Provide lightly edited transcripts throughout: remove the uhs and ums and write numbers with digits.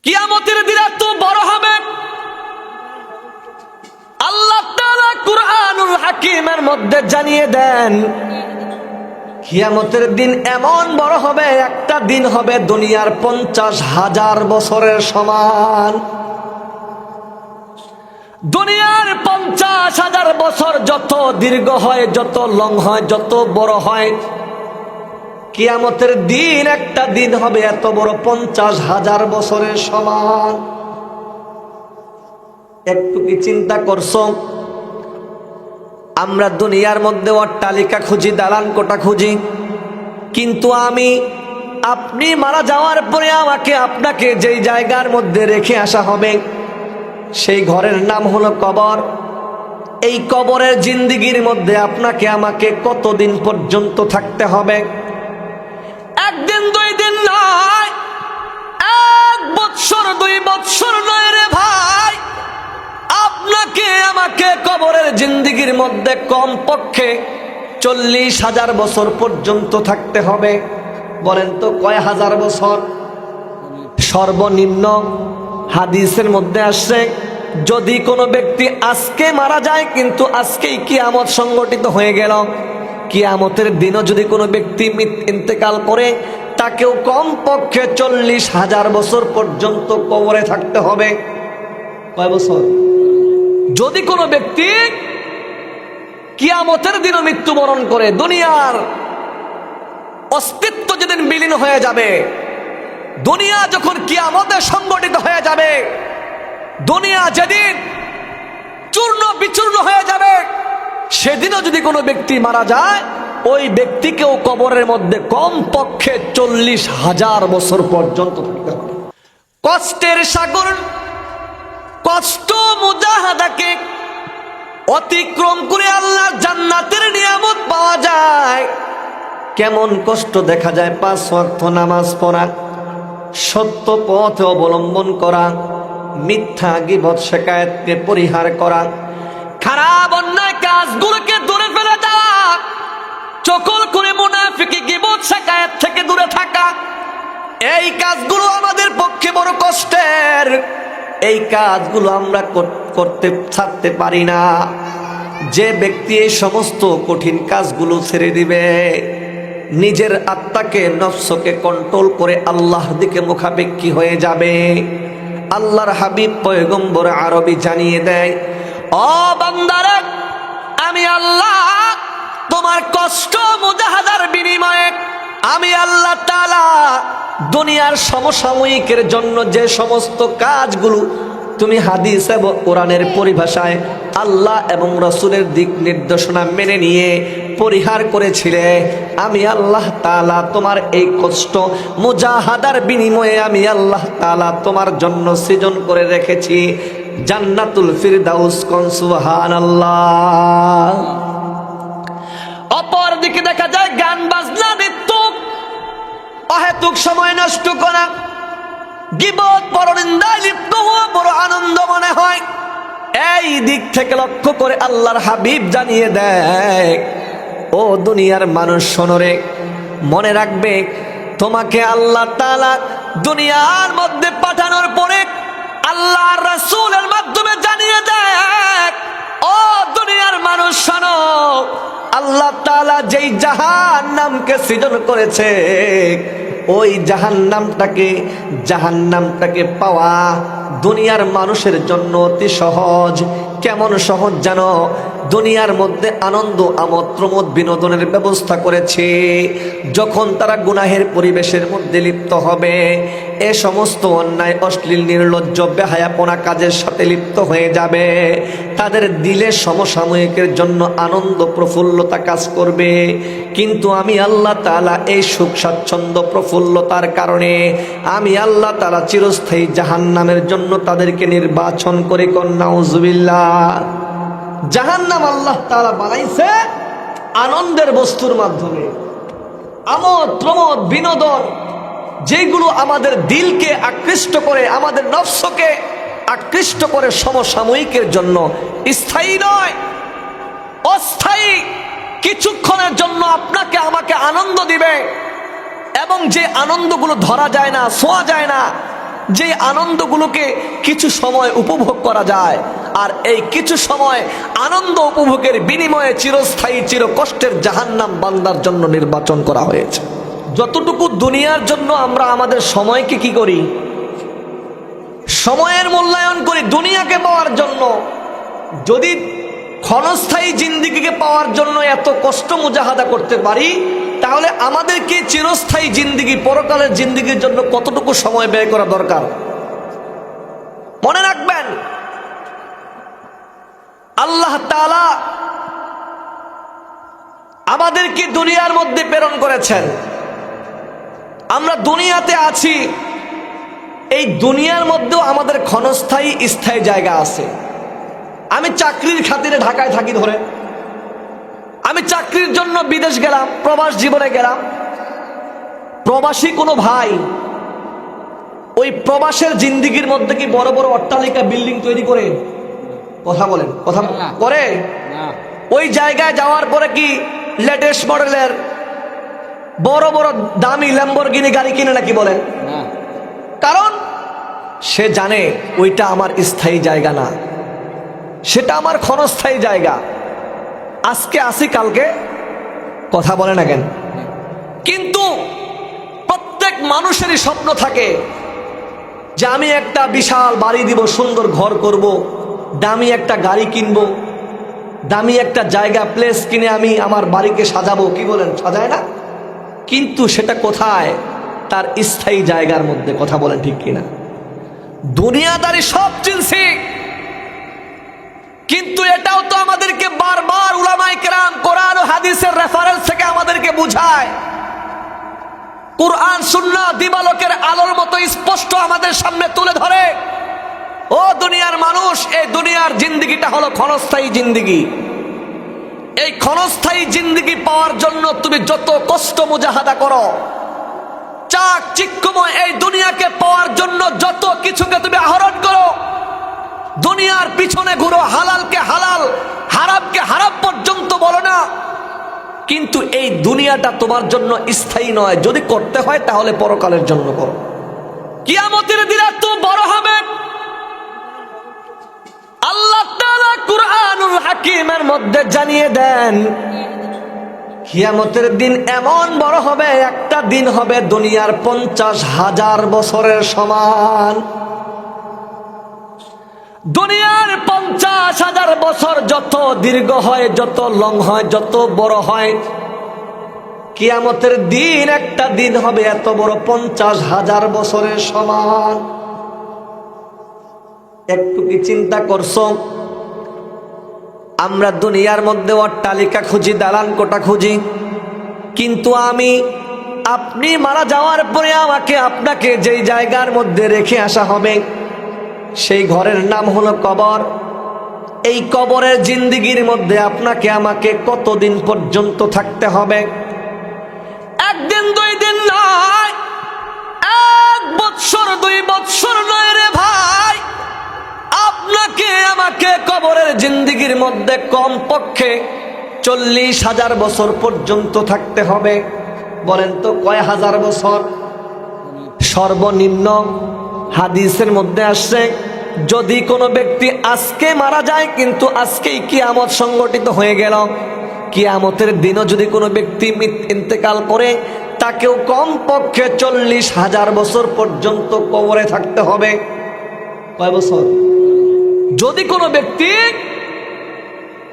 কিয়ামতের দিন এত বড় হবে, আল্লাহ তাআলা কুরআনুল হাকিমের মধ্যে জানিয়ে দেন কিয়ামতের দিন এমন বড় হবে, একটা দিন হবে দুনিয়ার 50,000 বছরের সমান। দুনিয়ার 50,000 বছর যত দীর্ঘ হয়, যত লং হয়, যত বড় হয়, কিয়ামতের দিন একটা দিন হবে এত বড় 50,000 বছরের সমান। একটু কি চিন্তা করছো? আমরা দুনিয়ার মধ্যে অট্টালিকা খুঁজি, দালান কোঠা খুঁজি, কিন্তু আপনি মারা যাওয়ার পরে আমাকে আপনাকে যেই জায়গার মধ্যে রেখে আসা হবে সেই ঘরের নাম হলো কবর। এই কবরের জিন্দেগির মধ্যে আপনাকে আমাকে কতদিন পর্যন্ত থাকতে হবে? একদিন দুই দিন নয়, 1 বৎসর 2 বৎসর নয় রে ভাই, আপনাকে আমাকে কবরের জিন্দেগির মধ্যে কমপক্ষে 40,000 বছর পর্যন্ত থাকতে হবে। বলেন তো কয় হাজার বছর? সর্বনিম্ন হাদিসের মধ্যে আসছে যদি কোনো ব্যক্তি আজকে মারা যায়, কিন্তু আজকেই কিয়ামত সংগঠিত হয়ে গেল, কিয়ামতের দিনও যদি কোনো ব্যক্তি ইন্তেকাল করে, তাকেও কমপক্ষে 40,000 বছর পর্যন্ত কবরে থাকতে হবে। কয় বছর? যদি কোনো ব্যক্তি কিয়ামতের দিনও মৃত্যুবরণ করে, দুনিয়ার অস্তিত্ব যেদিন বিলীন হয়ে যাবে, দুনিয়া যখন কিয়ামতে সংগঠিত হয়ে যাবে, দুনিয়া যেদিন চূর্ণ বিচূর্ণ হয়ে যাবে, সেদিনও যদি কোনো ব্যক্তি মারা যায়, ওই ব্যক্তিকেও কবরের মধ্যে কমপক্ষে 40,000 বছর পর্যন্ত থাকতে হবে। কষ্টের সাগর, কষ্ট মুজাহাদাকে অতিক্রম করে আল্লাহর জান্নাতের নিয়ামত পাওয়া যায়। কেমন কষ্ট দেখা যায়? 5 ওয়াক্ত নামাজ পড়া, সত্য পথ অবলম্বন করা, মিথ্যা গীবত শিকায়াতকে পরিহার করা, খারাপ অন্যায় কাজগুলোকে দূরে ফেলে দেওয়া, চকল করে মুনাফিকি গীবত শিকায়াত থেকে দূরে থাকা, এই কাজগুলো আমাদের পক্ষে বড় কষ্টের। এই কাজগুলো আমরা করতে ছাড়তে পারি না। যে ব্যক্তি এই সমস্ত কঠিন কাজগুলো ছেড়ে দিবে, নিজের আত্মাকে, নফসকে কন্ট্রোল করে আল্লাহর দিকে মুখাপেক্ষী হয়ে যাবে। আল্লাহর হাবিব পয়গম্বর আরবি জানিয়ে দেয়, ও বান্দারা, আমি আল্লাহ তোমার কষ্ট মুজাহাদার বিনিময়ে আমি আল্লাহ তাআলা দুনিয়ার সমসাময়িকের জন্য যে সমস্ত কাজগুলো তুমি হাদিস এবং কোরআনের পরিভাষায় আল্লাহ এবং রাসূলের দিক নির্দেশনা মেনে নিয়ে পরিহার করেছিলে, আমি আল্লাহ তাআলা তোমার এই কষ্ট মুজাহাদার বিনিময়ে আমি আল্লাহ তাআলা তোমার জন্য সৃজন করে রেখেছি জান্নাতুল ফিরদাউস। কোন সুবহানাল্লাহ। অপর দিকে দেখা যায় গান বাজনা, নৃত্য, অহেতুক সময় নষ্ট করা, গীবত, পরনিন্দায় লিপ্ত হওয়া বড় আনন্দ মনে হয়। এই দিক থেকে লক্ষ্য করে আল্লাহর হাবিব জানিয়ে দেয়, ও দুনিয়ার মানুষ শোনো রে, মনে রাখবে তোমাকে আল্লাহ তাআলা দুনিয়ার মধ্যে পাঠানোর পরে আল্লাহর রাসূলের মাধ্যমে জানিয়ে দেয়, ও দুনিয়ার মানুষ শোনো, আল্লাহ তাআলা যেই জাহান্নামকে সৃজন করেছে, ওই জাহান্নামটাকে পাওয়া দুনিয়ার মানুষের জন্য অতি সহজ। কেমন সহজ জানো? দুনিয়ার মধ্যে আনন্দ, আমোদ প্রমোদ, বিনোদনের ব্যবস্থা করেছে। যখন তারা গুনাহের পরিবেশের মধ্যে লিপ্ত হবে, এ সমস্ত অন্যায়, অশ্লীল, নির্লজ্জ, বেহায়াপনা কাজের সাথে লিপ্ত হয়ে যাবে, তাদের দিলে সমসাময়িকের জন্য আনন্দ, প্রফুল্লতা কাজ করবে। কিন্তু আমি আল্লাহ তাআলা এই সুখ স্বাচ্ছন্দ্য, প্রফুল্লতার কারণে আমি আল্লাহ তাআলা চিরস্থায়ী জাহান্নামের জন্য তাদেরকে নির্বাচন করে। নাউজুবিল্লাহ। জাহান্নাম আল্লাহ তাআলা বানাইছে আনন্দের বস্তুর মাধ্যমে, আমোদ প্রমোদ, বিনোদন, যেগুলো আমাদের দিলকে আকৃষ্ট করে, আমাদের নফসকে আকৃষ্ট করে, সমসাময়িকের জন্য, স্থায়ী নয়, অস্থায়ী, কিছুক্ষণের জন্য আপনাকে আমাকে আনন্দ দিবে। এবং যে আনন্দগুলো ধরা যায় না, ছোঁয়া যায় না, যে আনন্দগুলোকে কিছু সময় উপভোগ করা যায়, আর এই কিছু সময় আনন্দ উপভোগের বিনিময়ে চিরস্থায়ী চির কষ্টের জাহান্নাম বান্দার জন্য নির্বাচন করা হয়েছে। যতটুকু দুনিয়ার জন্য আমরা আমাদের সময়কে কি করি, সময়ের মূল্যায়ন করি দুনিয়াকে পাওয়ার জন্য, যদি ক্ষণস্থায়ী জিন্দিগিকে পাওয়ার জন্য এত কষ্ট মুজাহাদা করতে পারি, তাহলে আমাদেরকে চিরস্থায়ী জিন্দিগি, পরকালের জিন্দিগির জন্য কতটুকু সময় ব্যয় করা দরকার। মনে রাখবেন, আল্লাহ তাআলা আমাদেরকে দুনিয়ার মধ্যে প্রেরণ করেছেন। আমরা দুনিয়াতে আছি, এই দুনিয়ার মধ্যেও আমাদের ক্ষণস্থায়ী স্থায়ী জায়গা আছে। আমি চাকরির খাতিরে ঢাকায় থাকি, ধরে আমি চাকরির জন্য বিদেশ গেলাম, প্রবাস জীবনে গেলাম। প্রবাসী কোনো ভাই ওই প্রবাসের জিন্দিগির মধ্যে কি বড় বড় অট্টালিকা বিল্ডিং তৈরি করে? কথা বলেন, কথা করে? ওই জায়গায় যাওয়ার পরে কি লেটেস্ট মডেলের বড় বড় দামি ল্যাম্বরগিনি গাড়ি কিনে নাকি? বলেন। কারণ সে জানে ওইটা আমার স্থায়ী জায়গা না, সেটা আমার ক্ষণস্থায়ী জায়গা। আজকে আসি, কালকে কথা বলে না কেন? কিন্তু প্রত্যেক মানুষেরই স্বপ্ন থাকে যে আমি একটা বিশাল বাড়ি দিব, সুন্দর ঘর করব, দামি একটা গাড়ি কিনবো, দামি একটা জায়গা প্লেস কিনে আমি আমার বাড়িকে সাজাবো। কি বলেন, সাজায় না? কিন্তু সেটা কোথায়? তার স্থায়ী জায়গার মধ্যে। কথা বলেন ঠিক কিনা? দুনিয়াদারি সব চিনছি, কিন্তু এটাও তো আমাদেরকে বারবার উলামায়ে কেরাম কোরআন ও হাদিসের রেফারেন্স থেকে আমাদেরকে বুঝায়। কুরআন সুন্নাহ দিবালোকের আলোর মতো স্পষ্ট আমাদের সামনে তুলে ধরে, ও দুনিয়ার মানুষ, এই দুনিয়ার জিন্দিগিটা হলো ক্ষণস্থায়ী জিন্দিগি। এই ক্ষণস্থায়ী জিন্দিগি পাওয়ার জন্য তুমি যত কষ্ট মুজাহাদা করো, চাকচিক্যময় এই দুনিয়াকে পাওয়ার জন্য যত কিছুকে তুমি আহরণ করো, দুনিয়ার পিছনে ঘুরো, হালালকে হালাল, হারামকে হারাম পর্যন্ত বলো না, কিন্তু এই দুনিয়াটা তোমার জন্য স্থায়ী নয়। যদি করতে হয় তাহলে পরকালের জন্য করো। কিয়ামতের দিন এত বড় হবে, আল্লাহ তাআলা কুরআনুল হাকিমের মধ্যে জানিয়ে দেন, কিয়ামতের দিন এমন বড় হবে, একটা দিন হবে দুনিয়ার 50,000 বছরের সমান। দুনিয়ার 50,000 বছর যত দীর্ঘ হয়, যত লং হয়, যত বড় হয়, কিয়ামতের দিন একটা দিন হবে এত বড়, 50,000 বছরের সমান। একটু কি চিন্তা করছো? আমরা দুনিয়ার মধ্যে অট্টালিকা খুঁজি, দালান কোঠা খুঁজি, কিন্তু আপনি মারা যাওয়ার পরে আমাকে আপনাকে যেই জায়গার মধ্যে রেখে আসা হবে, সেই ঘরের নাম হলো কবর। এই কবরের জিন্দিগির মধ্যে আপনাকে আমাকে কতদিন পর্যন্ত থাকতে হবে? একদিন, 2 দিন নয়, 1 বৎসর, 2 বৎসর নয় রে ভাই। আপনাকে আমাকে কবরের জিন্দিগির মধ্যে কমপক্ষে 40,000 বছর পর্যন্ত থাকতে হবে। বলেন তো কয় হাজার বছর? সর্বনিম্ন হাদিসের মধ্যে আসছে, যদি কোনো ব্যক্তি আজকে মারা যায়, কিন্তু আজকেই কিয়ামত সংগঠিত হয়ে গেল, কিয়ামতের দিনও যদি কোনো ব্যক্তি ইন্তেকাল করে, তাকেও কমপক্ষে 40,000 বছর পর্যন্ত কবরে থাকতে হবে। কয় বছর? যদি কোনো ব্যক্তি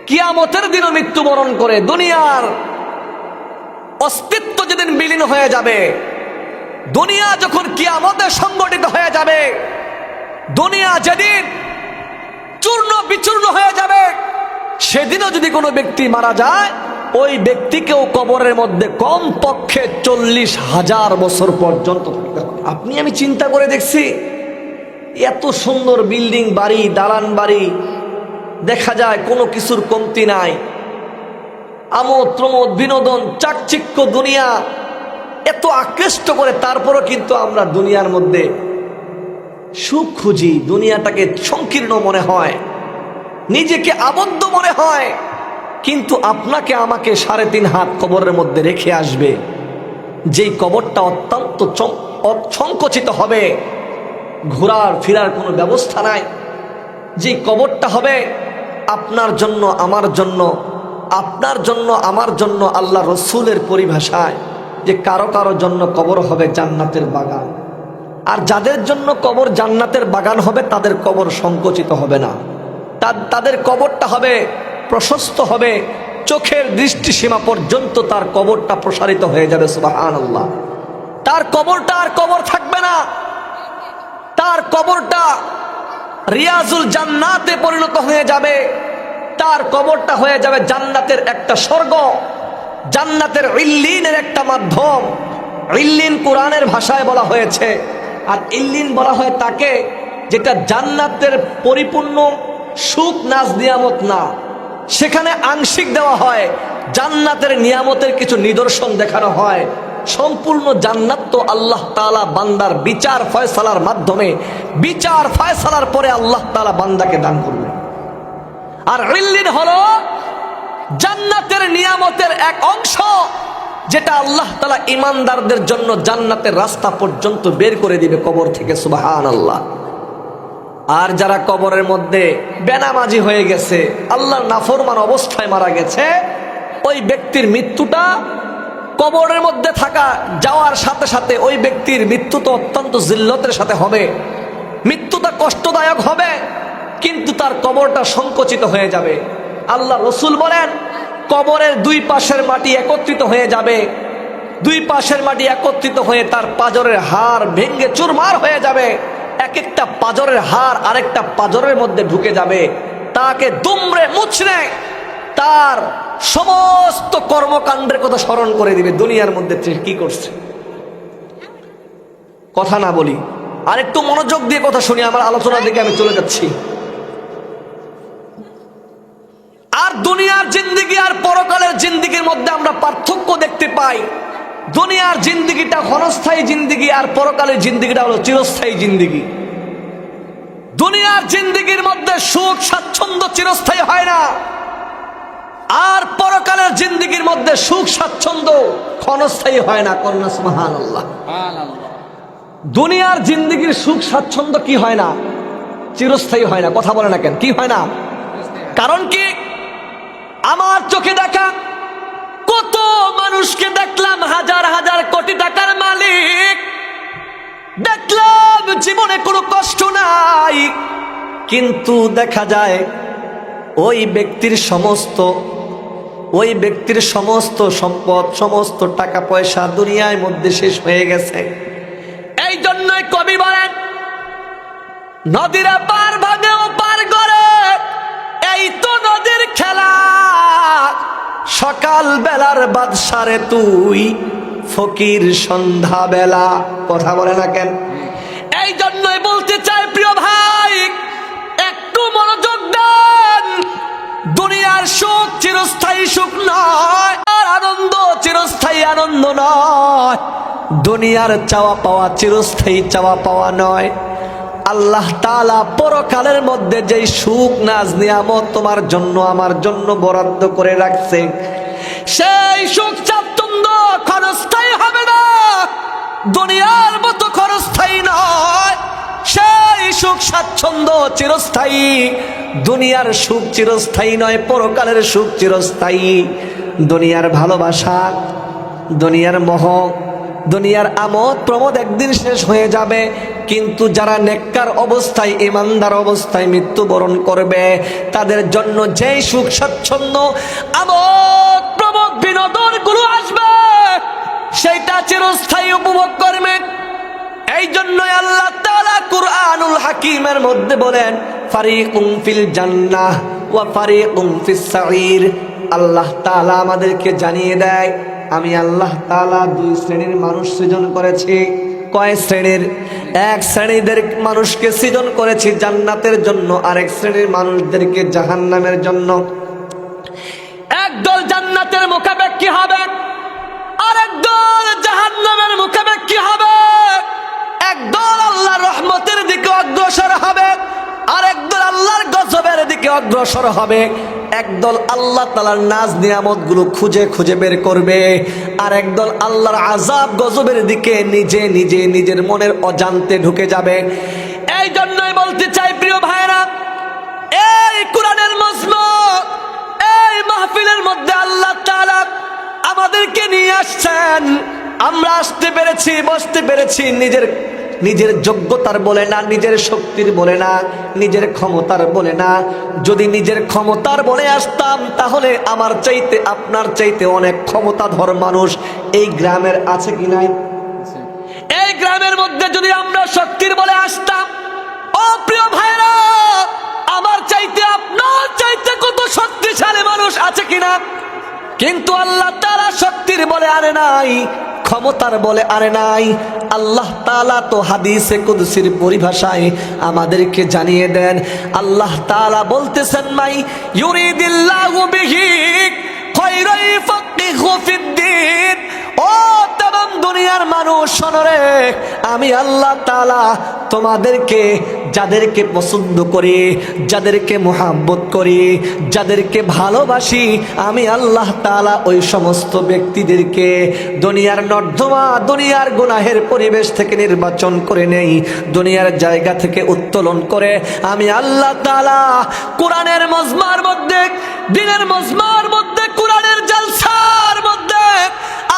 কিয়ামতের দিনও মৃত্যুবরণ করে, দুনিয়ার অস্তিত্ব যেদিন বিলীন হয়ে যাবে, দুনিয়া যখন কিয়ামতে সংগঠিত হয়ে যাবে, দুনিয়া যেদিন চূর্ণ বিচূর্ণ হয়ে যাবে, সেদিনও যদি কোনো ব্যক্তি মারা যায়, ওই ব্যক্তিকেও কবরের মধ্যে কমপক্ষে 40,000 বছর পর্যন্ত থাকতে হবে। আমি চিন্তা করে দেখছি, এত সুন্দর বিল্ডিং বাড়ি, দালান বাড়ি, দেখা যায় কোনো কিছুর কমতি নাই, আমোদ প্রমোদ, বিনোদন, চাকচিক্য দুনিয়া এত আকৃষ্ট করে, তারপরও কিন্তু আমরা দুনিয়ার মধ্যে সুখ খুঁজি, দুনিয়াটাকে সংকীর্ণ মনে হয়, নিজেকে আবদ্ধ মনে হয়। কিন্তু আপনাকে আমাকে 3.5 হাত কবরের মধ্যে রেখে আসবে, যেই কবরটা অত্যন্ত সংকুচিত হবে, ঘোরার ফেরার কোনো ব্যবস্থা নাই। যে কবরটা হবে আপনার জন্য আমার জন্য, আপনার জন্য আমার জন্য, আল্লাহ রসুলের পরিভাষায় যে কারো কারো জন্য কবর হবে জান্নাতের বাগান। আর যাদের জন্য কবর জান্নাতের বাগান হবে তাদের কবর সংকুচিত হবে না, তাদের কবরটা হবে প্রশস্ত হবে, চোখের দৃষ্টিসীমা পর্যন্ত তার কবরটা প্রসারিত হয়ে যাবে। সুবহানাল্লাহ। তার কবরটা আর কবর থাকবে না, তার কবরটা রিয়াজুল জান্নাতে পরিণত হয়ে যাবে, তার কবরটা হয়ে যাবে জান্নাতের একটা স্বর্গ, জান্নাতের ইল্লিনের একটা মাধ্যম। ইল্লিন কোরআনের ভাষায় বলা হয়েছে, আর ইল্লিন বলা হয় তাকে যেটা জান্নাতের পরিপূর্ণ সুখ নাজ নিয়ামত না, সেখানে আংশিক দেওয়া হয়, জান্নাতের নিয়ামতের কিছু নিদর্শন দেখানো হয়। সম্পূর্ণ জান্নাত তো আল্লাহ তাআলা বান্দার বিচার ফয়সালার মাধ্যমে, বিচার ফয়সালার পরে আল্লাহ তাআলা বান্দাকে দান করবেন। আর ইল্লিন হলো জান্নাতের নিয়ামতের এক অংশ, যেটা আল্লাহ তাআলা ঈমানদারদের জন্য জান্নাতের রাস্তা পর্যন্ত বের করে দিবে কবর থেকে। সুবহানাল্লাহ। আর যারা কবরের মধ্যে বেনামাজি হয়ে গেছে, আল্লাহর নাফরমান অবস্থায় মারা গেছে, ওই ব্যক্তির মৃত্যুটা কবরের মধ্যে থাকা যাওয়ার সাথে সাথে ওই ব্যক্তির মৃত্যু তো অত্যন্ত জিল্লতের সাথে হবে, মৃত্যুটা কষ্টদায়ক হবে, কিন্তু তার কবরটা সংকুচিত হয়ে যাবে। আল্লাহ রসুল বলেন কবরের দুই পাশের মাটি একত্রিত হয়ে যাবে, দুই পাশের মাটি একত্রিত হয়ে তার পাঁজরের হাড় ভেঙে চুরমার হয়ে যাবে, এক একটা পাঁজরের হাড় আরেকটা পাঁজরের মধ্যে ঢুকে যাবে, তাকে দুমড়ে মুচড়ে তার সমস্ত কর্মকাণ্ডের কথা স্মরণ করে দিবে, দুনিয়ার মধ্যে কি করছে। কথা না বলি, আর একটু মনোযোগ দিয়ে কথা শুনি, আমার আলোচনার দিকে আমি চলে যাচ্ছি। আর দুনিয়ার জিন্দেগি আর পরকালের জিন্দেগির মধ্যে আমরা পার্থক্য দেখতে পাই। দুনিয়ার জিন্দেগিটা ক্ষণস্থায়ী জিন্দেগি, আর পরকালের জিন্দেগিটা হলো চিরস্থায়ী জিন্দেগি। দুনিয়ার জিন্দেগির মধ্যে সুখ স্বাচ্ছন্দ্য চিরস্থায়ী হয় না, আর পরকালের জিন্দেগির মধ্যে সুখ স্বাচ্ছন্দ্য ক্ষণস্থায়ী হয় না। কন্যা সুবহানাল্লাহ। দুনিয়ার জিন্দেগির সুখ স্বাচ্ছন্দ্য কি হয় না? চিরস্থায়ী হয় না। কথা বলে না কেন? কি হয় না? কারণ কি? আমার চোখে দেখা কত মানুষকে দেখলাম হাজার হাজার কোটি টাকার মালিক, দেখলাম জীবনে কোনো কষ্ট নাই, কিন্তু দেখা যায় ওই ব্যক্তির সমস্ত সম্পদ, সমস্ত টাকা পয়সা দুনিয়ার মধ্যে শেষ হয়ে গেছে। এই জন্যই কবি বলেন নদীরা পার ভাঙে ও পার করে, এই তো নদীর খেলা, সকাল বেলার বাদশারে তুই ফকির সন্ধ্যা বেলা। কথা বলে না কেন? এই জন্যই বলতে চাই প্রিয় ভাই, একটু মনোযোগ দেন। দুনিয়ার সুখ চিরস্থায়ী সুখ নয়, আর আনন্দ চিরস্থায়ী আনন্দ নয়, দুনিয়ার চাওয়া পাওয়া চিরস্থায়ী চাওয়া পাওয়া নয়। আল্লাহ তাআলা পরকালের মধ্যে যেই সুখ নাজ নিয়ামত তোমার জন্য আমার জন্য বরাদ্দ করে রাখছে, সেই সুখ স্বাচ্ছন্দ্য ক্ষণস্থায়ী হবে না, দুনিয়ার মতো ক্ষণস্থায়ী নয়। সেই সুখ স্বাচ্ছন্দ্য চিরস্থায়ী। দুনিয়ার সুখ চিরস্থায়ী নয়, পরকালের সুখ চিরস্থায়ী। দুনিয়ার ভালোবাসা, দুনিয়ার মোহ, দুনিয়ার আমোদ প্রমোদ একদিন শেষ হয়ে যাবে, কিন্তু যারা নেককার অবস্থায়, ঈমানদার অবস্থায় মৃত্যুবরণ করবে, তাদের জন্য যেই সুখ স্বাচ্ছন্দ্য আমোদ প্রমোদ বিনোদন গুলো আসবে, সেইটা চিরস্থায়ী উপভোগ করবে। এই জন্যই আল্লাহ তাআলা কুরআনুল হাকিমের মধ্যে বলেন ফারিকুম ফিল জান্নাহ ওয়া ফারিকুম ফিস সাঈর। আল্লাহ তাআলা আমাদেরকে জানিয়ে দেয়, আমি আল্লাহ তাআলা দুই শ্রেণীর মানুষ সৃজন করেছি। কয় শ্রেণীর? এক শ্রেণীদের মানুষকে সৃজন করেছি জান্নাতের জন্য, আরেক শ্রেণীর মানুষদেরকে জাহান্নামের জন্য। একদল জান্নাতের মুখাপেক্ষী হবে, আরেক দল জাহান্নামের মুখাপেক্ষী হবে। একদল আল্লাহর রহমতের দিকে অগ্রসর হবে, আরেকদল আল্লাহর গজবের দিকে অগ্রসর হবে। একদল আল্লাহ তাআলার নাজ নিয়ামত গুলো খুঁজে খুঁজে বের করবে, আর একদল আল্লাহর আযাব গজবের দিকে নিজে নিজে নিজের মনের অজান্তে ঢুকে যাবে। এই জন্যই বলতে চাই প্রিয় ভাইরা, এই কোরআনের মজমা, এই মাহফিলের মধ্যে আল্লাহ তাআলা আমাদেরকে নিয়ে আসছেন। আমরা আসতে পেরেছি, বসতে পেরেছি নিজের যোগ্যতার বলে না, নিজের শক্তির বলে না, নিজের ক্ষমতার বলে না। যদি নিজের ক্ষমতার বলে আসতাম তাহলে আমার চাইতে আপনার চাইতে অনেক ক্ষমতাধর মানুষ এই গ্রামের আছে কি নাই? এই গ্রামের মধ্যে যদি আমরা শক্তির বলে আসতাম, ও প্রিয় ভাইরা, আমার চাইতে আপনার চাইতে কত শক্তিশালী মানুষ আছে কিনা? কিন্তু আল্লাহ তাআলা শক্তির বলে আনে নাই, ক্ষমতার বলে আনে নাই। আল্লাহ তাআলা তো হাদিসে কুদসির পরিভাষায় আমাদেরকে জানিয়ে দেন, আল্লাহ তাআলা বলতেছেন, মাই ইউরিদিল্লাহু বিহি খায়রান ইউফাক্কিহু ফিদ্দীন। ও तमाम দুনিয়ার মানুষ শোনো রে, আমি আল্লাহ তাআলা তোমাদেরকে যাদেরকে পছন্দ করি, যাদেরকে মোহাব্বত করি, যাদেরকে ভালোবাসি, আমি আল্লাহ তাআলা ওই সমস্ত ব্যক্তিদেরকে দুনিয়ার নর্দমা, দুনিয়ার গুনাহের পরিবেশ থেকে নির্বাচন করে নেই, দুনিয়ার জায়গা থেকে উত্তোলন করে আমি আল্লাহ তাআলা কোরআনের মজমার মধ্যে, দ্বীনের মজমার মধ্যে, কোরআনের জালসার মধ্যে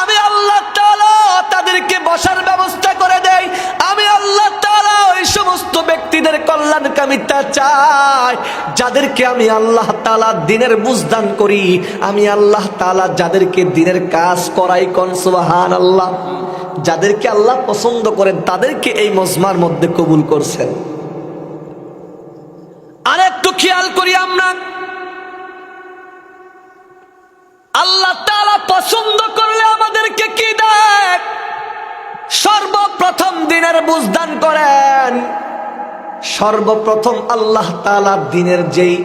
আমি আল্লাহ তাআলা তাদেরকে বসার ব্যবস্থা করে দেই। আমি আল্লাহ তাআলা ওই সমস্ত ব্যক্তিদের কল্যাণকামিতা চাই যাদেরকে আমি আল্লাহ তাআলা দ্বীনের বুঝদান করি। আমি আল্লাহ তাআলা যাদেরকে দ্বীনের কাজ করাই, কোন সুবহানাল্লাহ, যাদেরকে আল্লাহ পছন্দ করেন তাদেরকে এই মজমার মধ্যে কবুল করছেন। আরেকটু খেয়াল করি আমরা, আল্লাহ তাআলা পছন্দ করলে আমাদেরকে কি দেন? সর্বপ্রথম দ্বীনের বুঝদান করেন। সর্বপ্রথম আল্লাহ তাআলা দ্বীনের যেই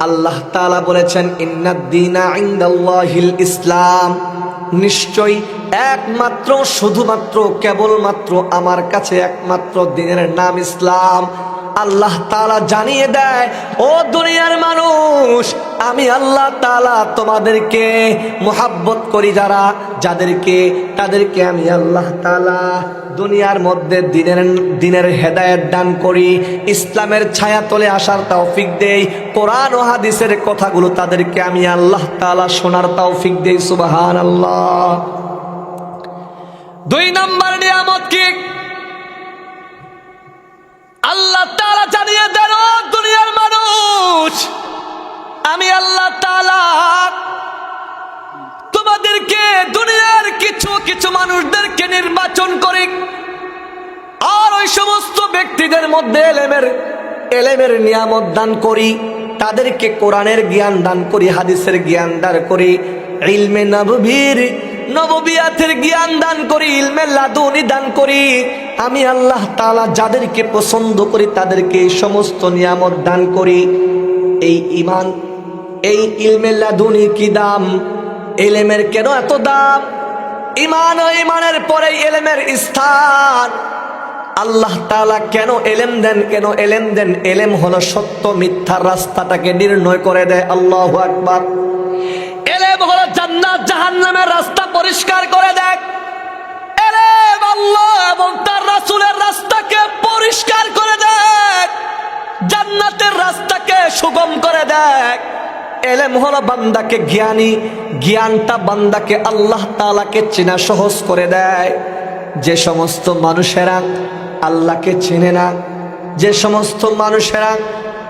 আল্লাহ তাআলা বলেছেন, ইন্নাদ দীনা ইনদাল্লাহিল ইসলাম, নিশ্চয়ই একমাত্র, শুধুমাত্র, কেবলমাত্র আমার কাছে একমাত্র দ্বীনের নাম ইসলাম। আল্লাহ তাআলা জানিয়ে দেয়, ও দুনিয়ার মানুষ, আমি আল্লাহ তাআলা তোমাদেরকে মোহাব্বত করি যারা, যাদেরকে, তাদেরকে আমি আল্লাহ তাআলা দুনিয়ার মধ্যে দ্বীনের হেদায়েত দান করি, ইসলামের ছায়া তলে আসার তৌফিক দেই, কোরআন ও হাদিসের কথাগুলো তাদেরকে আমি আল্লাহ তাআলা শোনার তৌফিক দেই। সুবহানাল্লাহ। দুই নম্বর নিয়ামত কি? আল্লাহ তাআলা জানিয়ে দেন, ও দুনিয়ার মানুষ, আমি আল্লাহ তাআলা তোমাদেরকে দুনিয়ার কিছু কিছু মানুষদেরকে নির্বাচন করি, আর ওই সমস্ত ব্যক্তিদের মধ্যে এলেমের নিয়ামত দান করি, তাদেরকে কোরআনের জ্ঞান দান করি, হাদিসের জ্ঞান দান করি, ইলমে নববিয়াতের জ্ঞান দান করি, ইলমে লাদুনি দান করি। আমি আল্লাহ তাআলা যাদেরকে পছন্দ করি তাদেরকে এই সমস্ত নিয়ামত দান করি। এই ঈমান, এই ইলমে লাদুনি কি দাম? ইলমের কেন এত দাম? ঈমান ও ঈমানের পরে ইলমের স্থান। আল্লাহ তাআলা কেন ইলম দেন? কেন ইলম দেন? ইলম হলো সত্য মিথ্যার রাস্তাটাকে নির্ণয় করে দেয়। আল্লাহু আকবার। ইলম হলো জান্নাত জাহান্নামের রাস্তা পরিষ্কার করে দেয়। ইলম আল্লাহ এবং তার রাসূলের রাস্তাকে পরিষ্কার করে দেয়, জান্নাতের রাস্তাকে সুগম করে দেয়। ইলম হলো বান্দাকে জ্ঞানী, জ্ঞানটা বান্দাকে আল্লাহ তাআলাকে চেনা সহজ করে দেয়। যে সমস্ত মানুষেরা আল্লাহকে চেনে না, যে সমস্ত মানুষেরা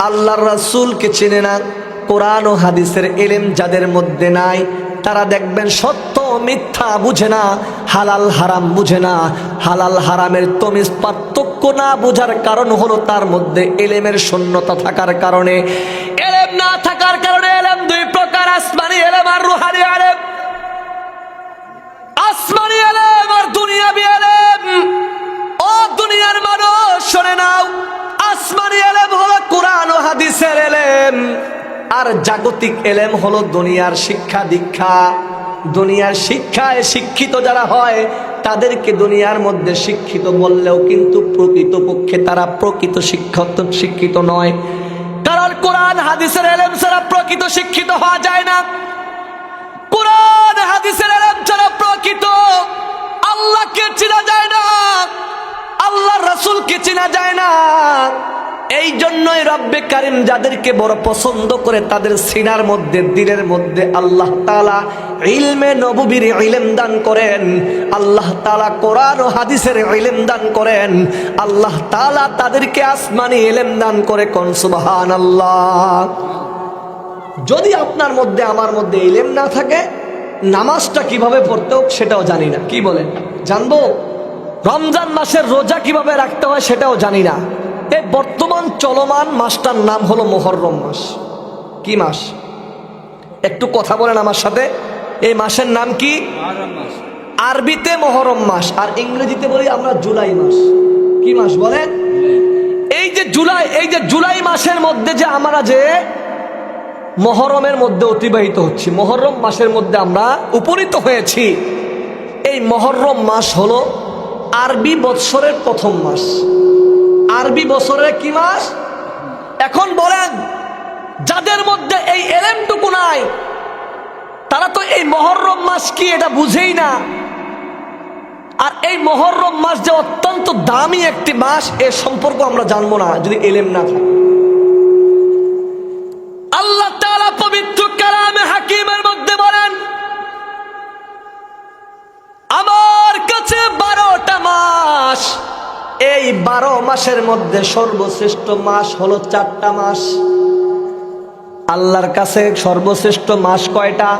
আল্লাহর রাসূলকে চেনে না, কোরআন ও হাদিসের ইলম যাদের মধ্যে নাই, তারা দেখবেন সত্য মিথ্যা বুঝে না, হালাল হারাম বুঝে না। হালাল হারামের তমিজ পার্থক্য না বোঝার কারণ হলো তার মধ্যে ইলমের শূন্যতা থাকার কারণে। ইলম না থাকার কারণে, ইলম দুই প্রকার, আসমানি ইলম আর রুহানি ইলম। আসমানি ইলম আর দুনিয়াবি ইলম। ও দুনিয়ার মানুষ শুনে নাও, আসমানি ইলম হলো কোরআন ও হাদিসের ইলম, আর জাগতিক ইলম হলো দুনিয়ার শিক্ষা দীক্ষা। দুনিয়ার শিক্ষায় শিক্ষিত যারা হয় তাদেরকে দুনিয়ার মধ্যে শিক্ষিত বললেও কিন্তু প্রকৃতপক্ষে তারা প্রকৃত শিক্ষিত নয়। কারণ কোরআন হাদিসের ইলম ছাড়া প্রকৃত শিক্ষিত হওয়া যায় না। কোরআন হাদিসের ইলম ছাড়া প্রকৃত আল্লাহকে চেনা যায় না। আল্লাহর রাসূলকে চেনা যায় না। এই জন্যই রব্বে কারীম যাদেরকে বড় পছন্দ করে তাদের সিনার মধ্যে, দিলের মধ্যে আল্লাহ তাআলা ইলমে নবুবীর ইলম দান করেন, আল্লাহ তাআলা কোরআন ও হাদিসের ইলম দান করেন, আল্লাহ তাআলা তাদেরকে আসমানি ইলম দান করে। কোন সুবহানাল্লাহ। যদি আপনার মধ্যে আমার মধ্যে ইলম না থাকে, নামাজটা কিভাবে পড়তে হোক সেটাও জানি না। কি বলেন? জানবো? রমজান মাসের রোজা কিভাবে রাখতে হয় সেটাও জানি না। এই বর্তমান চলমান মাসটার নাম হলো মুহররম মাস। কি মাস? একটু কথা বলেন আমার সাথে। এই মাসের নাম কি? আরবিতে মুহররম মাস, আর ইংরেজিতে বলি আমরা জুলাই মাস। কি মাস বলেন? এই যে জুলাই মাসের মধ্যে যে আমরা যে মুহররমের মধ্যে অতিবাহিত হচ্ছি, মুহররম মাসের মধ্যে আমরা উপনীত হয়েছি। এই মুহররম মাস হলো আরবি বৎসরের প্রথম মাস। আরবি বছরের কি মাস? এখন বলেন, যাদের মধ্যে এই এলেমটুকু নাই তারা তো এই মুহররম মাস কি এটা বুঝেই না। আর এই মুহররম মাস যে অত্যন্ত দামি একটি মাস, এর সম্পর্ক আমরা জানবো না যদি এলেম না থাকে। আল্লাহ তাআলা পবিত্র কালামে হাকিমের মধ্যে বলেন, আমার কাছে 12টা মাস, এই 12 মাসের মধ্যে সর্বশ্রেষ্ঠ মাস হলো 4টা মাস। আল্লাহর কাছে সর্বশ্রেষ্ঠ মাস কয়টা?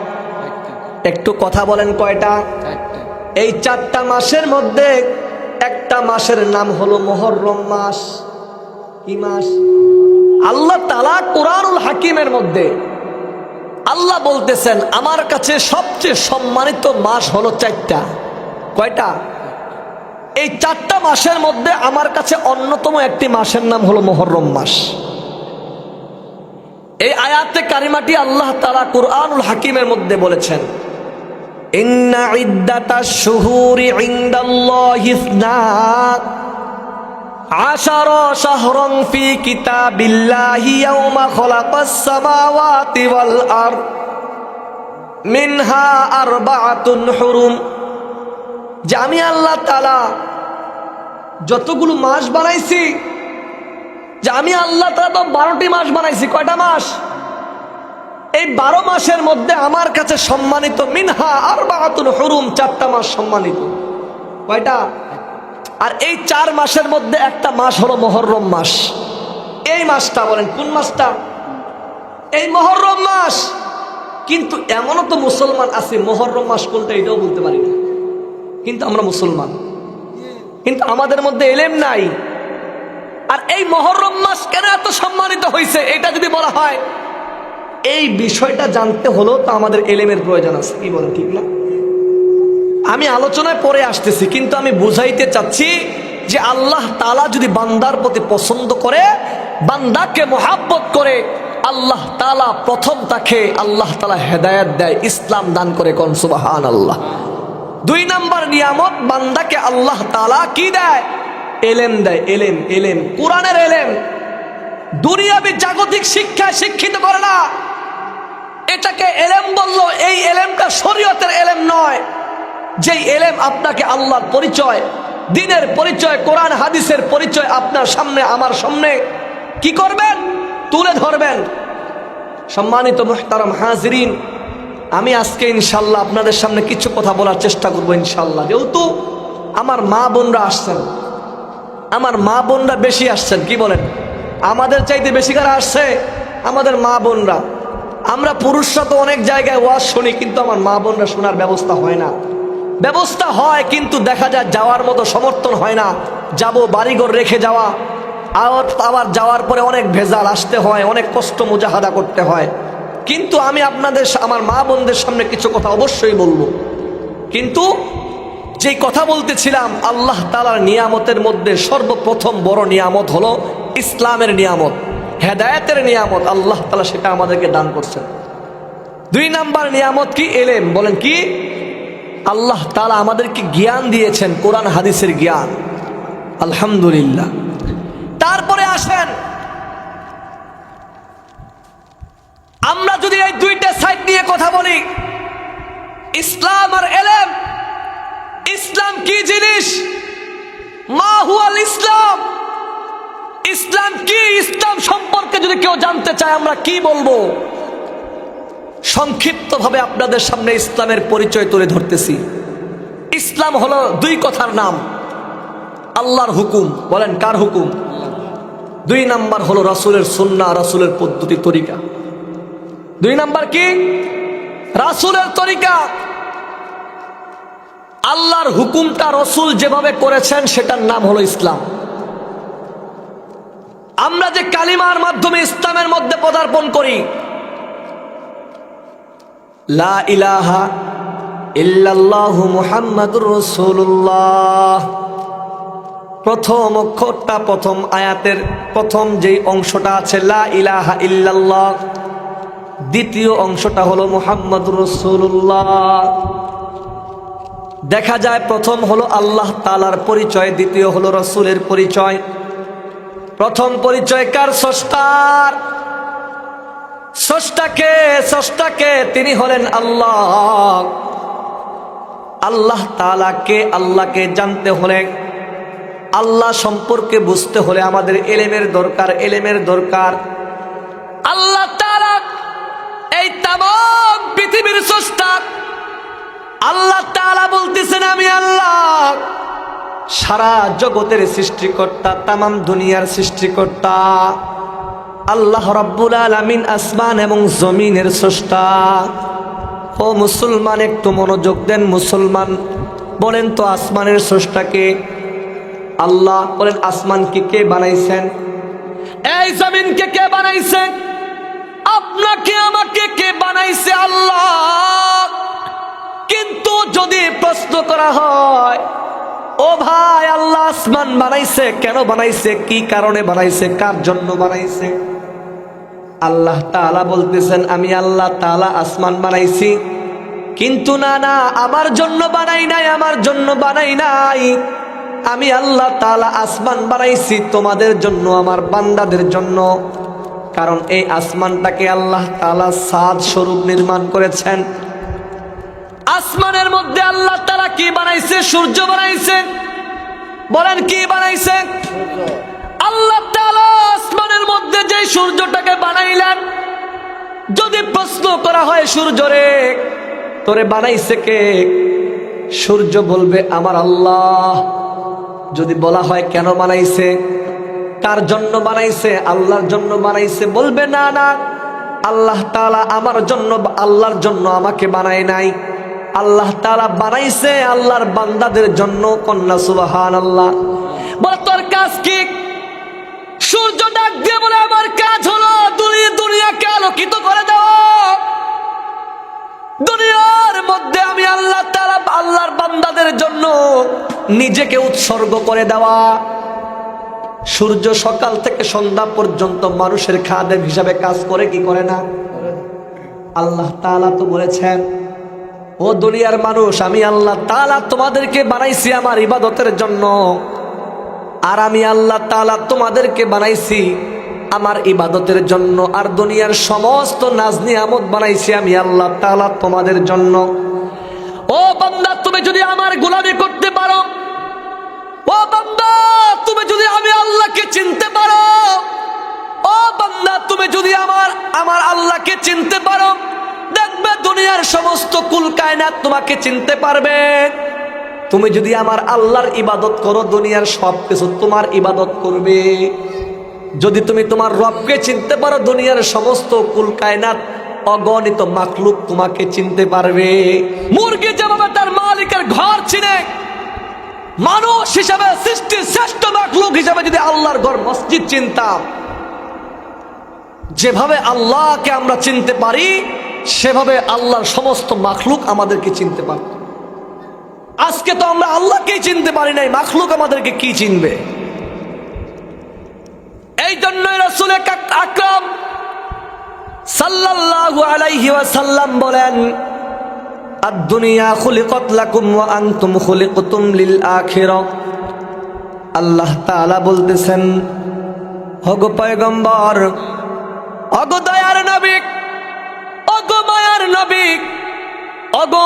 একটু কথা বলেন, কয়টা? এই 4টা মাসের মধ্যে একটা মাসের নাম হলো মুহররম মাস। কি মাস? আল্লাহ তাআলা কোরআনুল হাকিমের মধ্যে আল্লাহ বলতেছেন, আমার কাছে সবচেয়ে সম্মানিত মাস হলো 4টা। কয়টা? এই 4টা মাসের মধ্যে আমার কাছে অন্যতম একটি মাসের নাম হলো মুহররম মাস। এই আয়াতে কারিমাটি আল্লাহ তাআলা কোরআনুল হাকিমের মধ্যে বলেছেন, ইন্না ইদ্দাতাশ শুহুরি ইনদাল্লাহি 12 শাহরান ফি কিতাবিল্লাহি ইয়াওমা খালাকাস সামাওয়াতি ওয়াল আরদ মিনহা আরবাআতুন হুরুম। যে আমি আল্লাহ তাআলা যতগুলো মাস বানাইছি, যে আমি আল্লাহ তাআলা তো 12টি মাস বানাইছি। কয়টা মাস? এই 12 মাসের মধ্যে আমার কাছে সম্মানিত মিনহা আরবাআতুন হুরুম, 4টা মাস সম্মানিত। কয়টা? আর এই 4 মাসের মধ্যে একটা মাস হলো মুহররম মাস। এই মাসটা বলেন কোন মাসটা? এই মুহররম মাস। কিন্তু এমনও তো মুসলমান আছে মুহররম মাস কোনটা এটাও বলতে পারি না, কিন্তু আমরা মুসলমান, কিন্তু আমাদের মধ্যে ইলম নাই। আর এই মুহররম মাস কেন এত সম্মানিত হয়েছে এটা যদি বলা হয়, এই বিষয়টা জানতে হলো তো আমাদের ইলমের প্রয়োজন আছে। কি বলেন, ঠিক না? আমি আলোচনায় পরে আসতেছি, কিন্তু আমি বুঝাইতে চাচ্ছি যে আল্লাহ তাআলা যদি বান্দার প্রতি পছন্দ করে, বান্দাকে মোহাব্বত করে, আল্লাহ তাআলা প্রথম তাকে আল্লাহ তাআলা হেদায়েত দেয়, ইসলাম দান করে। কোন সুবহানাল্লাহ। 2 নাম্বার নিয়ামত, বান্দাকে আল্লাহ তাআলা কি দেয়? এলেম দেয়। এলেম, কোরআনের এলেম। দুনিয়াবি জাগতিক শিক্ষায় শিক্ষিত করে না, এটাকে এলেম বললো। এই এলেমটা শরীয়তের এলেম নয়। যেই এলেম আপনাকে আল্লাহর পরিচয়, দ্বীনের পরিচয়, কোরআন হাদিসের পরিচয় আপনার সামনে, আমার সামনে কি করবেন? তুলে ধরবেন। সম্মানিত মুহতারাম হাজিরিন, আমি আজকে ইনশাল্লাহ আপনাদের সামনে কিছু কথা বলার চেষ্টা করবো ইনশাল্লাহ। যেহেতু আমার মা বোনরা আসছেন, আমার মা বোনরা বেশি আসছেন। কি বলেন? আমাদের চাইতে বেশি কারা আসছে? আমাদের মা বোনরা। আমরা পুরুষরা তো অনেক জায়গায় ওয়াজ শুনি, কিন্তু আমার মা বোনরা শোনার ব্যবস্থা হয় না। ব্যবস্থা হয় কিন্তু দেখা যায় যাওয়ার মতো সমর্থন হয় না। যাব, বাড়িঘর রেখে যাওয়া, আবার যাওয়ার পরে অনেক ভেজাল, আসতে হয়, অনেক কষ্ট মুজাহাদা করতে হয়। কিন্তু আমি আপনাদের, আমার মা বোনদের সামনে কিছু কথা অবশ্যই বলবো। কিন্তু যেই কথা বলতেছিলাম, আল্লাহ তাআলার নিয়ামতের মধ্যে সর্বপ্রথম বড় নিয়ামত হলো ইসলামের নিয়ামত, হেদায়েতের নিয়ামত। আল্লাহ তাআলা সেটা আমাদেরকে দান করছেন। 2 নাম্বার নিয়ামত কি? এলেম। বলেন কি? আল্লাহ তাআলা আমাদেরকে জ্ঞান দিয়েছেন, কোরআন হাদিসের জ্ঞান। আলহামদুলিল্লাহ। তারপরে আসেন, আমরা যদি এই 2টা সাইড নিয়ে কথা বলি, ইসলাম আর এলেম। ইসলাম কি জিনিস? মা হুয়াল ইসলাম সম্পর্কে যদি কেউ জানতে চায় আমরা কি বলবো? সংক্ষিপ্তভাবে আপনাদের সামনে ইসলামের পরিচয় তুলে ধরতেছি। ইসলাম হলো দুই কথার নাম। আল্লাহর হুকুম, বলেন কার হুকুম? দুই নাম্বার হলো রাসূলের সুন্নাহ, রাসূলের পদ্ধতি তরিকা। দুই নাম্বার কি? রাসূলের তরিকা। আল্লাহর হুকুমটা রাসূল যেভাবে করেছেন সেটার নাম হলো ইসলাম। আমরা যে কালিমার মাধ্যমে ইসলামের মধ্যে পদার্পণ করি, লা ইলাহা ইল্লাল্লাহু মুহাম্মাদুর রাসূলুল্লাহ, প্রথম অক্ষরটা প্রথম আয়াতের প্রথম যেই অংশটা আছে লা ইলাহা ইল্লাল্লাহ, দ্বিতীয় অংশটা হলো মুহাম্মাদুর রাসূলুল্লাহ। দেখা যায় প্রথম হলো আল্লাহ তাআলার পরিচয়, দ্বিতীয় হলো রাসূলের পরিচয়। প্রথম পরিচয় কার? স্রষ্টার। স্রষ্টাকে তিনি হলেন আল্লাহ। আল্লাহ তাআলাকে, আল্লাহকে জানতে হলে, আল্লাহ সম্পর্কে বুঝতে হলে আমাদের এলেমের দরকার। আল্লাহ তাআলা এই তামাম পৃথিবীর স্রষ্টা। আল্লাহ তাআলা বলতেছেন আমি আল্লাহ, সারা জগতের সৃষ্টিকর্তা, তামাম দুনিয়ার সৃষ্টিকর্তা। আল্লাহ রাব্বুল আলামিন আসমান এবং জমিনের স্রষ্টা। ও মুসলমান, একটু মনোযোগ দেন। মুসলমান বলেন তো আসমানের স্রষ্টাকে? আল্লাহ। বলেন আসমানকে কে বানাইছেন? এই জমিনকে কে বানাইছেন? আপনাকে আমাকে কে বানাইছে? আল্লাহ। কিন্তু যদি প্রশ্ন করা হয়, ও ভাই আল্লাহ আসমান বানাইছে, কেন বানাইছে, কি কারণে বানাইছে, কার জন্য বানাইছে? আল্লাহ তাআলা বলতেছেন আমি আল্লাহ তাআলা আসমান বানাইছি, কিন্তু না, আমার জন্য বানাই নাই, আমার জন্য বানাই নাই। আমি আল্লাহ তাআলা আসমান বানাইছি তোমাদের জন্য, আমার বান্দাদের জন্য। কারণ এই আসমানটাকে আল্লাহ তাআলা ছাদ স্বরূপ নির্মাণ করেছেন। আসমানের মধ্যে আল্লাহ তাআলা কি বানাইছে? সূর্য বানাইছে। বলেন কি বানাইছে? আল্লাহ তাআলা আসমানের মধ্যে যে সূর্যটাকে বানাইলেন, যদি প্রশ্ন করা হয় সূর্যরে তোরে বানাইছে কে? সূর্য বলবে আমার আল্লাহ। যদি বলা হয় কেন বানাইছে, কার জন্য বানাইছে, আল্লাহর জন্য বানাইছে, বলবে না, আল্লাহ তাআলা আমার জন্য, আল্লাহর জন্য আমাকে বানায় নাই। আল্লাহ তাআলা বানাইছে আল্লাহর বান্দাদের জন্য। কন্যা সুবহানাল্লাহ। বল তোর কাজ কি? সূর্য ডাক দিয়ে বলে আমার কাজ হলো দুনিয়াকে আলোকিত করে দেওয়া। দুনিয়ার মধ্যে আমি আল্লাহ তাআলা আল্লাহর বান্দাদের জন্য নিজেকে উৎসর্গ করে দেওয়া। সূর্য সকাল থেকে সন্ধ্যা পর্যন্ত মানুষের খাদেম হিসাবে কাজ করে কি করে না? আল্লাহ তাআলা তো বলেছেন, ও দুনিয়ার মানুষ, আমি আল্লাহ তাআলা তোমাদেরকে বানাইছি আমার ইবাদতের জন্য, আর আমি আল্লাহ তাআলা তোমাদেরকে বানাইছি আমার ইবাদতের জন্য, আর দুনিয়ার সমস্ত নাজ নিয়ামত বানাইছি আমি আল্লাহ তাআলা তোমাদের জন্য। ও বান্দা, তুমি যদি আমার গোলামি করতে পারো, ও বান্দা তুমি যদি আমি আল্লাহকে চিনতে পারো, ও বান্দা তুমি যদি আমার আল্লাহকে চিনতে পারো, দেখবে দুনিয়ার সমস্ত কুল কায়নাত তোমাকে চিনতে পারবে। তুমি যদি আমার আল্লাহর ইবাদত করো, দুনিয়ার সবকিছু তোমার ইবাদত করবে। যদি তুমি তোমার রবকে চিনতে পারো, দুনিয়ার সমস্ত কুল কায়নাত অগণিত মাখলুক তোমাকে চিনতে পারবে। মুরগি যেভাবে তার মালিকের ঘর চিনে, মানুষ হিসাবে সৃষ্টির শ্রেষ্ঠ মাখলুক হিসাবে যদি আল্লাহর ঘর মসজিদ চিনতাম, যেভাবে আল্লাহকে আমরা চিনতে পারি সেভাবে আল্লাহর সমস্ত মাখলুক আমাদেরকে চিনতে পারত। আজকে তো আমরা আল্লাহকেই চিনতে পারি নাই, মাখলুক আমাদেরকে কি চিনবে? এই জন্যই রাসূল আকরাম সাল্লাল্লাহু আলাইহি ওয়াসাল্লাম বলেন, আদ-দুনিয়া খুলিকাত লাকুম ওয়া আনতুম খুলিকতুম লিল আখিরাহ। আল্লাহ তাআলা বলতেছেন, ওগো পয়গম্বর, ওগো দয়ার নবী, ওগো মায়ার নবী, ওগো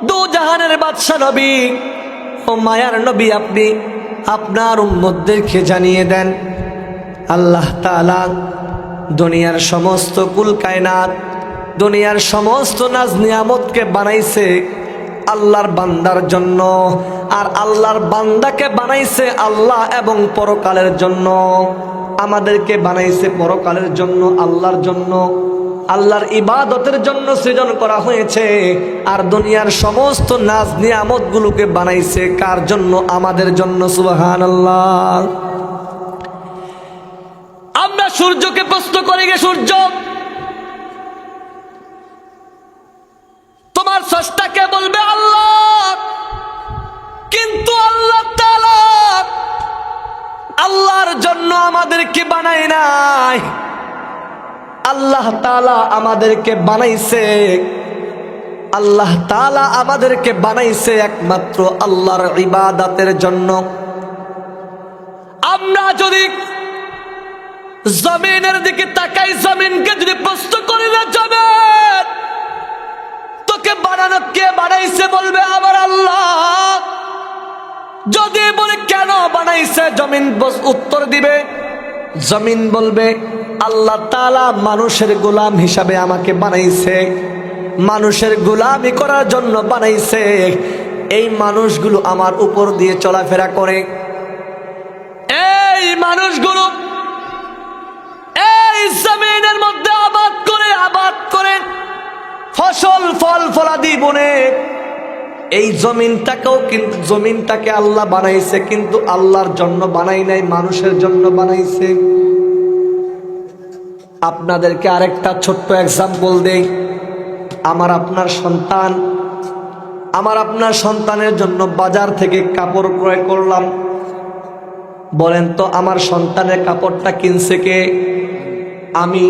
দু জাহানের বাদশা নবী, ও মায়ার নবী, আপনি আপনার উম্মতদেরকে জানিয়ে দেন, আল্লাহ তাআলা দুনিয়ার সমস্ত কুল কায়নাত, দুনিয়ার সমস্ত নাজ নিয়ামতকে বানাইছে আল্লাহর বান্দার জন্য, আর আল্লাহর বান্দাকে বানাইছে আল্লাহ এবং পরকালের জন্য। আমাদেরকে বানাইছে পরকালের জন্য, আল্লাহর জন্য, আল্লাহর ইবাদতের জন্য সৃজন করা হয়েছে। আর দুনিয়ার সমস্ত নাজ নিয়ামত গুলোকে বানাইছে কার জন্য? আমাদের জন্য। সুবহানাল্লাহ। আমরা সূর্যকে প্রশ্ন করি, গে সূর্য, তোমার স্রষ্টাকে বলবে আল্লাহ, কিন্তু আল্লাহ তাআলা আল্লাহর জন্য আমাদেরকে বানায় নাই। আল্লাহ তাআলা আমাদেরকে বানাইছে, আল্লাহ তাআলা আমাদেরকে বানাইছে একমাত্র আল্লাহর ইবাদতের জন্য। আমরা যদি জমিনের দিকে তাকাই, জমিনকে যদি প্রশ্ন করি না, জমিন তোকে বানানো কে বানাইছে? বলবে আমার আল্লাহ। যদি বলে কেন বানাইছে, জমিন উত্তর দিবে, জমিন বলবে আল্লাহ তাআলা মানুষের গোলাম হিসাবে আমাকে বানাইছে, মানুষের গোলামি করার জন্য বানাইছে। এই মানুষগুলো আমার উপর দিয়ে চলাফেরা করে, এই মানুষগুলো এই জমিনের মধ্যে আবাদ করে ফসল ফল ফলাদি বনে। এই জমিনটাকেও কিন্তু জমিনটাকে আল্লাহ বানাইছে, কিন্তু আল্লাহর জন্য বানাই নাই, মানুষের জন্য বানাইছে। আপনাদেরকে আরেকটা ছোট্ট এক্সাম্পল দেই। আমার আপনার সন্তানের জন্য বাজার থেকে কাপড় ক্রয় করলাম। বলেন তো আমার সন্তানের কাপড়টা কিনছে কে? আমি।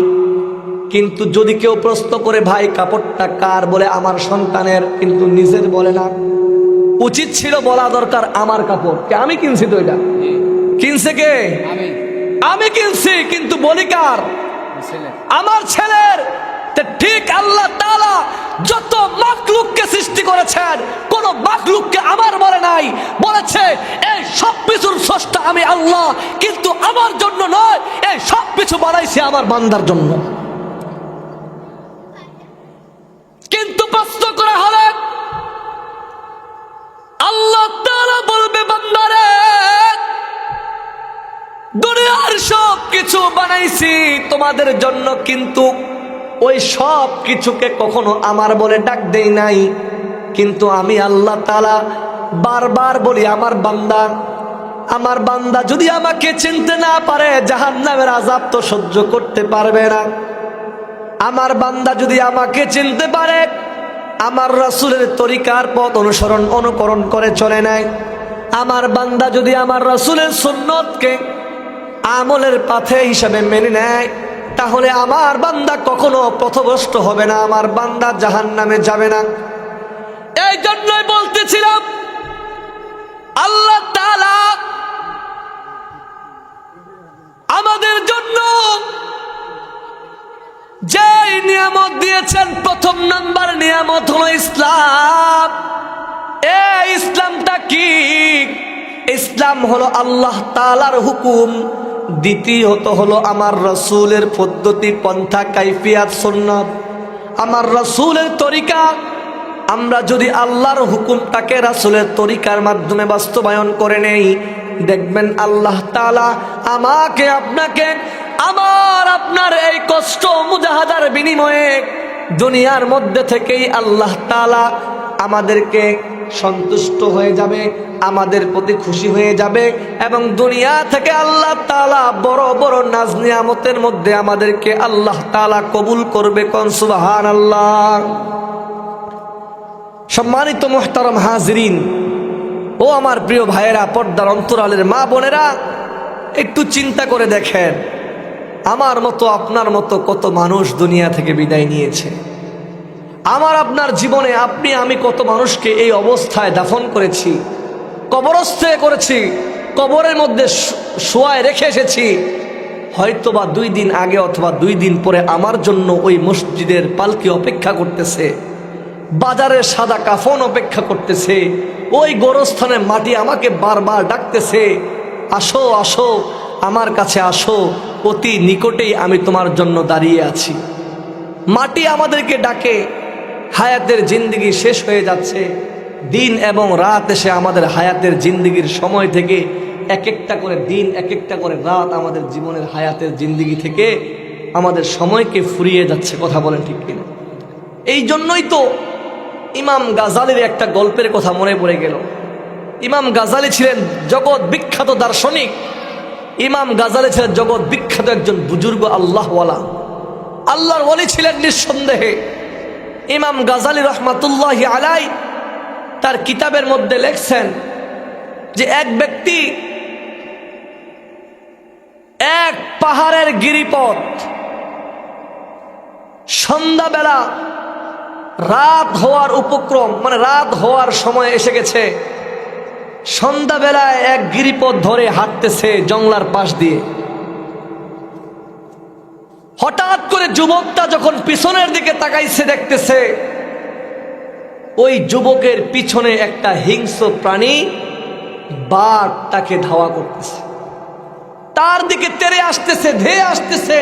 কিন্তু যদি কেউ প্রশ্ন করে ভাই কাপড়টা কার, বলে আমার সন্তানের, কিন্তু নিজের বলে না। উচিত ছিল বলা দরকার আমার কাপড়, কে? আমি কিনছি তো। এটা কিনছে কে? আমি কিনছি, কিন্তু বলি কার? আমার ছেলের। ঠিক আল্লাহ তাআলা যত মাখলুককে সৃষ্টি করেছেন, কোন মাখলুককে আমার বলে নাই, বলেছে এই সব কিছুর স্রষ্টা আমি আল্লাহ, কিন্তু আমার জন্য নয়, এই সব কিছু বানাইছে আমার বান্দার জন্য। কিন্তু প্রশ্ন করা হলে আল্লাহ তাআলা বলবে বান্দারে, দুনিয়ার সব কিছু বানাইছি তোমাদের জন্য, কিন্তু ওই সব কিছুকে কখনো আমার বলে ডাক দেই নাই। কিন্তু আমি আল্লাহ তাআলা বারবার বলি আমার বান্দা যদি আমাকে চিনতে না পারে, জাহান্নামের আযাব তো সহ্য করতে পারবে না। আমার বান্দা যদি আমাকে চিনতে পারে, আমার রাসূলের তরিকার পথ অনুকরণ করে চলে নেয়, আমার বান্দা যদি আমার রাসূলের সুন্নতকে আমলের পথে হিসাবে মেনে নেয়, তাহলে আমার বান্দা কখনো পথভ্রষ্ট হবে না, আমার বান্দা জাহান্নামে যাবে না। এই জন্যই বলতেছিলাম আল্লাহ তাআলা আমাদের জন্য যে নিয়ামত দিয়েছেন, প্রথম নাম্বার নিয়ামত হলো ইসলাম। এই ইসলামটা কি? ইসলাম হলো আল্লাহ তাআলার হুকুম, দ্বিতীয়ত হলো আমার রাসূলের পদ্ধতি, পন্থা, কাইফিয়াত, সুন্নাত, আমার রাসূলের তরিকা। আমরা যদি আল্লাহর হুকুমটাকে রাসূলের তরিকার মাধ্যমে বাস্তবায়ন করে নেই, দেখবেন আল্লাহ তাআলা আমাকে আপনাকে, আমার আপনার এই কষ্ট মুজাহাদার বিনিময়ে দুনিয়ার মধ্যে থেকেই আল্লাহ তাআলা আমাদেরকে সন্তুষ্ট হয়ে যাবে, আমাদের প্রতি খুশি হয়ে যাবে, এবং দুনিয়া থেকে আল্লাহ তাআলা বড় বড় নাজ নিয়ামতের মধ্যে আমাদেরকে আল্লাহ তাআলা কবুল করবে। কোন সুবহানাল্লাহ। সম্মানিত মুহতারাম হাজিরিন, ও আমার প্রিয় ভাইয়েরা, পর্দার অন্তরালের মা বোনেরা, একটু চিন্তা করে দেখেন, আমার মতো আপনার মতো কত মানুষ দুনিয়া থেকে বিদায় নিয়েছে। আমার আপনার জীবনে আপনি আমি কত মানুষকে এই অবস্থায় দাফন করেছি, কবরস্থে করেছি, কবরের মধ্যে শোয়ায় রেখে এসেছি। হয়তোবা 2 দিন আগে অথবা 2 দিন পরে আমার জন্য ওই মসজিদের পালকি অপেক্ষা করতেছে, বাজারের সাদা কাফন অপেক্ষা করতেছে, ওই গোরস্থানের মাটি আমাকে বারবার ডাকতেছে, আসো আসো আমার কাছে আসো, অতি নিকটেই আমি তোমার জন্য দাঁড়িয়ে আছি। মাটি আমাদেরকে ডাকে, হায়াতের জিন্দেগি শেষ হয়ে যাচ্ছে, দিন এবং রাত এসে আমাদের হায়াতের জিন্দেগির সময় থেকে এক একটা করে দিন, এক একটা করে রাত আমাদের জীবনের হায়াতের জিন্দেগি থেকে আমাদের সময়কে ফুরিয়ে যাচ্ছে। কথা বলেন ঠিক কিনা? এই জন্যই তো ইমাম গাজালির একটা গল্পের কথা মনে পড়ে গেল। ইমাম গাজালি ছিলেন জগৎ বিখ্যাত দার্শনিক। ইমাম গাজালি ছিলেন জগৎ বিখ্যাত একজন বুজুর্গ আল্লাহওয়ালা, আল্লাহর ওয়ালি ছিলেন নিঃসন্দেহে। ইমাম গাজালি রহমাতুল্লাহি আলাই তার কিতাবের মধ্যে লেখছেন যে এক ব্যক্তি এক পাহাড়ের গিরিপথ, সন্ধ্যাবেলা রাত হওয়ার উপক্রম, মানে রাত হওয়ার সময় এসে গেছে, সন্ধ্যাবেলায় এক গিরিপথ ধরে হাঁটতেছে জংলার পাশ দিয়ে। হঠাৎ করে যুবকটা যখন পিছনের দিকে তাকাইছে, দেখতেছে ওই যুবকের পিছনে একটা হিংস্র প্রাণী বাঘ তাকে ধাওয়া করতেছে, তার দিকে তেড়ে আসতেছে, ধেয়ে আসতেছে।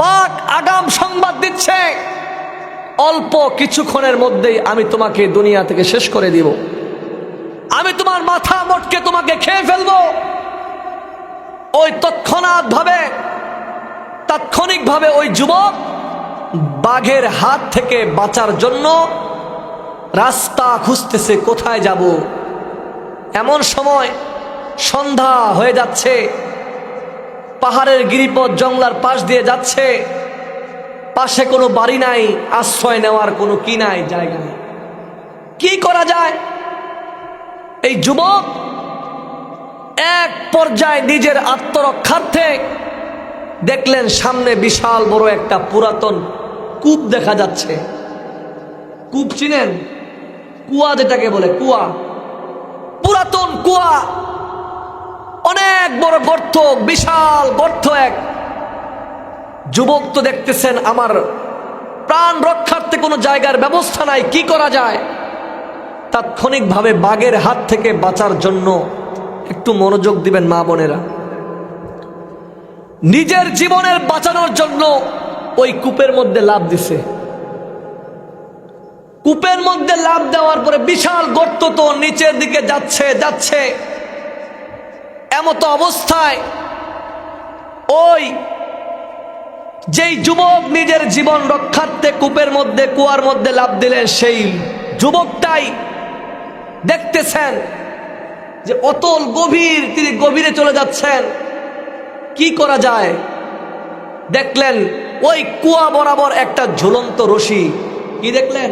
বাঘ আগাম সংবাদ দিচ্ছে, অল্প কিছুক্ষণের মধ্যেই আমি তোমাকে দুনিয়া থেকে শেষ করে দিব, আমি তোমার মাথা মোটকে তোমাকে খেয়ে ফেলবো। ওই তাৎক্ষণিকভাবে ওই যুবক বাঘের হাত থেকে বাঁচার জন্য রাস্তা খুঁজতেছে, কোথায় যাব। এমন সময় সন্ধ্যা হয়ে যাচ্ছে, পাহাড়ের গিরিপথ জংলার পাশ দিয়ে যাচ্ছে, পাশে কোনো বাড়ি নাই, আশ্রয় নেওয়ার কোনো কি নাই, জায়গা নেই। কি করা যায়? এই যুবক এক পর্যায়ে নিজের আত্মরক্ষার্থে দেখলেন সামনে বিশাল বড় একটা পুরাতন কূপ দেখা যাচ্ছে। কূপ চিনেন? কুয়া যেটাকে বলে, কুয়া, পুরাতন কুয়া, অনেক বড় গর্ত, বিশাল গর্ত। এক যুবক তো দেখতেছেন আমার প্রাণ রক্ষার্থে কোনো জায়গার ব্যবস্থা নাই, কি করা যায়? তাৎক্ষণিকভাবে বাঘের হাত থেকে বাঁচার জন্য, একটু মনোযোগ দিবেন মা বোনেরা, নিজের জীবনের বাঁচানোর জন্য ওই কূপের মধ্যে লাফ দিছে। কূপের মধ্যে লাফ দেওয়ার পরে বিশাল গর্ত তো নিচের দিকে যাচ্ছে। এমতো অবস্থায় ওই যেই যুবক নিজের জীবন রক্ষার্থে কূপের মধ্যে, কুয়ার মধ্যে লাফ দিলেন, সেই যুবকটাই দেখতেছেন যে অতল গভীর, তিনি গভীরে চলে যাচ্ছেন। কি করা যায়? দেখলেন ওই কুয়া বরাবর একটা ঝুলন্ত রশি। কি দেখলেন?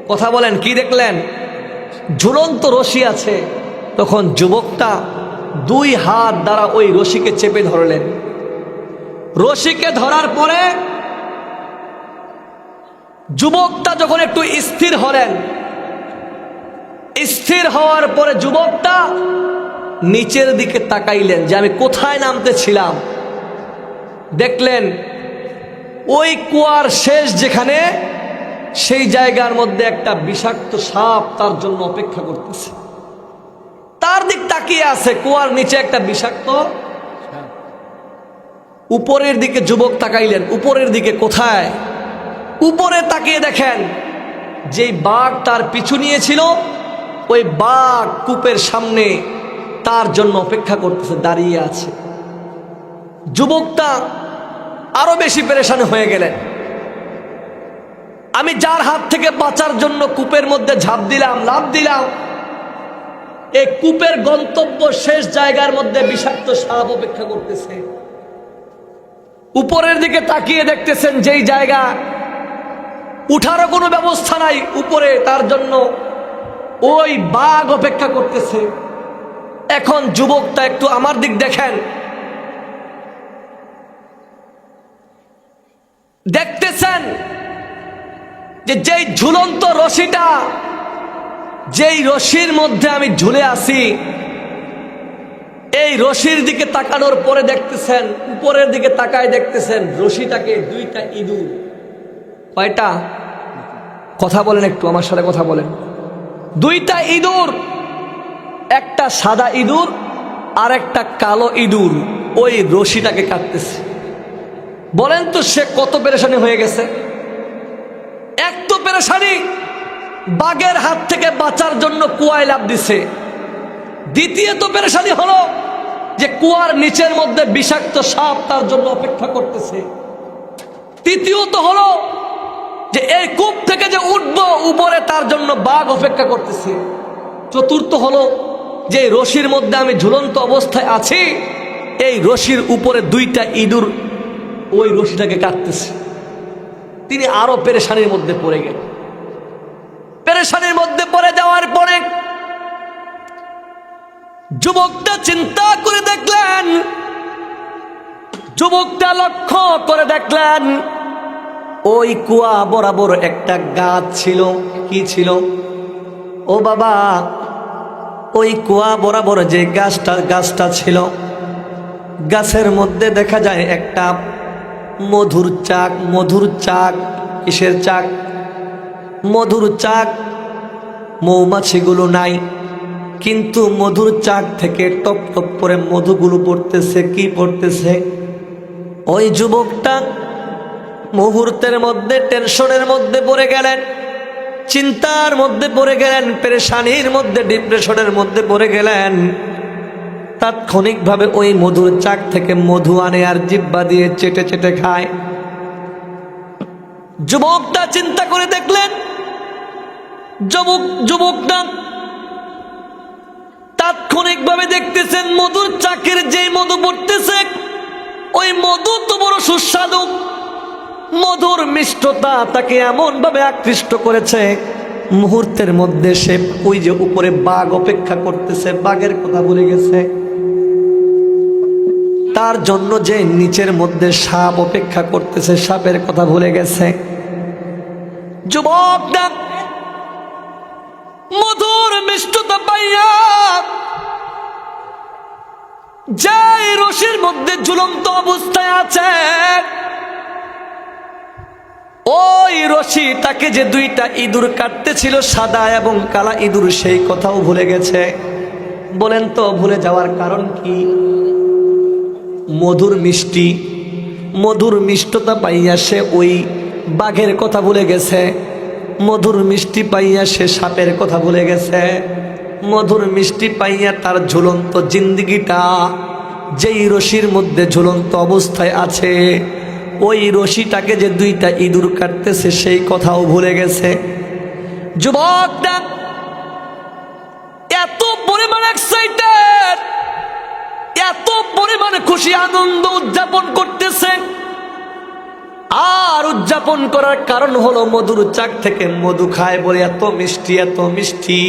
কথা বলেন, কি দেখলেন? ঝুলন্ত রশি আছে। তখন যুবকটা দুই হাত দ্বারা ওই রশিকে চেপে ধরলেন। রশিকে ধরার পরে যুবকটা যখন একটু স্থির হলেন, স্থির হওয়ার পরে যুবকটা নিচের দিকে তাকাইলেন যে আমি কোথায় নামতেছিলাম। দেখলেন ওই কুয়ার শেষ যেখানে, সেই জায়গার মধ্যে একটা বিষাক্ত সাপ তার জন্য অপেক্ষা করতেছে। তার দিক তাকিয়ে আছে, কুয়ার নিচে একটা বিষাক্ত। উপরের দিকে যুবক তাকাইলেন, উপরের দিকে কোথায়? উপরে তাকিয়ে দেখেন যেই বাঘ তার পিছু নিয়েছিল, ওই বাঘ কূপের সামনে তার জন্য অপেক্ষা করতেছে, দাঁড়িয়ে আছে। যুবকটা আরো বেশি পেরেশান হয়ে গেলেন। আমি যার হাত থেকে বাঁচার জন্য কূপের মধ্যে ঝাঁপ দিলাম, লাফ দিলাম, এই কূপের গন্তব্য শেষ জায়গার মধ্যে বিষাক্ত সাপ অপেক্ষা করতেছে। উপরের দিকে তাকিয়ে দেখতেছেন যেই জায়গা, উঠারও কোনো ব্যবস্থা নাই উপরে, তার জন্য ওই বাঘ অপেক্ষা করতেছে। এখন যুবকটা একটু আমার দিক দেখেন, দেখতেছেন যে যেই ঝুলন্ত রশিটা, যেই রশির মধ্যে আমি ঝুলে আছি, এই রশির দিকে তাকানোর পরে দেখতেছেন, উপরের দিকে তাকায় দেখতেছেন রশিটাকে দুইটা ইঁদুর। কয়টা? কথা বলেন, একটু আমার সাথে কথা বলেন। দুইটা ইঁদুর, একটা সাদা ইঁদুর আর একটা কালো ইঁদুর ওই রশিটাকে কাটতেছে। বলেন তো সে কত পেরেশানি হয়ে গেছে। এক তো পেরেশানি, বাঘের হাত থেকে বাঁচার জন্য কুয়ায় লাফ দিছে। দ্বিতীয়ত পেরেশানি হলো যে কুয়ার নিচের মধ্যে বিষাক্ত সাপ তার জন্য অপেক্ষা করতেছে। তৃতীয়ত হলো যে এই কূপ থেকে যে উঠবো উপরে তার জন্য বাঘ অপেক্ষা করতেছে। চতুর্থ হলো যে রশির মধ্যে আমি ঝুলন্ত অবস্থায় আছি, এই রশির উপরে দুইটা ইঁদুর ওই রশিটাকে কাটতেছে। তিনি আরো পেরেশানির মধ্যে পড়ে গেলেন। পেরেশানির মধ্যে পড়ে যাওয়ার পরে যুবকটা চিন্তা করে দেখলেন, যুবকটা লক্ষ্য করে দেখলেন ওই কুয়া বরাবর একটা গাছ ছিল। কি ছিল? ও বাবা, ওই কুয়া বরাবর যে গাছটা ছিল, গাছের মধ্যে দেখা যায় একটা মধুর চাক। কিসের চাক? মধুর চাক। মৌমাছিগুলো নাই, কিন্তু মধুর চাক থেকে টপ টপ করে মধুগুলো পড়তেছে। কি পড়তেছে? ওই যুবকটা মুহূর্তের মধ্যে টেনশনের মধ্যে পড়ে গেলেন, চিন্তার মধ্যে পড়ে গেলেন, পেরেশানির মধ্যে, ডিপ্রেশনের মধ্যে পড়ে গেলেন। তাৎক্ষণিকভাবে ওই মধুর চাক থেকে মধু আনে আর জিহ্বা দিয়ে চেটে চেটে খায়। যুবকটা চিন্তা করে দেখলেন, যুবকটা তাৎক্ষণিকভাবে দেখতেছেন মধুর চাকের যে মধু পড়তেছে, ওই মধু তো বড় সুস্বাদু। মধুর মিষ্টতা তাকে এমন ভাবে আকৃষ্ট করেছে, মুহূর্তের মধ্যে সে ওই যে উপরে বাঘ অপেক্ষা করতেছে, বাঘের কথা ভুলে গেছে। তার জন্য যে নিচের মধ্যে সাপ অপেক্ষা করতেছে, সাপের কথা ভুলে গেছে। যুবকটা মধুর মিষ্টতা পাইয়া যে রশির মধ্যে ঝুলন্ত অবস্থায় আছে, ওই রশি তাকে যে দুইটা ইঁদুর কাটতেছিল, সাদা এবং কালা ইঁদুর, সেই কথাও ভুলে গেছে। বলেন তো ভুলে যাওয়ার কারণ কি? মধুর মিষ্টতা পাইয়া সে ওই বাঘের কথা ভুলে গেছে। মধুর মিষ্টি পাইয়া সে সাপের কথা ভুলে গেছে। মধুর মিষ্টি পাইয়া তার ঝুলন্ত জিন্দিগিটা, যেই রশির মধ্যে ঝুলন্ত অবস্থায় আছে, ওই রশিটাকে যে দুইটা ইঁদুর কাটতেছে সেই কথাও ভুলে গেছে। যুবকটা এত পরিমাণ এক্সাইটেড, এত পরিমাণে খুশি আনন্দ উদযাপন করতেছে। আর উদযাপন করার কারণ হলো মধুর চাক থেকে মধু খায় বলে এত মিষ্টি, এত মিষ্টি।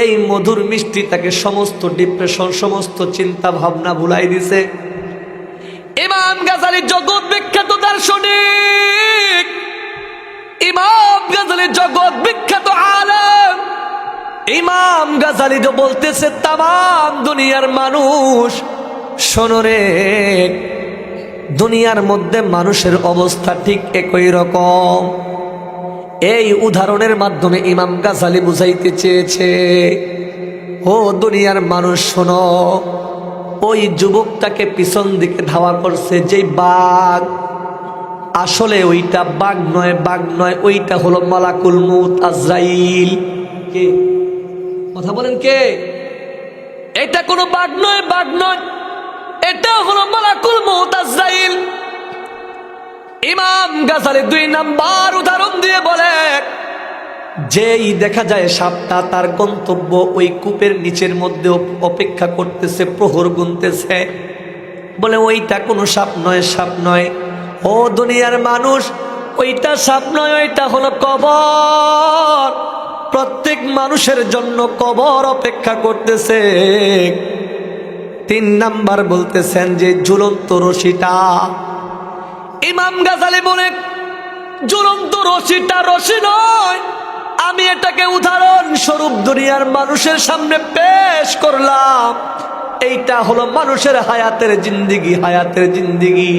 এই মধুর মিষ্টি তাকে সমস্ত ডিপ্রেশন, সমস্ত চিন্তা ভাবনা ভুলাই দিছে। ইমাম গাজালি জগৎ বিখ্যাত দার্শনিক, ইমাম গাজালি জগৎ বিখ্যাত আলেম, ইমাম গাজালি তো বলতেছে তামাম দুনিয়ার মানুষ শোনো রে, দুনিয়ার মধ্যে মানুষের অবস্থা ঠিক একই রকম। এই উদাহরণের মাধ্যমে ইমাম গাজালি বুঝাইতে চেয়েছে, ও দুনিয়ার মানুষ শোনো, ওই যুবকটাকে পিছন দিকে ধাওয়া করছে যেই বাঘ, আসলে ওইটা বাঘ নয়, ওইটা হলো মালাকুল মউত আজরাইল। কে কথা বলেন? কে? এটা কোনো বাঘ নয়, এটা হলো মালাকুল মউত আজরাইল। ইমাম গাজালি 2 নাম্বার উদাহরণ দিয়ে বলে, যেই দেখা যায় সাপটা তার গন্তব্য ওই কূপের নিচের মধ্যে অপেক্ষা করতেছে, প্রহর গুনতেছে, বলে ওইটা কোনো সাপ নয়। ও দুনিয়ার মানুষ, ওইটা সাপ নয়, ওইটা হলো কবর। প্রত্যেক মানুষের জন্য কবর অপেক্ষা করতেছে। 3 নাম্বার বলতেছেন যে ঝুলন্ত রশিটা। ইমাম গাজালি বলে, ঝুলন্ত রশিটা রশি নয়, আমি এটাকে উদাহরণ স্বরূপ দুনিয়ার মানুষের সামনে পেশ করলাম। এইটা হলো মানুষের হায়াতের জিন্দিগি।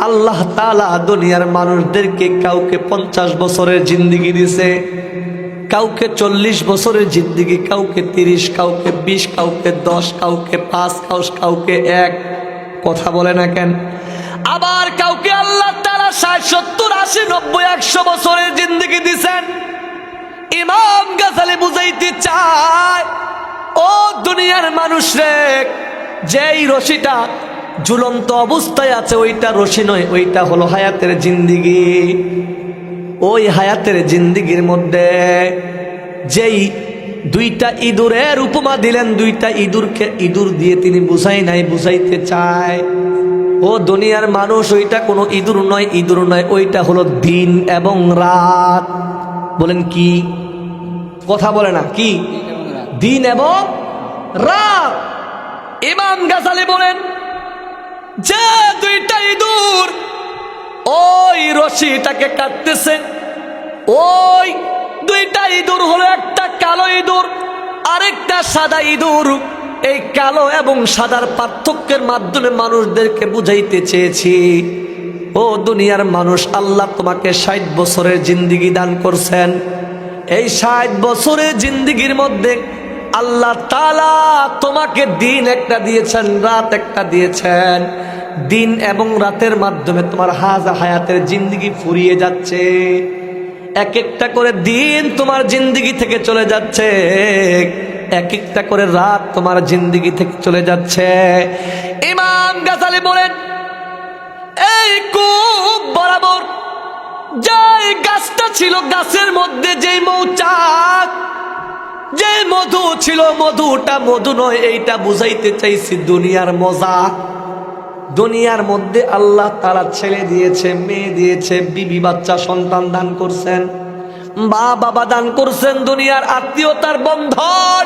আল্লাহ তাআলা দুনিয়ার মানুষদেরকে কাউকে 50 বছরের জিন্দিগি দিছে, কাউকে 40 বছরের জিন্দিগি, কাউকে 30, কাউকে 20, কাউকে 10, কাউকে 5, কাউকে 1। কথা বলে না কেন? আবার কাউকে আল্লাহ তাআলা 60, 70, 80, 90, 100 বছরের জিন্দিগি দিছেন। ইমাম গাজালি বুঝাইতে চায়, ও দুনিয়ার মানুষ রে, যেই রশিটা ঝুলন্ত অবস্থায় আছে ওইটা রশি নয়, ওইটা হলো হায়াতের জিন্দিগি। ওই হায়াতের জিন্দিগির মধ্যে যেই 2টা ইঁদুরের উপমা দিলেন, 2টা ইঁদুরকে ইঁদুর দিয়ে তিনি বুঝাইতে চায়, ও দুনিয়ার মানুষ, ওইটা কোনো ইঁদুর নয়, ওইটা হলো দিন এবং রাত। বলেন কি? কথা বলে না কি? দিন এবং রাত। ইমাম গাজালি বলেন যে 2টা ইঁদুর ওই রশিটাকে কাটতেছে, ওই 2টা ইঁদুর হলো একটা কালো ইঁদুর, আরেকটা সাদা ইঁদুর। এই কালো এবং সাদার পার্থক্যের মাধ্যমে মানুষদেরকে বুঝাইতে চেয়েছি, ও দুনিয়ার মানুষ, আল্লাহ তোমাকে 60 বছরের জিন্দিগি দান করছেন। এই 60 বছরের জিন্দিগির মধ্যে আল্লাহ তাআলা তোমাকে দিন একটা দিয়েছেন, রাত একটা দিয়েছেন। দিন এবং রাতের মাধ্যমে তোমার হায়াতের জিন্দিগি ফুরিয়ে যাচ্ছে। এক একটা করে দিন তোমার জিন্দিগি থেকে চলে যাচ্ছে, এক একটা করে রাত তোমার জিন্দিগি থেকে চলে যাচ্ছে। ইমাম গাজালি বলেন, এই কূপ বরাবর যে গাছটা ছিল, গাছের মধ্যে যেই মৌচাক, যে মধু ছিল, মধুটা মধু নয়, এইটা বুঝাইতে চাইছি দুনিয়ার মজা। দুনিয়ার মধ্যে আল্লাহ তাআলা ছেলে দিয়েছে, মেয়ে দিয়েছে, বিবি বাচ্চা সন্তান দান করছেন, মা বাবা দান করছেন, দুনিয়ার আত্মীয়তার বন্ধন,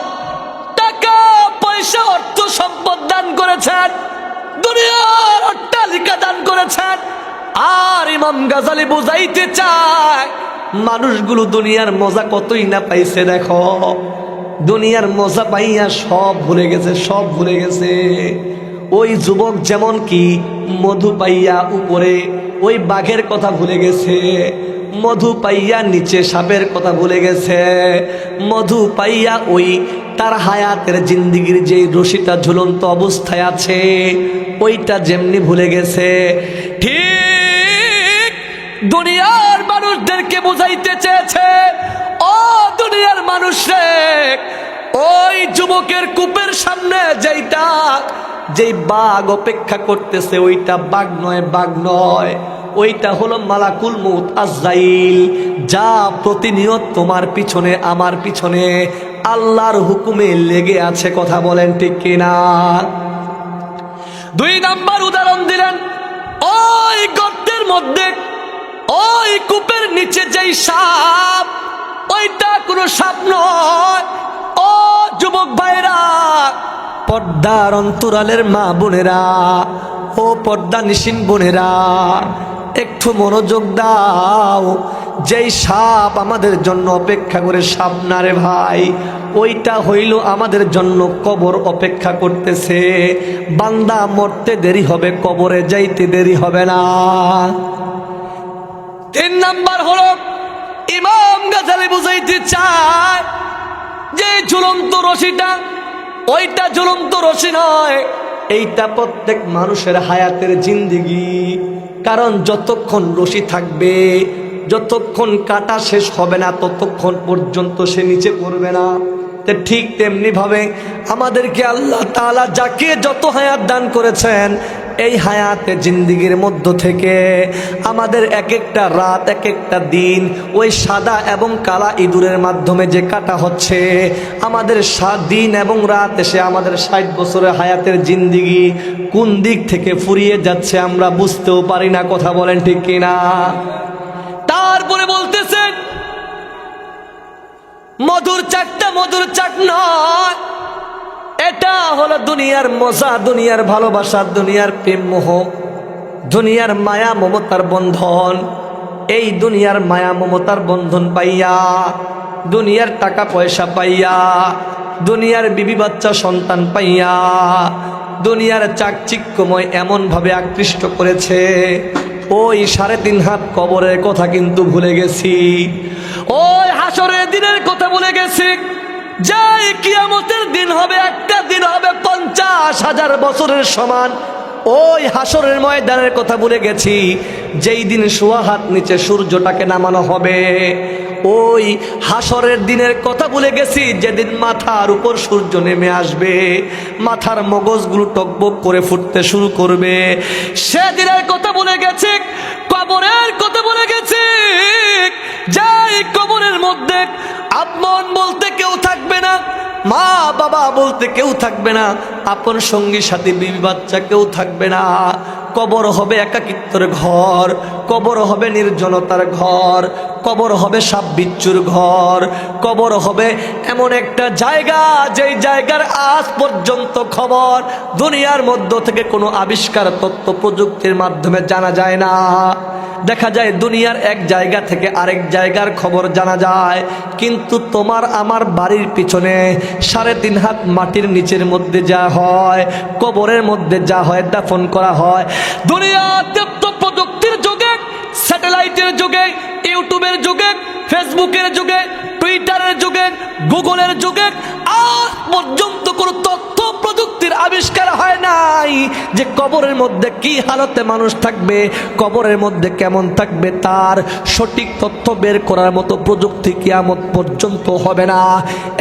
টাকা পয়সা অর্থ সম্পদ দান করেছেন, দুনিয়ার অট্টালিকা দান করেছেন। আর ইমাম গাজালি বুঝাইতে চায়, মানুষগুলো দুনিয়ার মজা কতই না পাইছে। দেখো, দুনিয়ার মজা পাইয়া সব ভুলে গেছে। ওই যুবক যেমন কি মধু পাইয়া উপরে ওই বাঘের কথা ভুলে গেছে, মধু পাইয়া নিচে সাপের কথা ভুলে গেছে, মধু পাইয়া ওই তার হায়াতের জিন্দিগির যে রশিটা ঝুলন্ত অবস্থায় আছে ওইটা যেমনি ভুলে গেছে। ঠিক দুনিয়ার মানুষদেরকে বুঝাইতে চেয়েছে, ও দুনিয়ার মানুষ রে, ওই যুবকের কূপের সামনে যেই বাঘ অপেক্ষা করতেছে, ওইটা বাঘ নয়, ওইটা হলো মালাকুল মউত আজরাইল, যা প্রতিনিয়ত তোমার পিছনে আমার পিছনে আল্লাহর হুকুমে লেগে আছে। কথা বলেন ঠিক কিনা? 2 নাম্বার উদাহরণ দিলেন, ওই গর্তের মধ্যে, ওই কূপের নিচে যেই সাপ, ওইটা কোনো সাপ নয়। ও যুবক ভাইরা, পর্দার অন্তরালের মা বোনেরা, ও পর্দা নিশিন বোনেরা, একটু মনোযোগ দাও। যেই সাপ আমাদের জন্য অপেক্ষা করে, সাপ না রে ভাই, ওইটা হইল আমাদের জন্য কবর অপেক্ষা করতেছে। বান্দা মরতে দেরি হবে, কবরে যাইতে দেরি হবে না। 3 নাম্বার হলো, ইমাম গাজালি বুঝাইতে চায় যে ঝুলন্ত রশিটা, ওইটা ঝুলন্ত রশি নয়, এইটা প্রত্যেক মানুষের হায়াতের জিন্দিগি। কারণ যতক্ষণ রশি থাকবে, যতক্ষণ কাটা শেষ হবে না, ততক্ষণ পর্যন্ত সে নিচে পড়বে না। ঠিক তেমনি ভাবে আমাদেরকে আল্লাহ তাআলা যাকে যত হায়াত দান করেছেন, এই হায়াতে জিন্দিগির মধ্য থেকে আমাদের এক একটা রাত, এক একটা দিন ওই সাদা এবং কালা ইঁদুরের মাধ্যমে যে কাটা হচ্ছে, আমাদের দিন এবং রাত এসে আমাদের 60 বছরের হায়াতের জিন্দিগি কোন দিক থেকে ফুরিয়ে যাচ্ছে আমরা বুঝতেও পারি না। কথা বলেন ঠিক কিনা? তারপরে বলতেছেন, মধুর চাকটা মধুর চাক নয়, এটা হলো দুনিয়ার মজা, দুনিয়ার ভালোবাসা, দুনিয়ার প্রেম মোহ, দুনিয়ার মায়া মমতার বন্ধন। এই দুনিয়ার মায়া মমতার বন্ধন পাইয়া, দুনিয়ার টাকা পয়সা পাইয়া, দুনিয়ার বিবি বাচ্চা সন্তান পাইয়া, দুনিয়ার চাকচিক্যময় এমন ভাবে আকৃষ্ট করেছে, ওই 3.5 হাত কবরের কথা কিন্তু ভুলে গেছি। ওই হাসরের দিনের কথা বলে গেছি, যেই কিয়ামতের দিন হবে, একটা দিন হবে 50,000 বছরের সমান। ওই হাসরের ময়দানের কথা বলে গেছি, যেই দিন সোয়া হাত নিচে সূর্যটাকে নামানো হবে। ওই হাসরের দিনের কথা বলে গেছি, যেদিন মাথার উপর সূর্য নেমে আসবে, মাথার মগজগুলো টকবক করে ফুটতে শুরু করবে। সেদিনের কথা বলে গেছি। কবরের কথা বলে গেছি, যাই কবরের মধ্যে আপন বলতে কেউ থাকবে না, মা বাবা বলতে কেউ থাকবে না, আপন সঙ্গী সাথী বিবি বাচ্চা কেউ থাকবে না। কবর হবে একাকিত্বের ঘর, কবর হবে নির্জনতার ঘর, কবর হবে সাপ বিচ্ছুর ঘর, কবর হবে এমন একটা জায়গা, যেই জায়গার আজ পর্যন্ত খবর দুনিয়ার মধ্য থেকে কোনো আবিষ্কার তথ্য প্রযুক্তির মাধ্যমে জানা যায় না। দেখা যায় দুনিয়ার এক জায়গা থেকে আরেক জায়গার খবর জানা যায়, কিন্তু তোমার আমার বাড়ির পিছনে 3.5 হাত মাটির নিচের মধ্যে যা হয়, কবরের মধ্যে যা হয়, দাফন করা হয়। দুনিয়াতে তো প্রযুক্তির যুগে, স্যাটেলাইটের যুগে, ইউটিউবের যুগে, ফেসবুকের যুগে, টুইটারের যুগে, গুগলের যুগে আজ পর্যন্ত কোনো তথ্য প্রযুক্তির আবিষ্কার হয় নাই যে কবরের মধ্যে কি হালতে মানুষ থাকবে, কবরের মধ্যে কেমন থাকবে, তার সঠিক তথ্য বের করার মতো প্রযুক্তি কিয়ামত পর্যন্ত হবে না।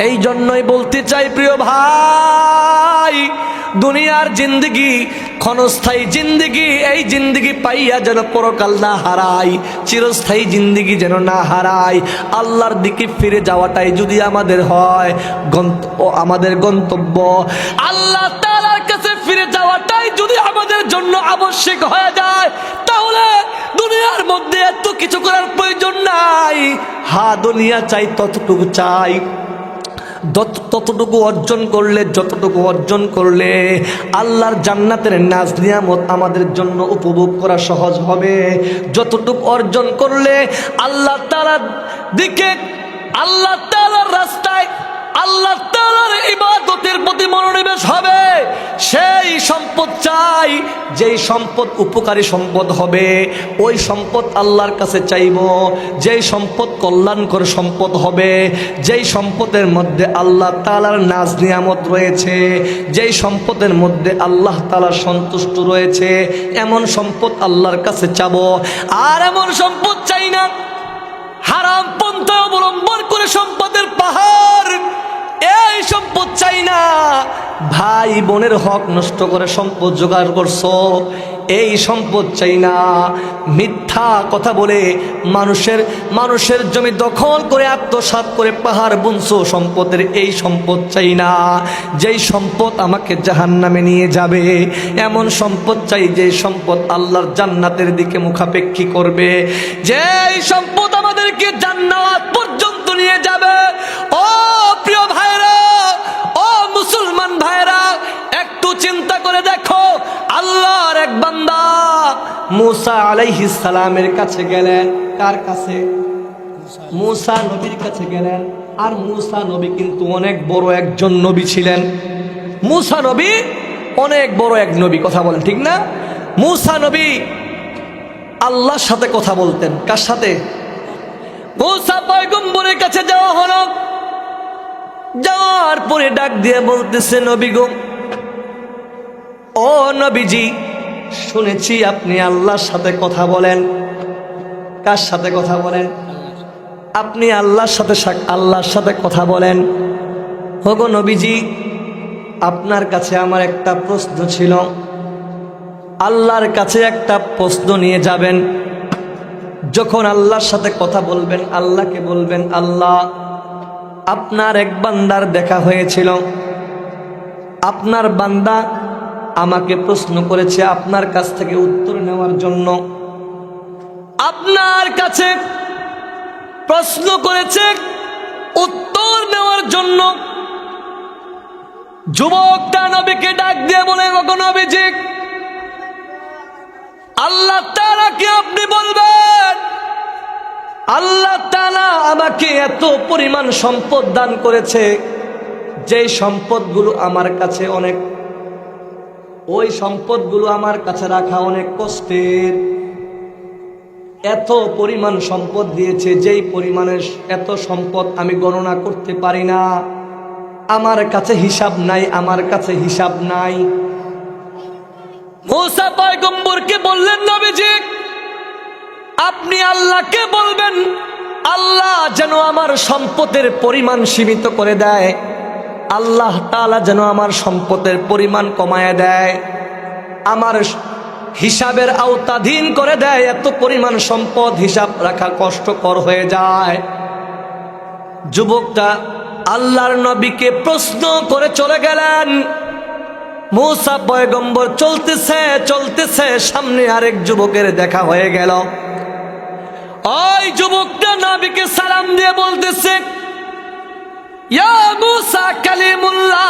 এই জন্যই বলতে চাই প্রিয় ভাই, দুনিয়ার জিন্দেগি ক্ষণস্থায়ী জিন্দেগি, এই জিন্দেগি পাইয়া যেন পরকাল না হারাই, চিরস্থায়ী জিন্দেগি যেন না হারাই। আল্লাহর দিকে ফিরে যাওয়াটাই যদি আমাদের হয় আমাদের গন্তব্য, আল্লাহ তাআলার কাছে ফিরে যাওয়াটাই যদি আমাদের জন্য আবশ্যক হয়ে যায়, তাহলে দুনিয়ার মধ্যে এত কিছু করার প্রয়োজন নাই। হ্যাঁ, দুনিয়া চাই ততটুকু চাই, ততটুকু অর্জন করলে, যতটুকু অর্জন করলে আল্লাহর জান্নাতের নাজ নিয়ামত আমাদের জন্য উপভোগ করা সহজ হবে। যতটুকু অর্জন করলে আল্লাহ তাআলার দিকে, আল্লাহ তাআলার রাস্তায়, আল্লাহ তাআলার ইবাদতের প্রতি মনোনিবেশ হবে। সেই সম্পদ চাই, যেই সম্পদ উপকারী সম্পদ হবে, ওই সম্পদ আল্লাহর কাছে চাইব। যেই সম্পদ কল্যাণকর সম্পদ হবে, যেই সম্পদের মধ্যে আল্লাহ তাআলার নাজ নিয়ামত রয়েছে, যেই সম্পদের মধ্যে আল্লাহ তাআলা সন্তুষ্ট রয়েছে, এমন সম্পদ আল্লাহর কাছে চাবো। আর এমন সম্পদ চাই না হারাম পন্থা অবলম্বন করে সম্পদের পাহাড়, এই সম্পদ চাই না ভাই বোনের হক নষ্ট করে সম্পদ জোগাড় করছো, এই সম্পদ চাই না মিথ্যা কথা বলে মানুষের জমি দখল করে আত্মসাৎ করে পাহাড় বুনছো, সম্পদের এই সম্পদ চাই না। যেই সম্পদ আমাকে জাহান্নামে নিয়ে যাবে, এমন সম্পদ চাই যেই সম্পদ আল্লাহর জান্নাতের দিকে মুখাপেক্ষী করবে, যেই সম্পদ আমাদেরকে জান্নাত পর্যন্ত নিয়ে যাবে। ও প্রিয় ভাইরা, ও মুসলমান ভাইরা, একটু চিন্তা করে দেখো, আল্লাহর এক বান্দা মুসা আলাইহিস সালামের কাছে গেলেন। কার কাছে? মুসা নবীর কাছে গেলেন। আর মুসা নবী কিন্তু অনেক বড় একজন নবী ছিলেন। মুসা নবী অনেক বড় এক নবী, কথা বলেন ঠিক না? মুসা নবী আল্লাহর সাথে কথা বলতেন। কার সাথে? মুসা পয়গম্বরের কাছে যাওয়া হলো। যাওয়ার পরে ডাক দিয়ে বলতেছে, নবী গো, ও নবীজি, শুনেছি আপনি আল্লাহর সাথে কথা বলেন। কার সাথে কথা বলেন? আপনি আল্লাহর সাথে কথা বলেন। ওগো নবীজি, আপনার কাছে আমার একটা প্রশ্ন ছিল। আল্লাহর কাছে একটা প্রশ্ন নিয়ে যাবেন। যখন আল্লাহর সাথে কথা বলবেন, আল্লাহকে বলবেন, আল্লাহ, আপনার এক বান্দার দেখা হয়েছিল, আপনার বান্দা আমাকে প্রশ্ন করেছে আপনার কাছ থেকে উত্তর নেওয়ার জন্য। আপনার কাছে প্রশ্ন করেছে উত্তর নেওয়ার জন্য। যুবকটা নবীকে ডাক দিয়ে বলে, ওগো নবীজি, আল্লাহ তাআলা কি আপনি বলবেন, আল্লাহ তাআলা আমাকে এত পরিমাণ সম্পদ দান করেছে, যেই সম্পদগুলো আমার কাছে অনেক, ওই সম্পদগুলো আমার কাছে রাখা অনেক কষ্টের। এত পরিমাণ সম্পদ দিয়েছে, যেই পরিমাণের এত সম্পদ আমি গণনা করতে পারি না, আমার কাছে হিসাব নাই, আমার কাছে হিসাব নাই। মূসা পয়গম্বরকে বললেন, নবীজি আপনি আল্লাহকে বলবেন, আল্লাহ যেন আমার সম্পদের পরিমাণ সীমিত করে দেয়, আল্লাহ তাআলা যেন আমার সম্পদের পরিমাণ কমায় দেয়, আমার হিসাবের আওতাধীন করে দেয়। এত পরিমাণ সম্পদ হিসাব রাখা কষ্টকর হয়ে যায়। যুবকটা আল্লাহর নবীকে প্রশ্ন করে চলে গেলেন। মূসা পয়গম্বর চলতেছে, সামনে আরেক যুবকের দেখা হয়ে গেল। ওই যুবকটা নবীকে সালাম দিয়ে বলতেছে, ইয়া মূসা কালিমুল্লাহ,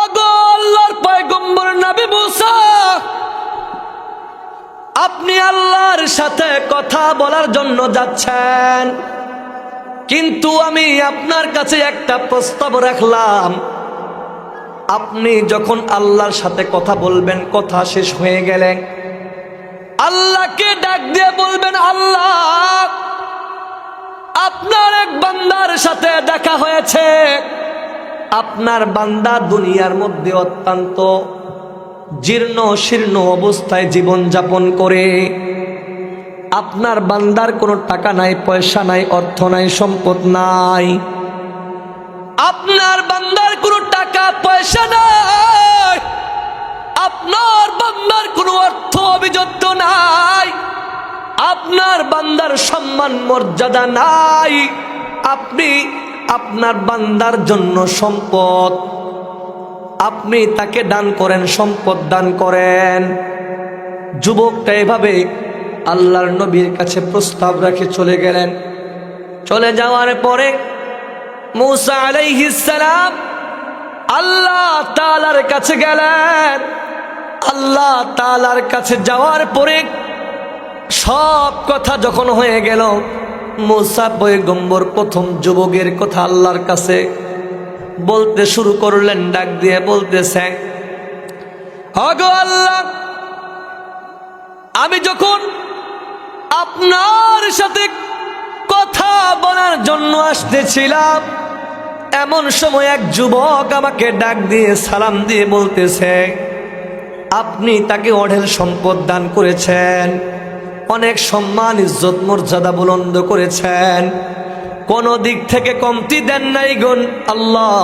ওগো আল্লাহর পয়গম্বর নবী মূসা, আপনি আল্লাহর সাথে কথা বলার জন্য যাচ্ছেন, কিন্তু আমি আপনার কাছে একটা প্রস্তাব রাখলাম। আপনি যখন আল্লাহর সাথে কথা বলবেন, কথা শেষ হয়ে গেলে আল্লাহকে ডাক দিয়ে বলবেন, আল্লাহ আপনার এক বান্দার সাথে দেখা হয়েছে, আপনার বান্দা দুনিয়ার মধ্যে অত্যন্ত জীর্ণ শীর্ণ অবস্থায় জীবন যাপন করে। আপনার বান্দার কোনো টাকা নাই, পয়সা নাই, অর্থ নাই, সম্পদ নাই। আপনার বান্দার কোনো টাকা পয়সা নাই, আপনার বান্দার কোনো অর্থ অভিযোগ্য নাই, আপনার বান্দার সম্মান মর্যাদা নাই। আপনি আপনার বান্দার জন্য সম্পদ, আপনি তাকে দান করেন, সম্পদ দান করেন। যুবকটা এভাবে আল্লাহর নবীর কাছে প্রস্তাব রেখে চলে গেলেন। চলে যাওয়ার পরে মূসা আলাইহিস সালাম আল্লাহ তাআলার কাছে গেলেন। আল্লাহ তাআলার কাছে যাওয়ার পরে সব কথা যখন হয়ে গেল, মূসা পয়গম্বর প্রথম যুবকের কথা আল্লাহর কাছে বলতে শুরু করলেন। ডাক দিয়ে বলতেছে, ওগো আল্লাহ, আমি যখন আপনার সাথে কথা বলার জন্য আসতেছিলাম, এমন সময় এক যুবক আমাকে ডাক দিয়ে সালাম দিয়ে বলতেছে, আপনি তাকে অঢেল সম্পদ দান করেছেন, অনেক সম্মান ইজ্জত মর্যাদা বুলন্দ করেছেন, কোন দিক থেকে কমতি দেন নাই গুণ। আল্লাহ,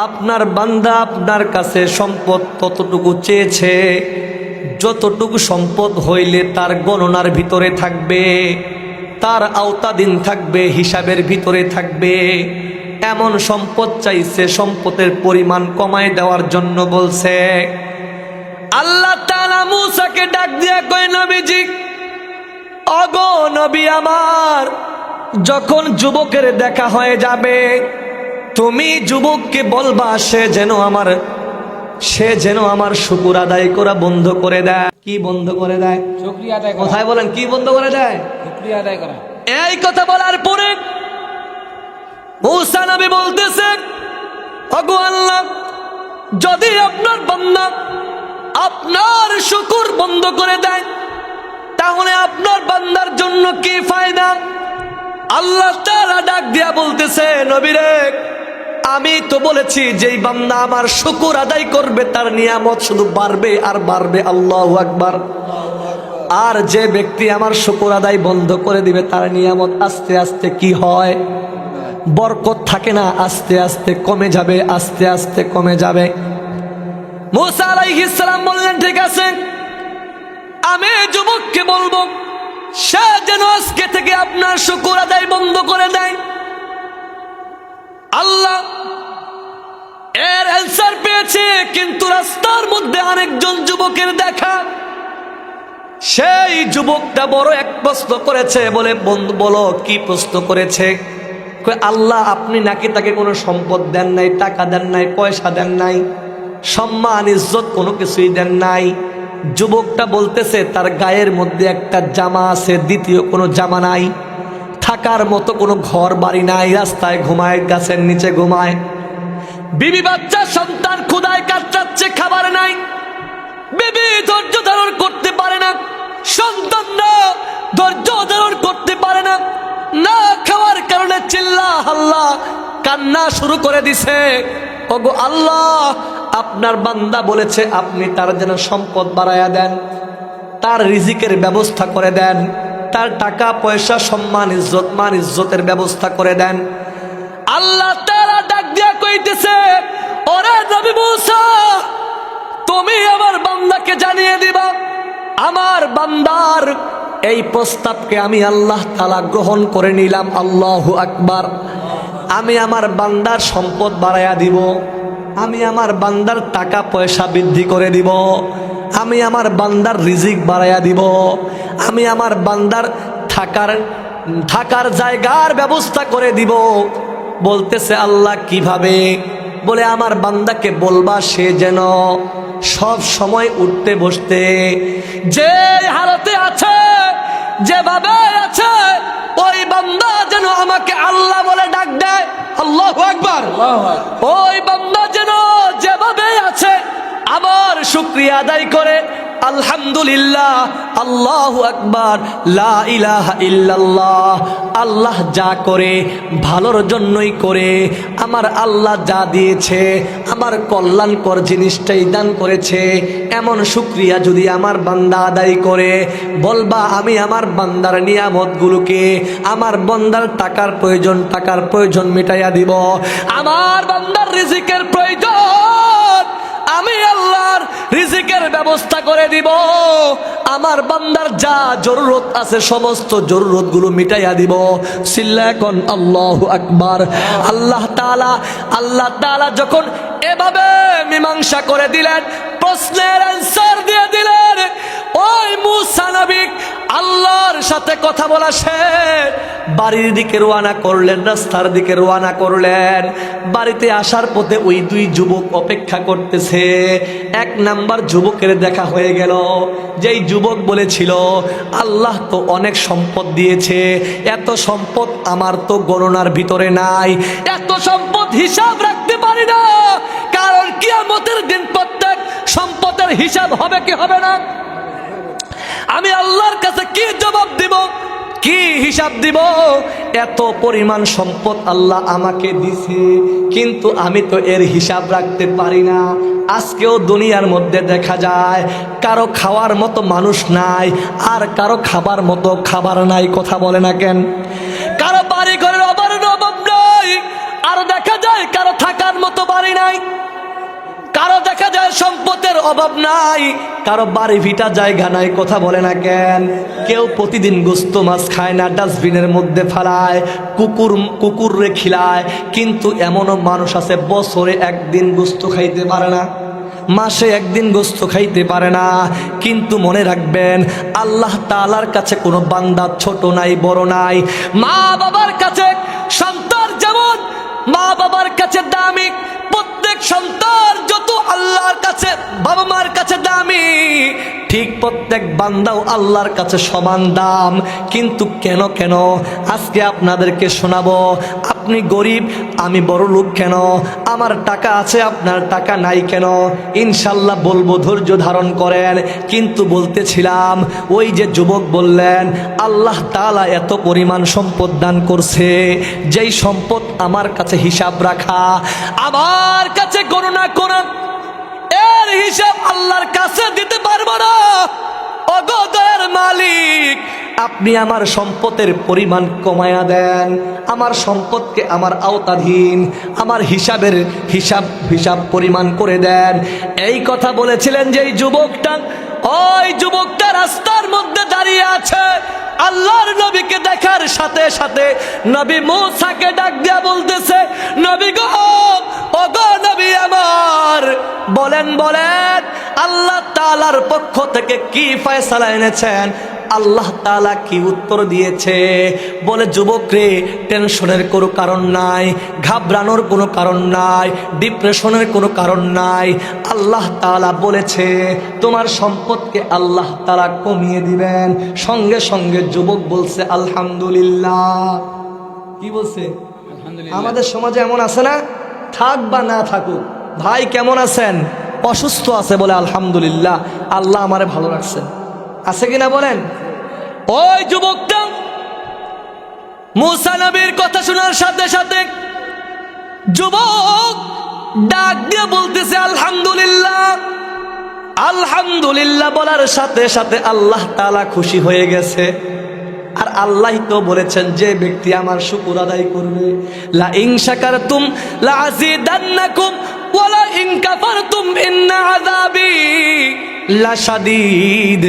আপনার বান্দা আপনার কাছে সম্পদ ততটুকু চেয়েছে, যতটুকু সম্পদ হইলে তার গণনার ভিতরে থাকবে, তার আওতাধীন থাকবে, হিসাবের ভিতরে থাকবে, এমন সম্পদ চাইছে। সম্পদের পরিমাণ কমায় দেওয়ার জন্য বলছে। আল্লাহ তাআলা মূসাকে ডাক দিয়ে কয়, নবীজি, ওগো নবী আমার, যখন যুবকের দেখা হয়ে যাবে, তুমি যুবককে বলবা সে যেন আমার শুকর আদায় করা বন্ধ করে দেয়। কি বন্ধ করে দেয়? শুকরিয়া আদায় করা। কোথায় বলেন, কি বন্ধ করে দেয়? শুকরিয়া আদায় করা। এই কথা বলার পরে মূসা নবী বলতেছে, ওগো আল্লাহ, যদি আপনার বান্দা আপনার শুকর বন্ধ করে দেয়, তাহলে আপনার বান্দার জন্য কি ফায়দা? আল্লাহ তাআলা ডাক দিয়া বলতেছে, নবী রে, আমি তো বলেছি যেই বান্দা আমার শুকর আদায় করবে তার নিয়ামত শুধু বাড়বে আর বাড়বে। আল্লাহু আকবার। আর যে ব্যক্তি আমার শুকর আদায় বন্ধ করে দিবে তার নিয়ামত আস্তে আস্তে কি হয়? বরকত থাকে না, আস্তে আস্তে কমে যাবে, আস্তে আস্তে কমে যাবে। মূসা আলাইহিস সালাম বললেন, ঠিক আছে, আমি যুবককে বলবো সে যেন আজকে থেকে আপনার শুকর আদায় বন্ধ করে দেয়। আল্লাহ এর অ্যানসার পেয়েছে, কিন্তু রাস্তার মধ্যে আরেকজন যুবকের দেখা। সেই যুবকটা বড় এক প্রশ্ন করেছে। বলে, বন্ধু বলো কি প্রশ্ন করেছে? আল্লাহ আপনি নাকি তাকে কোনো সম্পদ দেন নাই, টাকা দেন নাই, পয়সা দেন নাই, সম্মান ইজ্জত কোনো কিছুই দেন নাই। যুবকটা বলতেছে তার গায়ের মধ্যে একটা জামা আছে, দ্বিতীয় কোনো জামা নাই, থাকার মতো কোনো ঘর বাড়ি নাই, রাস্তায় ঘুমায়, গাছের নিচে ঘুমায়, বিবি বাচ্চা সন্তান ক্ষুধায় কাতরাচ্ছে, খাবার নাই, বিবি ধৈর্য ধারণ করতে পারে না, সন্তানরা ধৈর্য ধারণ করতে পারে না, না খাওয়ার কারণে চিল্লা হাল্লা কান্না শুরু করে দিছে। ওগো আল্লাহ, আপনার বান্দা বলেছে আপনি তার যেন সম্পদ বাড়ায়া দেন, তার রিজিকের ব্যবস্থা করে দেন, তার টাকা পয়সা সম্মান ইজ্জত মান ইজ্জতের ব্যবস্থা করে দেন। আল্লাহ তাআলা ডাক দিয়া কইতেছে, ওরে নবী মুসা, তুমি আমার বান্দাকে জানিয়ে দিবা আমার বান্দার এই প্রস্তাবকে আমি আল্লাহ তাআলা গ্রহণ করে নিলাম। আল্লাহু আকবার। আমি আমার বান্দার সম্পদ বাড়ায়া দিব, আমি আমার বান্দার টাকা পয়সা বৃদ্ধি করে দিব, আমি আমার বান্দার রিজিক বাড়ায়া দিব, আমি আমার বান্দার থাকার জায়গার ব্যবস্থা করে দিব। বলতেছে আল্লাহ কিভাবে? বলে আমার বান্দাকে বলবা সে যেন সব সময় উঠতে বসতে যে হালতে আছে, যেভাবে আছে, ওই বান্দা যেন আমাকে আল্লাহ বলে ডাক দেয়। আল্লাহু আকবার। ওই বান্দা যেন যেভাবে আছে আমার শুকরিয়া আদায় করে আলহামদুলিল্লাহ, আল্লাহু আকবার, লা ইলাহা ইল্লাল্লাহ। আল্লাহ যা করে ভালোর জন্যই করে, আমার আল্লাহ যা দিয়েছে আমার কল্যাণকর জিনিসটাই দান করেছে, এমন শুকরিয়া যদি আমার বান্দা আদায় করে, বলবা আমি আমার বান্দার নিয়ামতগুলোকে, আমার বান্দার টাকার প্রয়োজন মিটাইয়া দিব, আমার বান্দার রিজিকের প্রয়োজন আমি আল্লাহর রিজিকের ব্যবস্থা করে দিব, আমার বান্দার যা জরুরত আছে সমস্ত জরুরতগুলো মিটাইয়া দিব। চিল্লায়া কোন আল্লাহু আকবার। আল্লাহ তাআলা যখন এভাবে মীমাংসা করে দিলেন, প্রশ্নের অ্যানসার দিয়ে দিলেন, ওই মুসা নবী আল্লাহর সাথে কথা বলা শেষ, বাড়ির দিকে রওনা করলেন, রাস্তার দিকে রওনা করলেন। বাড়িতে আসার পথে ওই দুই যুবক অপেক্ষা করতেছে। এক নাম্বার যুবকের দেখা হয়ে গেল, যেই যুবক বলেছিল আল্লাহ তো অনেক সম্পদ দিয়েছে, এত সম্পদ আমার তো গণনার ভিতরে নাই, এত সম্পদ হিসাব রাখতে পারি না, কারণ কিয়ামতের দিন প্রত্যেক সম্পদের হিসাব হবে কি হবে না? আমি আল্লাহর কাছে কি জবাব দিব, কি হিসাব দিব? এত পরিমাণ সম্পদ আল্লাহ আমাকে দিছে, কিন্তু আমি তো এর হিসাব রাখতে পারি না। আজকেও দুনিয়ার মধ্যে দেখা যায় কারো খাওয়ার মতো মানুষ নাই, আর কারো খাবার মতো খাবার নাই। কথা বলে না কেন? কারো বাড়ি ঘরের অভাব নাই, আর দেখা যায় কারো থাকার মতো বাড়ি নাই, কারো দেখা যায় সম্পদের অভাব নাই, কারো বাড়ি ভিটা জায়গা নাই। কথা বলে না কেন? কেউ প্রতিদিন গোস্ত মাছ খায় না, ডাস্টবিনের মধ্যে ফেলায়, কুকুরে খিলায়, কিন্তু এমনও মানুষ আছে বছরে একদিন গোস্ত খাইতে পারে না, মাসে একদিন গোস্ত খাইতে পারে না। কিন্তু মনে রাখবেন, আল্লাহ তাআলার কাছে কোনো বান্দা ছোট নাই বড় নাই। মা বাবার কাছে সন্তান যেমন মা বাবার কাছে দামি, প্রত্যেক সন্তান যত আল্লাহর কাছে বাবা মার কাছে দামি, ঠিক প্রত্যেক বান্দাও আল্লাহর কাছে সমান দাম। কিন্তু কেন আজকে আপনাদেরকে শোনাবো, আপনি গরিব আমি বড় লোক কেন, আমার টাকা আছে আপনার টাকা নাই কেন? ইনশাল্লাহ বলবো, ধৈর্য ধারণ করেন। কিন্তু বলতেছিলাম, ওই যে যুবক বললেন আল্লাহ তাআলা এত পরিমাণ সম্পদ দান করছে, যেই সম্পদ আমার কাছে হিসাব রাখা, আমার কাছে গণনা করা, এর হিসাব আল্লাহর কাছে দিতে পারবো না। ওগো দয়ার মালিক, আপনি আমার সম্পদের পরিমাণ কমায়া দেন, আমার সম্পদকে আমার আওতাধীন, আমার হিসাব পরিমাণ করে দেন। এই কথা বলেছিলেন যেই যুবকটা, ওই যুবকটা রাস্তার মধ্যে দাঁড়িয়ে আছে। আল্লাহর নবীকে দেখার সাথে সাথে নবী মুসাকে ডাক দিয়া বলতেছে, নবী গো, ওগো নবী আমার, বলেন আল্লাহ তাআলার পক্ষ থেকে কি ফয়সালা এনেছেন? আল্লাহ তাআলা কি উত্তর দিয়েছে? বলে, যুবক রে, টেনশনের কোনো কারণ নাই, ঘাবড়ানোর কোনো কারণ নাই, ডিপ্রেশনের কোনো কারণ নাই। আল্লাহ তাআলা বলেছে তোমার সম্পদকে আল্লাহ তাআলা কমিয়ে দিবেন। সঙ্গে সঙ্গে যুবক বলছে আলহামদুলিল্লাহ। কি বলছে? আমাদের সমাজে এমন আছে না, থাক বা না থাকুক, ভাই কেমন আছেন? অসুস্থ আছে, বলে আলহামদুলিল্লাহ, আল্লাহ আমারে ভালো রাখছেন। আছে কিনা বলেন? ওই যুবকটা মুসা নবীর কথা শোনার সাথে সাথে যুবক ডাক দিয়ে বলতেছে আলহামদুলিল্লাহ। আলহামদুলিল্লাহ বলার সাথে সাথে আল্লাহ তাআলা খুশি হয়ে গেছে। আর আল্লাহ তো বলেছেন যে ব্যক্তি আমার শুকর আদায় করবে, লা ইন শাকারতুম লা আযীদান্নাকুম ওয়া লা ইন কাফারতুম ইন্না আযাবি লাশাদীদ।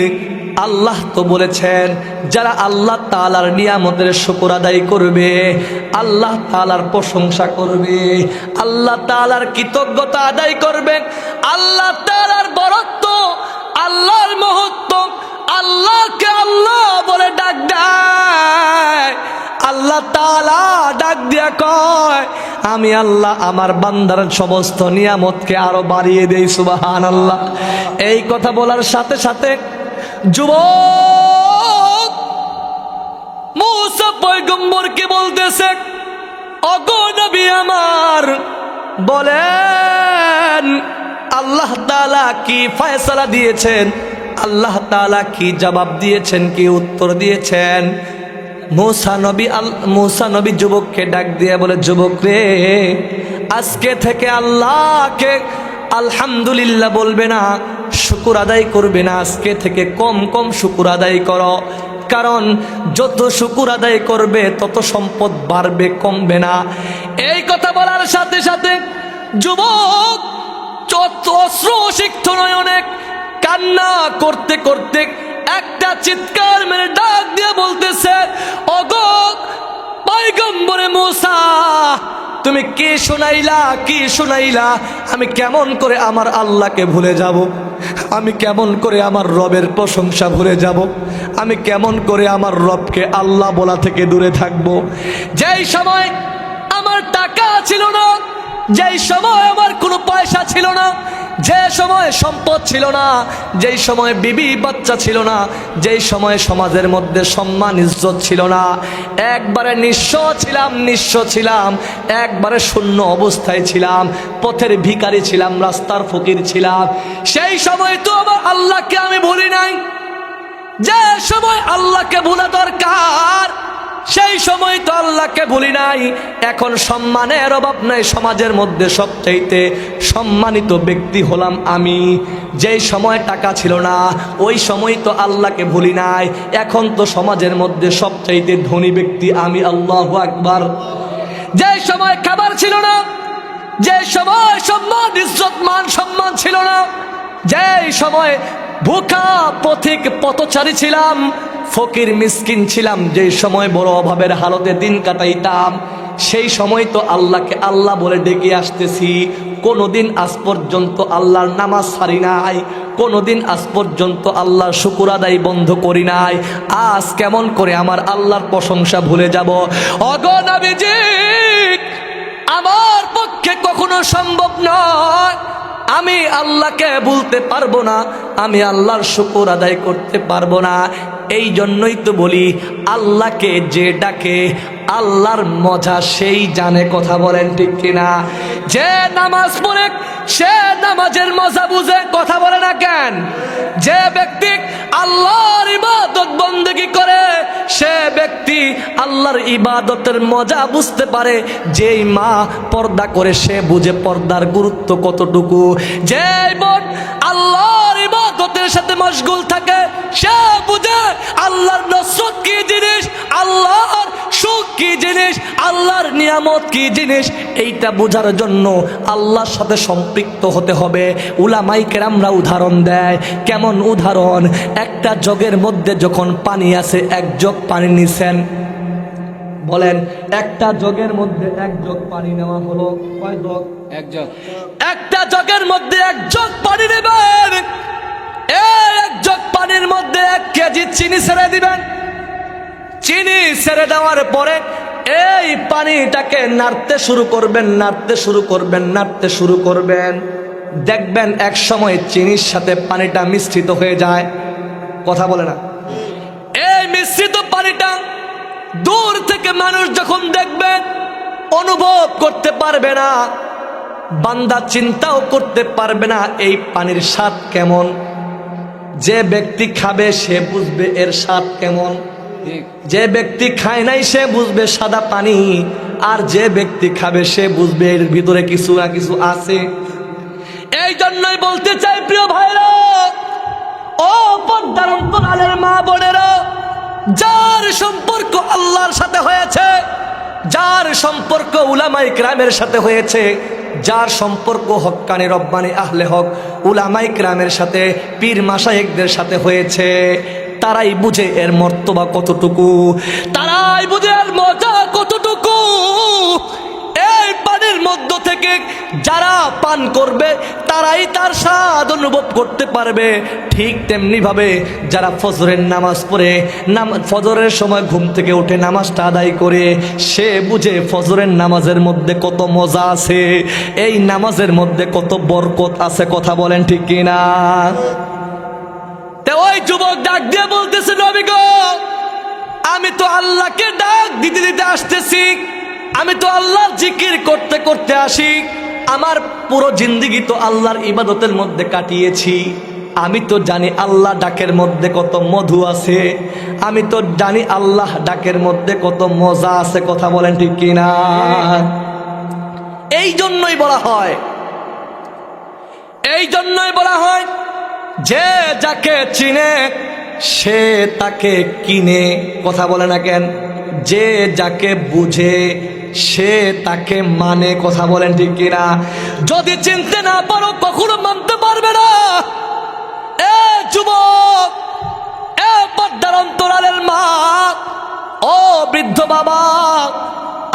আল্লাহ তো বলেছেন যারা আল্লাহ তাআলার নিয়ামতের শুকর আদায় করবে, আল্লাহ তাআলার প্রশংসা করবে, আল্লাহ তাআলার কৃতজ্ঞতা আদায় করবে, আল্লাহ তাআলার বরত্ব, আল্লাহর মহত্ব, আল্লাহকে আল্লাহ বলে ডাক দেয়, আল্লাহ তাআলা ডাক দিয়া কয় আমি আল্লাহ আমার বান্দার সমস্ত নিয়ামতকে আরো বাড়িয়ে দেই। সুবহানাল্লাহ। এই কথা বলার সাথে সাথে যুবক মুসা পয়গম্বরকে বলতেছে, ওগো নবী আমার, বলেন আল্লাহ তাআলা কি ফয়সালা দিয়েছেন, আল্লাহ তাআলা কি জবাব দিয়েছেন, কি উত্তর দিয়েছেন? মুসা নবী যুবককে ডাক দিয়ে বলে, যুবক রে, আজকে থেকে আল্লাহকে আলহামদুলিল্লাহ বলবে না, শুকর আদায় করবে না, আজকে থেকে কম কম শুকর আদায় করো। কারণ যত শুকর আদায় করবে তত সম্পদ বাড়বে, কমবে না। এই কথা বলার সাথে সাথে যুবক অশ্রুসিক্ত নয়নে কান্না করতে করতে একটা চিৎকার মেরে ডাক দিয়ে বলতেছে, ওগো পয়গম্বরে মুসা, তুমি কি শুনাইলা, কি শুনাইলা? আমি কেমন করে আমার আল্লাহকে ভুলে যাব? আমি কেমন করে আমার রবের প্রশংসা ভুলে যাব? আমি কেমন করে আমার রবকে আল্লাহ বলা থেকে দূরে থাকব? যেই সময় আমার টাকা ছিল না, যেই সময় আমার কোনো পয়সা ছিল না, যে সময় সম্পদ ছিল না, যেই সময় বিবি বাচ্চা ছিল না, যেই সময় সমাজের মধ্যে সম্মান ইজ্জত ছিল না, একবারে নিঃস্ব ছিলাম, একবারে শূন্য অবস্থায় ছিলাম, পথের ভিখারি ছিলাম, রাস্তার ফকির ছিলাম, সেই সময় তো আমার আল্লাহকে আমি ভুলি নাই। যে সময় আল্লাহকে ভোলা দরকার সেই সময় তো আল্লাহকে ভুলি নাই। এখন সম্মানের অভাব নাই, সমাজের মধ্যে সবচাইতে সম্মানিত ব্যক্তি হলাম আমি। যেই সময় টাকা ছিল না ওই সময় তো আল্লাহকে ভুলি নাই, এখন তো সমাজের মধ্যে সবচাইতে ধনী ব্যক্তি আমি। আল্লাহু আকবার। যেই সময় খাবার ছিল না, যে সময় সম্মান ইজ্জত মান সম্মান ছিল না, যেই সময় ভুখা পথিক পথচারী ছিলাম, ফকির মিসকিন ছিলাম, যেই সময় বড় অভাবের হালতে দিন কাটাইতাম, সেই সময় তো আল্লাহকে আল্লাহ বলে ডেকে আসতেছি। কোনোদিন আজ পর্যন্ত আল্লাহর নামাজ ছাড়ি নাই, কোনোদিন আজ পর্যন্ত আল্লাহর শুকর আদায় বন্ধ করি নাই। আজ কেমন করে আমার আল্লাহর প্রশংসা ভুলে যাব? ওগো নবীজি, আমার পক্ষে কখনো সম্ভব নয়। আমি আল্লাহকে ভুলতে পারবো না, আমি আল্লাহর শুকর আদায় করতে পারবো না। এই জন্যই তো বলি, আল্লাহকে যে ডাকে আল্লাহর মজা সেই জানে। কথা বলেন ঠিক কিনা? যে নামাজ পড়ে সে নামাজের মজা বুঝে। কথা বলে না কেন? যে ব্যক্তি আল্লাহর ইবাদত বন্দেগী করে সে ব্যক্তি আল্লাহর ইবাদতের মজা বুঝতে পারে। যেই মা পর্দা করে সে বুঝে পর্দার গুরুত্ব কতটুকু। যে বোন আল্লাহর ইবাদতের সাথে মশগুল থাকে সে বুঝে আল্লাহর নসরত কি জিনিস, আল্লাহর সুখ কি জিনিস, আল্লাহর নিয়ামত কি জিনিস। এইটা বোঝার জন্য আল্লাহর সাথে সম্পৃক্ত হতে হবে। উলামায়ে কেরামরা উদাহরণ দেয়। কেমন উদাহরণ? একটা জগের মধ্যে যখন পানি আছে, এক জগ পানি নিছেন, বলেন একটা জগের মধ্যে এক জগ পানি নেওয়া হলো। কয় জগ? এক জগ। একটা জগের মধ্যে এক জগ পানি নেবেন, এক জগ পানির মধ্যে 1 কেজি চিনি ছেড়ে দিবেন। চিনি ছেড়ে দেওয়ার পরে এই পানিটাকে নাড়তে শুরু করবেন, নাড়তে শুরু করবেন, নাড়তে শুরু করবেন। দেখবেন এক সময় চিনির সাথে পানিটা মিশ্রিত হয়ে যায়। কথা বলে না? এই মিশ্রিত পানিটা দূর থেকে মানুষ যখন দেখবে অনুভব করতে পারবে না, বান্দা চিন্তাও করতে পারবে না এই পানির স্বাদ কেমন। যে ব্যক্তি খাবে সে বুঝবে এর স্বাদ কেমন, ঠিক। যে ব্যক্তি খায় নাই সে বুঝবে সাদা পানি, আর যে ব্যক্তি খাবে সে বুঝবে এর ভিতরে কিছু না কিছু আছে। এই জন্যই বলতে চাই প্রিয় ভাইরা, ও পর্দার অন্তরালের মা বোনেরা, যার সম্পর্ক আল্লাহর সাথে হয়েছে, যার সম্পর্ক উলামায়ে কেরামের সাথে হয়েছে, যার সম্পর্ক হক্কানি রব্বানি আহলে হক উলামায়ে কেরামের সাথে, পীর মাশায়েখদের সাথে হয়েছে, তারাই বুঝে এর মর্তবা কতটুকু, তারাই বুঝে এর মজা কতটুকু। এই পানির মধ্য থেকে যারা পান করবে তারাই তার স্বাদ অনুভব করতে পারবে। ঠিক তেমনি ভাবে যারা ফজরের নামাজ পড়ে, ফজরের সময় ঘুম থেকে উঠে নামাজটা আদায় করে, সে বুঝে ফজরের নামাজের মধ্যে কত মজা আছে, এই নামাজের মধ্যে কত বরকত আছে। কথা বলেন ঠিক কিনা? ওই যুবক ডাক দিয়ে বলতেছে, নবী গো, আমি তো আল্লাহকে ডাক দিতে দিতে আসতেছি, আমি তো আল্লাহর জিকির করতে করতে আসি, আমার পুরো জিন্দেগি তো আল্লাহর ইবাদতের মধ্যে কাটিয়েছি, আমি তো জানি আল্লাহ ডাকের মধ্যে কত মধু আছে, আমি তো জানি আল্লাহ ডাকের মধ্যে কত মজা আছে। কথা বলেন ঠিক কিনা? এই জন্যই বলা হয়, এই জন্যই বলা হয় যে যাকে চিনে সে তাকে কিনে। কথা বলে না কেন? যে যাকে বুঝে সে তাকে মানে। কথা বলেন ঠিক কিনা? যদি চিনতে না পারো কখনো মানতে পারবে না। এ যুবক, এ পর্দার অন্তরালের মা, ও বৃদ্ধ বাবা,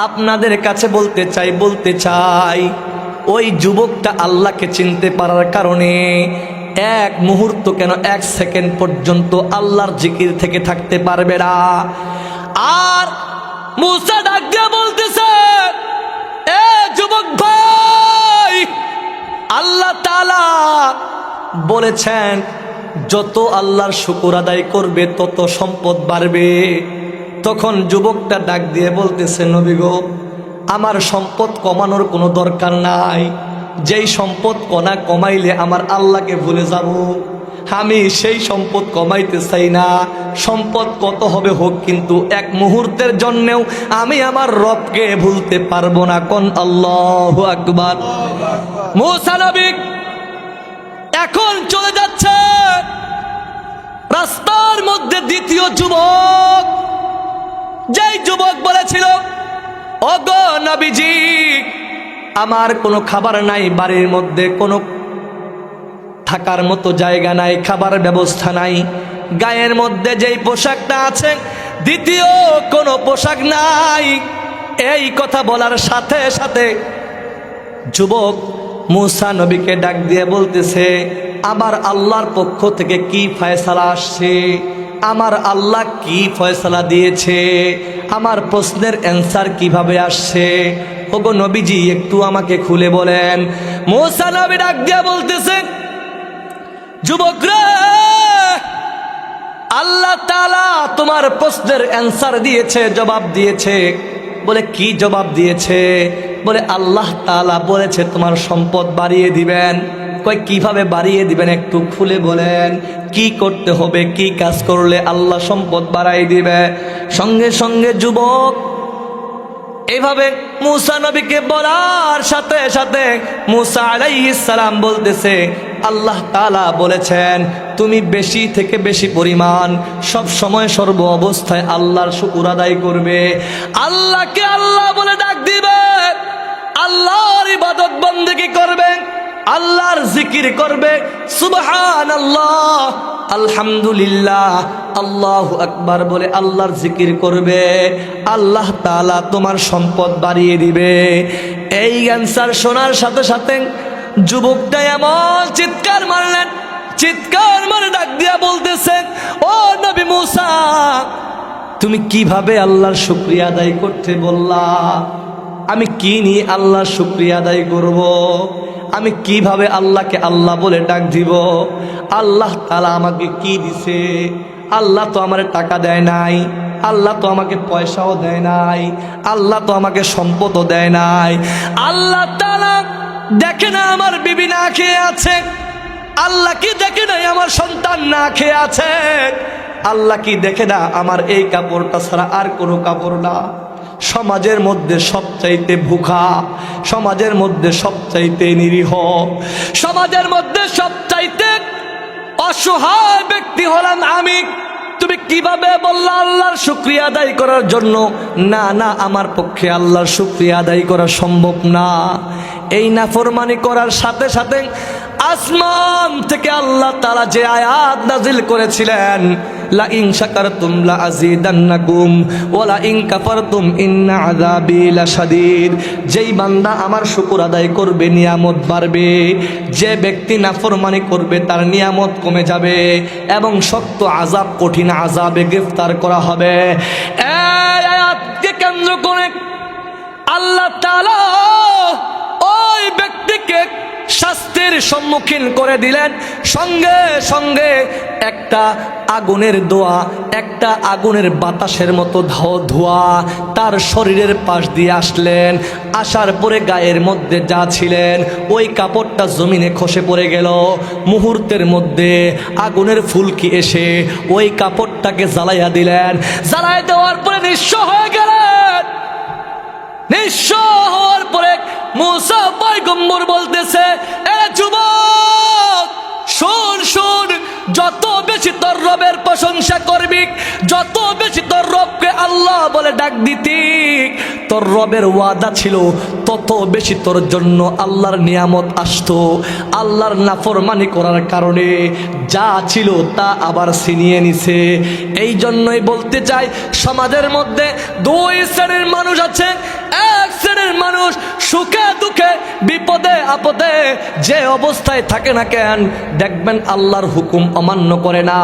আপনাদের কাছে বলতে চাই ওই যুবকটা আল্লাহকে চিনতে পারার কারণে এক মুহূর্ত কেন, এক সেকেন্ড পর্যন্ত আল্লাহর জিকির থেকে থাকতে পারবে না। আর মুসা ডাক দিয়ে বলতেছে, এ যুবক ভাই, আল্লাহ তাআলা বলেছেন যত আল্লাহর শুকর আদায় করবে তত সম্পদ বাড়বে। তখন যুবকটা ডাক দিয়ে বলতেছে, নবী গো, আমার সম্পদ কমানোর কোনো দরকার নাই, যেই সম্পদ কমাইলে আমার আল্লাহকে ভুলে যাব, আমি সেই সম্পদ কমাইতে চাই না। সম্পদ কত হবে হোক, কিন্তু এক মুহূর্তের জন্যেও আমি আমার রবকে ভুলতে পারবো না। কোন আল্লাহু আকবার। মুসা নবী এখন চলে যাচ্ছে, রাস্তার মধ্যে দ্বিতীয় যুবক, যেই যুবক বলেছিল, ওগো নবীজি, আমার কোনো খাবার নাই, বাড়ির মধ্যে কোনো থাকার মতো জায়গা নাই, খাবার ব্যবস্থা নাই, গায়ের মধ্যে যেই পোশাকটা আছে দ্বিতীয় কোনো পোশাক নাই। এই কথা বলার সাথে সাথে যুবক মুসা নবীকে ডাক দিয়ে বলতেছে, আমার আল্লাহর পক্ষ থেকে কি ফয়সালা আসছে, আমার আল্লাহ কি ফয়সালা দিয়েছে, আমার প্রশ্নের অ্যান্সার কিভাবে আসছে, ওগো নবীজি একটু আমাকে খুলে বলেন। মুসা নবী ডাক দিয়ে বলতেছে, যুবক রে, আল্লাহ তাআলা তোমার প্রশ্নের অ্যান্সার দিয়েছে, জবাব দিয়েছে। বলে কি জবাব দিয়েছে? বলে আল্লাহ তাআলা বলেছে তোমার সম্পদ বাড়িয়ে দিবেন। কয় কিভাবে বাড়িয়ে দিবেন একটু খুলে বলেন, কি করতে হবে, কি কাজ করলে আল্লাহ সম্পদ বাড়াই দিবে? সঙ্গে সঙ্গে যুবক এইভাবে মুসা নবীকে বলার সাথে সাথে মুসা আলাইহিস সালাম বলতেছে, আল্লাহ তাআলা বলেছেন তুমি বেশি থেকে বেশি পরিমাণ সব সময় সর্ব অবস্থায় আল্লাহর শুকর আদায় করবে, আল্লাহকে আল্লাহ বলে ডাক দিবে, আল্লাহর ইবাদত বন্দেগী করবে, আল্লাহর জিকির করবে, সুবহানাল্লাহ, আলহামদুলিল্লাহ, আল্লাহু আকবার বলে আল্লাহর জিকির করবে, আল্লাহ তাআলা তোমার সম্পদ বাড়িয়ে দিবে। এই অ্যান্সার শোনার সাথে সাথে যুবকটা এমন চিৎকার মারলেন, চিৎকার মারে ডাক দিয়া বলতেছে, ও নবী মুসা, তুমি কিভাবে আল্লাহর শুকরিয়া আদায় করতে বললা? আমি কি নিয়ে আল্লাহর শুকরিয়া আদায় করব? আমি কিভাবে আল্লাহকে আল্লাহ বলে ডাক দিব? আল্লাহ তাআলা আমাকে কি দিছে? আল্লাহ তো আমার টাকা দেয় নাই, আল্লাহ তো আমাকে পয়সাও দেয় নাই, আল্লাহ তো আমাকে সম্পদও দেয় নাই, আল্লাহ তাআলা দেখে না আমার বিবি না খেয়ে আছে, আল্লাহ কি দেখে নাই আমার সন্তান না খেয়ে আছে? আল্লাহ কি দেখে না আমার এই কাপড়টা ছাড়া আর কোনো কাপড় না? সমাজের মধ্যে সবচাইতে ভুখা, সমাজের মধ্যে সবচাইতে নিরীহ, সমাজের মধ্যে সবচাইতে অসহায় ব্যক্তি হলাম আমি। তুমি কিভাবে বললা আল্লাহর শুকরিয়া আদায় করার জন্য? না না, আমার পক্ষে আল্লাহর শুকরিয়া আদায় করা সম্ভব না। এই নাফরমানি করার সাথে সাথে আসমান থেকে আল্লাহ তাআলা যে আয়াত নাজিল করেছিলেন, লা ইন শাকারতুম লা আযীদান্নাকুম ওয়া লা ইন কাফারতুম ইন্না আযাবি লাশাদীদ। যেই বান্দা আমার শুকর আদায় করবে নিয়ামত বাড়বে, যে ব্যক্তি নাফরমানি করবে তার নিয়ামত কমে যাবে এবং শক্ত আযাব, কঠিন আযাবে গ্রেফতার করা হবে। এই আয়াতকে কেন্দ্র করে আল্লাহ তাআলা ওই ব্যক্তিকে শাস্তির সম্মুখীন করে দিলেন। সঙ্গে সঙ্গে একটা আগুনের দোয়া, একটা আগুনের বাতাসের মতো ধোঁয়া তার শরীরের পাশ দিয়ে আসলেন। আসার পরে গায়ের মধ্যে যা ছিলেন ওই কাপড়টা জমিনে খসে পড়ে গেল। মুহূর্তের মধ্যে আগুনের ফুলকি এসে ওই কাপড়টাকে জ্বালাইয়া দিলেন। জ্বালাইয়া দেওয়ার পরে নিঃস্ব হয়ে গেলেন। নিঃস্ব হওয়ার পরে মুসা পয়গম্বর বলতেছে, এ যুবক শোন শোন, যত বেশি তোর রবের প্রশংসা করবি, যত বেশি তোর রবকে আল্লাহ বলে ডাক দিতি, তোর রবের ওয়াদা ছিল তত বেশি তোর জন্য আল্লাহর নিয়ামত আসতো। আল্লাহর নাফরমানি করার কারণে যা ছিল তা আবার ছিনিয়ে নিছে। এই জন্যই বলতে চাই, সমাজের মধ্যে দুই শ্রেণীর মানুষ আছে। এক শ্রেণীর মানুষ সুখে দুঃখে বিপদে আপদে যে অবস্থায় থাকে না কেন, দেখবেন আল্লাহর হুকুম অমান্য করে না,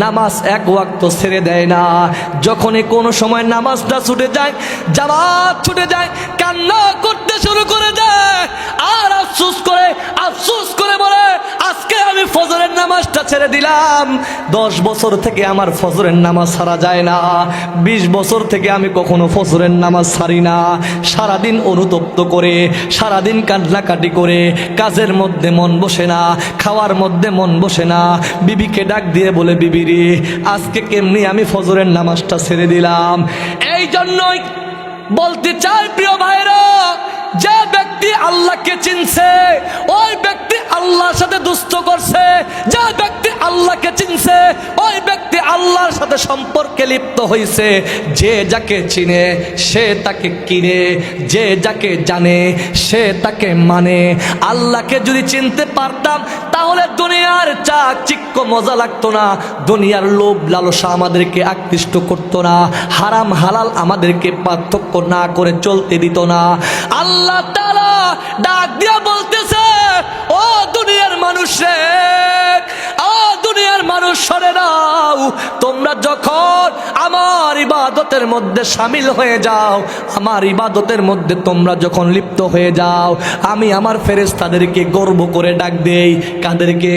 নামাজ এক ওয়াক্ত ছেড়ে দেয় না। যখনই কোনো সময় নামাজটা ছুটে যায়, জামাত ছুটে যায়, কান্না করতে শুরু করে দেয় আর আফসোস করে বলে, আজকে আমি ফজরের নামাজটা ছেড়ে দিলাম। 10 বছর থেকে আমার ফজরের নামাজ ছাড়া যায় না, 20 বছর থেকে আমি কখনো ফজরের নামাজ ছাড়ি না। সারাদিন অনুতপ্ত করে, সারাদিন কান্নাকাটি করে, কাজের মধ্যে মন বসে না, খাওয়ার মধ্যে মন বসে না। বিবিকে ডাক দিয়ে বলে, বিবি রে, আজকে কেমনি আমি ফজরের নামাজটা ছেড়ে দিলাম। এই জন্যই বলতে চাই প্রিয় ভাইরা, যে ব্যক্তি আল্লাহকে চিনছে ওই ব্যক্তি আল্লাহর সাথে দুষ্ট করছে, যে ব্যক্তি আল্লাহকে চিনছে ওই ব্যক্তি আল্লাহর সাথে সম্পর্কে লিপ্ত হয়েছে। যে যাকে চিনে সে তাকে কিনে, যে যাকে জানে সে তাকে মানে। আল্লাহকে যদি চিনতে পারতাম তাহলে দুনিয়ার চাকচিক্য মজা লাগতো না, দুনিয়ার লোভ লালসা আমাদেরকে আকৃষ্ট করতো না, হারাম হালাল আমাদেরকে পার্থক্য না করে চলতে দিত না। আল্লাহ তাআলা ডাক দিয়া বলতেছে, ও দুনিয়ার মানুষ রে, ও দুনিয়ার মানুষ শুনে নাও, তোমরা যখন আমার ইবাদতের মধ্যে শামিল হয়ে যাও, আমার ইবাদতের মধ্যে তোমরা যখন লিপ্ত হয়ে যাও, আমি আমার ফেরেশতাদেরকে গর্ব করে ডাক দেই। কাদেরকে?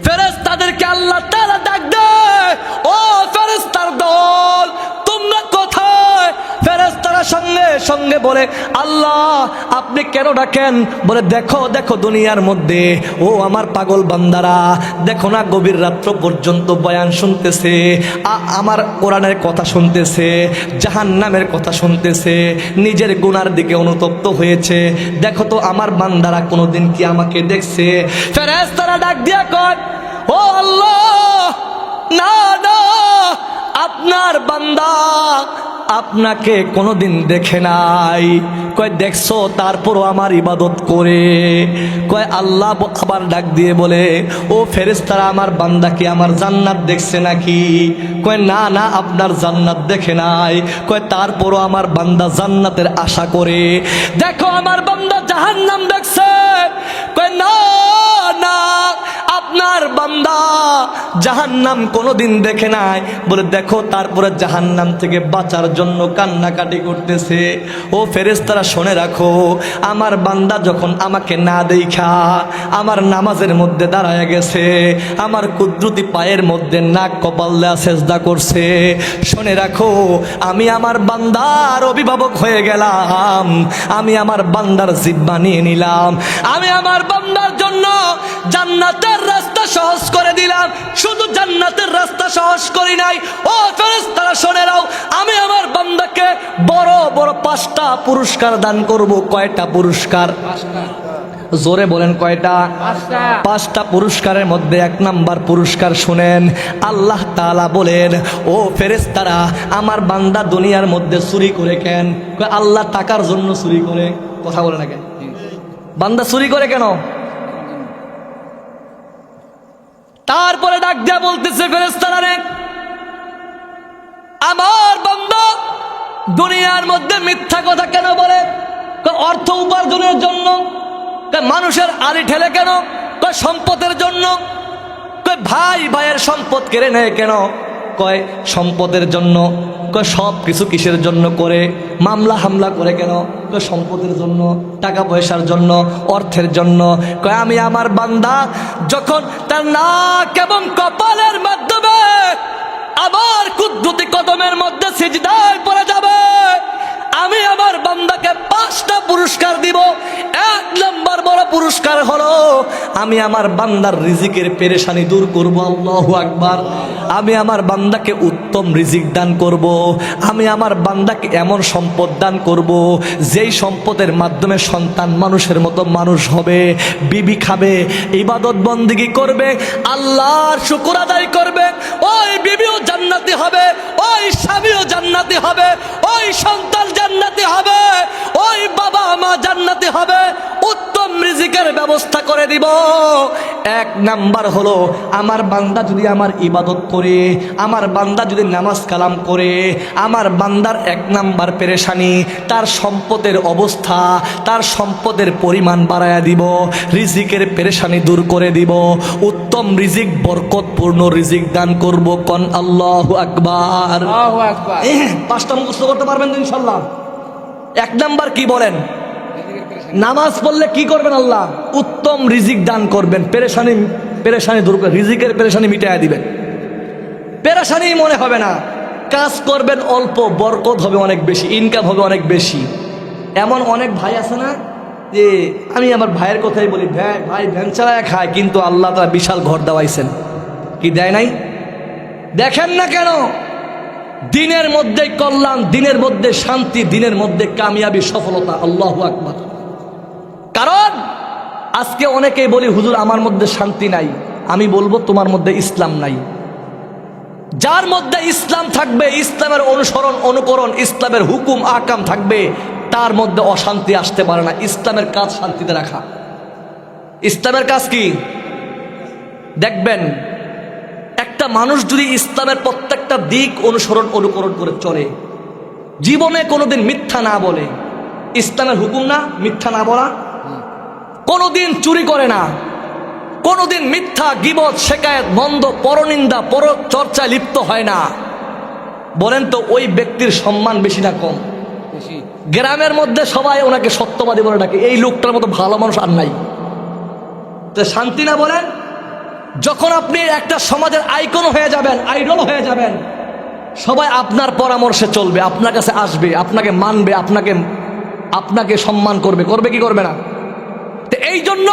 ফেরেশতাদেরকে আল্লাহ তাআলা ডাক দেয়, ও ফেরেশতার দল তোমরা কোথায়? ফেরেশতারা সঙ্গে সঙ্গে বলে, আল্লাহ আপনি কেন ডাকেন? বলে, দেখো দেখো দুনিয়ার মধ্যে ও আমার পাগল বান্দারা, দেখো না গভীর রাত্র পর্যন্ত বয়ান শুনতেছে, আমার কোরআনের কথা শুনতেছে, জাহান্নামের কথা শুনতেছে, নিজের গুনার দিকে অনুতপ্ত হয়েছে। দেখো তো আমার বান্দারা কোনোদিন কি আমাকে দেখছে? ফেরেশতারা ডাক দিয়া কয়, ও আল্লাহ, না না, আপনার বান্দা আপনাকে কোনোদিন দেখে নাই। কয়, দেখছো তারপরও আমার ইবাদত করে? কয়, আল্লাহ আবার ডাক দিয়ে বলে, ও ফেরেশতারা আমার বান্দা কি আমার জান্নাত দেখছে নাকি? কয়, না না, আপনার জান্নাত দেখে নাই। কয়, তারপরও আমার বান্দা জান্নাতের আশা করে। দেখো আমার বান্দা জাহান্নাম দেখছে। কয়, না না, আপনার বান্দা জাহান্নাম কোনোদিন দেখে নাই, বলে দেখো তারপরে জাহান্নাম থেকে বাঁচার জন্য কান্নাকাটি করতেছে। ও ফেরেশতারা শুনে রাখো, আমার বান্দা যখন আমাকে না দেখা আমার নামাজের মধ্যে দাঁড়ায় গেছে, আমার কুদরতি পায়ের মধ্যে নাক কপাল দেয়া সেজদা করছে, শুনে রাখো আমি আমার বান্দার অভিভাবক হয়ে গেলাম, আমি আমার বান্দার জিব্বা নিয়ে নিলাম, আমি আমার বান্দার জন্য জান্নাতের রাস্তা সহজ করে দিলাম। শুধু জান্নাতের রাস্তা সহজ করি নাই, ও ফেরেশতারা শুনে নাও, আমি আমার বান্দাকে বড় বড় 5টা পুরস্কার দান করব। কয়টা পুরস্কার? জোরে বলেন কয়টা? 5টা পুরস্কারের মধ্যে 1 নাম্বার পুরস্কার শুনেন। আল্লাহ তাআলা বলেন, ও ফেরেশতারা আমার বান্দা দুনিয়ার মধ্যে চুরি করে কেন? আল্লাহ টাকার জন্য চুরি করে। কথা বলে না কেন? বান্দা চুরি করে কেন? তারপরে ডাক দিয়া বলতেছে, ফেরেশতারা রে, আমার বান্দা দুনিয়ার মধ্যে মিথ্যা কথা কেন বলে? অর্থ উপার্জনের জন্য। মানুষের আড়ি ঠেলে কেন? সম্পদের জন্য। ভাই ভাইয়ের সম্পদ কেড়ে নেয় কেন? কয় সম্পদের জন্য। সব কিছু কিসের জন্য করে? মামলা হামলা করে কেন? সম্পদের জন্য, টাকা পয়সার জন্য, অর্থের জন্য। কয় আমি আমার বান্দা যখন তার নাক এবং কপালের মাধ্যমে আবার কুদরতি কদমের মধ্যে সিজদায় পড়ে যাবে, আমি আমার বান্দাকে 5টা পুরস্কার দিব। 1 নম্বর বড় পুরস্কার হলো আমি আমার বান্দার রিজিকের পেরেশানি দূর করব। আল্লাহু আকবার। আমি আমার বান্দাকে উত্তম রিজিক দান করব। আমি আমার বান্দাকে এমন সম্পদ দান করব যেই সম্পদের মাধ্যমে সন্তান মানুষের মতো মানুষ হবে, বিবি খাবে, ইবাদত বন্দেগী করবে, আল্লাহর শুকর আদায় করবে। ওই বিবিও জান্নাতি হবে, ওই স্বামীও জান্নাতি হবে, ওই সন্তান জান্নাতি হবে, ওই বাবা মা জান্নাতি হবে। উত্তম রিজিকের ব্যবস্থা করে দিব। 1 নাম্বার হলো আমার বান্দা যদি আমার ইবাদত করে, আমার বান্দা যদি নামাজ কালাম করে, আমার বান্দার 1 নাম্বার পেরেশানি তার সম্পদের অবস্থা, তার সম্পদের পরিমাণ বাড়ায়া দিব, রিজিকের পেরেশানি দূর করে দিব, উত্তম রিজিক বরকতপূর্ণ রিজিক দান করব। কোন আল্লাহু আকবার। 5টা মুখস্থ করতে পারবেন তো ইনশাআল্লাহ? 1 নাম্বার কি বলেন? নামাজ পড়লে কি করবেন? আল্লাহ উত্তম রিজিক দান করবেন, পেরেশানি দূর করে, রিজিকের পেরেশানি মিটাইয়া দিবেন, পেরেশানি মনে হবে না। কাজ করবেন অল্প, বরকত হবে অনেক বেশি, ইনকাম হবে অনেক বেশি। এমন অনেক ভাই আছে না, যে আমি আমার ভাইয়ের কথাই বলি, ভাই ভ্যান চালায় খায়, কিন্তু আল্লাহ তাআলা বিশাল ঘর দেওয়াইছেন, কি দেয় নাই? দেখেন না কেন? দিনের মধ্যে কল্যাণ, দিনের মধ্যে শান্তি, দিনের মধ্যে কামিয়াবি, সফলতা। আল্লাহু আকবার। কারণ আজকে অনেকেই বলি, হুজুর আমার মধ্যে শান্তি নাই। আমি বলবো তোমার মধ্যে ইসলাম নাই। যার মধ্যে ইসলাম থাকবে, ইসলামের অনুসরণ অনুকরণ, ইসলামের হুকুম আকাম থাকবে, তার মধ্যে অশান্তি আসতে পারে না। ইসলামের কাজ শান্তিতে রাখা। ইসলামের কাজ কি? দেখবেন একটা মানুষ যদি ইসলামের প্রত্যেকটা দিক অনুসরণ অনুকরণ করে চলে, জীবনে কোনোদিন মিথ্যা না বলে, ইসলামের হুকুম না মিথ্যা না বলা, কোনোদিন চুরি করে না, কোনোদিন মিথ্যা, গীবত, শিকায়েত, মন্দ, পরনিন্দা, পরচর্চায় লিপ্ত হয় না, বলেন তো ওই ব্যক্তির সম্মান বেশি না কম? গ্রামের মধ্যে সবাই ওনাকে সত্যবাদী বলে ডাকে, এই লোকটার মতো ভালো মানুষ আর নাই। তো শান্তি না বলেন? যখন আপনি একটা সমাজের আইকন হয়ে যাবেন, আইডল হয়ে যাবেন, সবাই আপনার পরামর্শে চলবে, আপনার কাছে আসবে, আপনাকে মানবে, আপনাকে সম্মান করবে, করবে কি করবে না? তো এই জন্য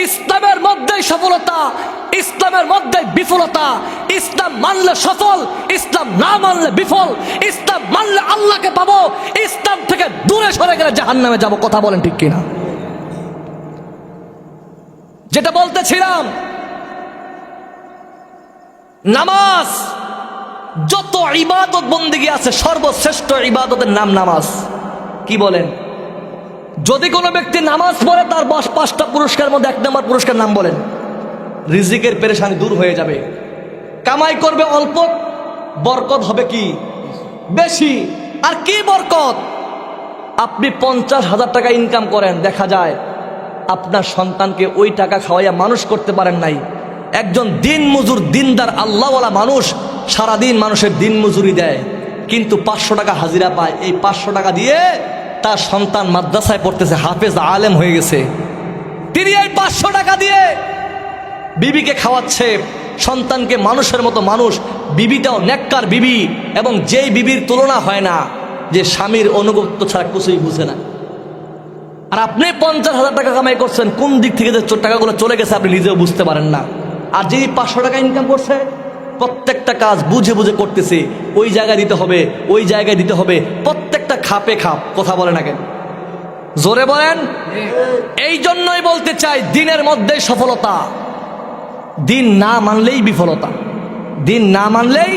ইসলামের মধ্যেই সফলতা, ইসলামের মধ্যে বিফলতা। ইসলাম মানলে সফল, ইসলাম না মানলে বিফল। ইসলাম মানলে আল্লাহকে পাবো, ইসলাম থেকে দূরে সরে গেলে জাহান্নামে যাব। কথা বলেন ঠিক কিনা? যেটা বলতেছিলাম, নামাজ, যত ইবাদত বন্দেগী আছে সর্বশ্রেষ্ঠ ইবাদতের নাম নামাজ। কি বলেন? যদি কোনো ব্যক্তি নামাজ পড়ে, তার 5টা পুরস্কারের মধ্যে 1 নম্বর পুরস্কার নাম বলেন? রিজিকের পেরেশানি দূর হয়ে যাবে, কামাই করবে অল্প, বরকত হবে কি বেশি। আর কি বরকত? আপনি 50,000 টাকা ইনকাম করেন, দেখা যায় আপনার সন্তানকে ওই টাকা খাওয়াইয়া মানুষ করতে পারেন নাই, একজন দিন মজুর দিনদার আল্লাহওয়ালা মানুষ সারাদিন মানুষের দিন মজুরি দেয়, কিন্তু 500 টাকা হাজিরা পায়। এই 500 টাকা দিয়ে তার সন্তান মাদ্রাসায় পড়তেছে, হাফেজ আলেম হয়ে গেছে। তিনি এই 500 টাকা দিয়ে বিবিকে খাওয়াচ্ছে, সন্তানকে মানুষের মতো মানুষ, বিবিটাও নেককার বিবি, এবং যেই বিবির তুলনা হয় না, যে স্বামীর অনুগত্য ছাড়া কিছুই বুঝে না। আর আপনি 50,000 টাকা কামাই করছেন, কোন দিক থেকে যে টাকাগুলো চলে গেছে আপনি নিজেও বুঝতে পারেন না। আর যিনি 500 টাকা ইনকাম করছে, প্রত্যেকটা কাজ বুঝে বুঝে করতেছে, ওই জায়গায় দিতে হবে, ওই জায়গায় দিতে হবে, প্রত্যেকটা খাপে খাপ। কথা বলে না কেন? জোরে বলেন। এই জন্যই বলতে চাই, দিনের মধ্যে সফলতা, দিন না মানলেই বিফলতা, দিন না মানলেই।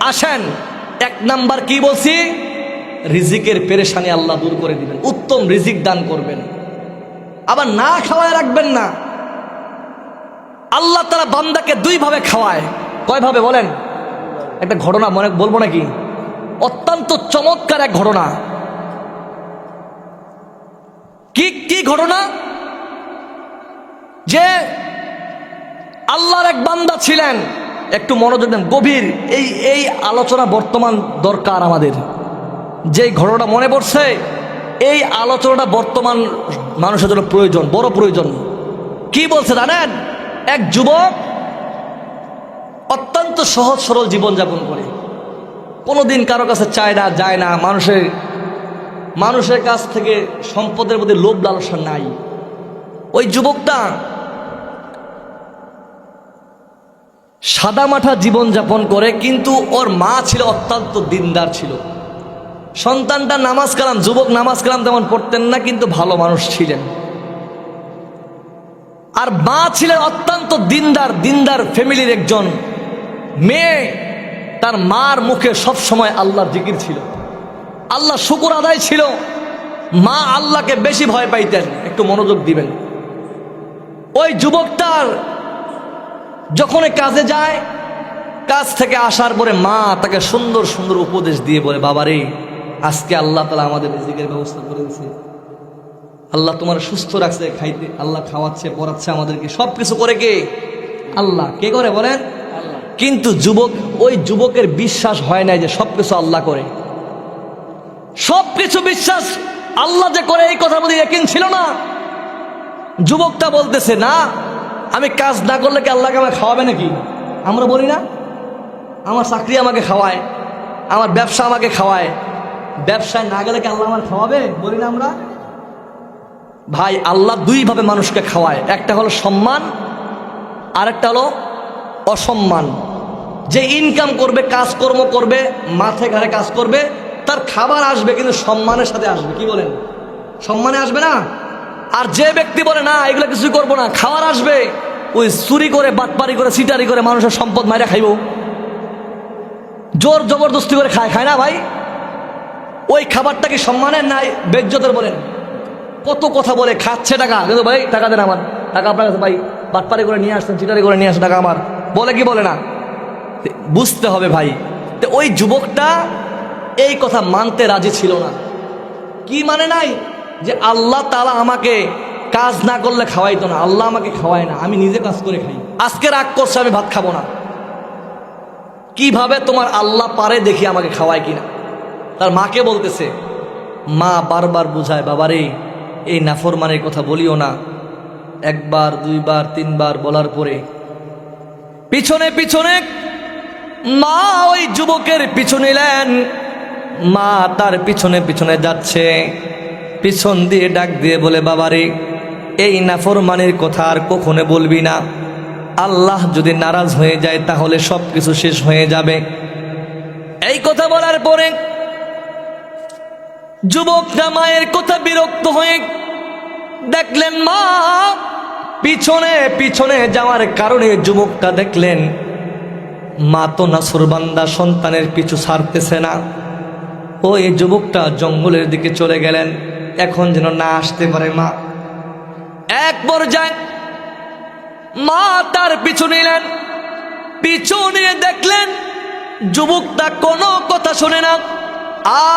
আসেন 1 নাম্বার কি বলছি, রিজিকের পেরেশানি আল্লাহ দূর করে দিবেন, উত্তম রিজিক দান করবেন। আবার না খাওয়ায় রাখবেন না। আল্লাহ তাআলা বান্দাকে 2 ভাবে খাওয়ায়। কয় ভাবে বলেন? একটা ঘটনা মনে বলবো নাকি? অত্যন্ত চমৎকার এক ঘটনা। কি ঘটনা? যে আল্লাহর এক বান্দা ছিলেন, একটু মনোযোগ দেন, গভীর এই আলোচনা বর্তমান দরকার আমাদের। যেই ঘটনাটা মনে পড়ছে, এই আলোচনাটা বর্তমান মানুষের জন্য প্রয়োজন, বড় প্রয়োজন। কি বলছে জানেন? এক যুবক অত্যন্ত সহজ সরল জীবনযাপন করে, কোনোদিন কারো কাছে চায় না, যায় না, মানুষের কাছ থেকে সম্পদের প্রতি লোভ লালসা নাই। ওই যুবকটা সাদামাঠা জীবনযাপন করে, কিন্তু ওর মা ছিল অত্যন্ত দিনদার ছিল। সন্তানটা নামাজ কালাম, যুবক নামাজ কালাম তেমন পড়তেন না, কিন্তু ভালো মানুষ ছিলেন। আর মা ছিলেন অত্যন্ত দিনদার ফ্যামিলির একজন মেয়ে। তার মার মুখে সব সময় আল্লাহর জিকির ছিল, আল্লাহ শুকর আদায় ছিল। মা আল্লাহকে বেশি ভয় পাইতেন। একটু মনোযোগ দিবেন। ওই যুবকটার যখন কাজে যায়, কাজ থেকে আসার পরে মা তাকে সুন্দর সুন্দর উপদেশ দিয়ে বলে, বাবারে, আজকে আল্লাহ তাআলা আমাদের রিজিকের ব্যবস্থা করে দিয়েছে, আল্লাহ তোমার সুস্থ রাখছে, খাইতে আল্লাহ খাওয়াচ্ছে, পড়াচ্ছে আমাদেরকে, সবকিছু করে কে? আল্লাহ। কে করে বলেন? আল্লাহ। কিন্তু ওই যুবকের বিশ্বাস হয় নাই যে সবকিছু আল্লাহ করে। সবকিছু বিশ্বাস আল্লাহ যে করে, এই কথা বলে ইয়াকিন ছিল না। যুবকটা বলতেছে, না, আমি কাজ না করলে কি আল্লাহকে আমাকে খাওয়াবে নাকি? আমরা বলি না, আমার চাকরি আমাকে খাওয়ায়, আমার ব্যবসা আমাকে খাওয়ায়, ব্যবসায় না গেলে কি আল্লাহ আমার খাওয়াবে? বলি না আমরা? ভাই, আল্লাহ 2 ভাবে মানুষকে খাওয়ায়। একটা হলো সম্মান, আর একটা হলো অসম্মান। যে ইনকাম করবে, কাজকর্ম করবে, মাঠে ঘাড়ে কাজ করবে, তার খাবার আসবে, কিন্তু সম্মানের সাথে আসবে। কি বলেন? সম্মানে আসবে না। আর যে ব্যক্তি বলে, না, এগুলো কিছুই করবো না, খাবার আসবে, ওই চুরি করে, বাটপারি করে, সিটারি করে মানুষের সম্পদ মাইরা খাইব, জোর জবরদস্তি করে খায় না ভাই? ওই খাবারটা কি সম্মানের নাই বেজ্জতের? বলেন। কত কথা বলে, খাচ্ছে টাকা, কিন্তু ভাই টাকা দেন, আমার টাকা আপনার কাছে, ভাই বাটপারি করে নিয়ে আসছেন, চিটারি করে নিয়ে আসছেন, টাকা আমার, বলে কি বলে না? বুঝতে হবে ভাই। তো ওই যুবকটা এই কথা মানতে রাজি ছিল না। কি মানে নাই? যে আল্লাহ তাআলা আমাকে কাজ না করলে খাওয়াইতো না, আল্লাহ আমাকে খাওয়ায় না, আমি নিজে কাজ করে খাই। আজকে রাগ করছে, আমি ভাত খাবো না। কিভাবে তোমার আল্লাহ পারে দেখি আমাকে খাওয়ায় কিনা। তার মাকে বলতেছে, মা বারবার বুঝায়, বাবারে, এই নাফরমানের কথা বলিও না। 1 বার 2 বার 3 বার বলার পরে পিছনে পিছনে মা ওই যুবকের পিছু নিলেন। মা তার পিছনে পিছনে যাচ্ছে, পিছন দিয়ে ডাক দিয়ে বলে, বাবারে, এই নাফরমানের কথা আর কখনো বলবি না। আল্লাহ যদি নারাজ হয়ে যায় তাহলে সব কিছু শেষ হয়ে যাবে। এই কথা বলার পরে যুবকটা মায়ের কথা বিরক্ত হয়ে দেখলেন মা পিছনে পিছনে যাওয়ার কারণে যুবকটা দেখলেন মা তো নাছরবান্দা, সন্তানের পিছু ছাড়তেছে না। ওই যুবকটা জঙ্গলের দিকে চলে গেলেন, এখন যেন না আসতে পারে মা। এক পর্যায়ে মা তার পিছু নিলেন, পিছু নিয়ে দেখলেন যুবকটা কোনো কথা শোনে না,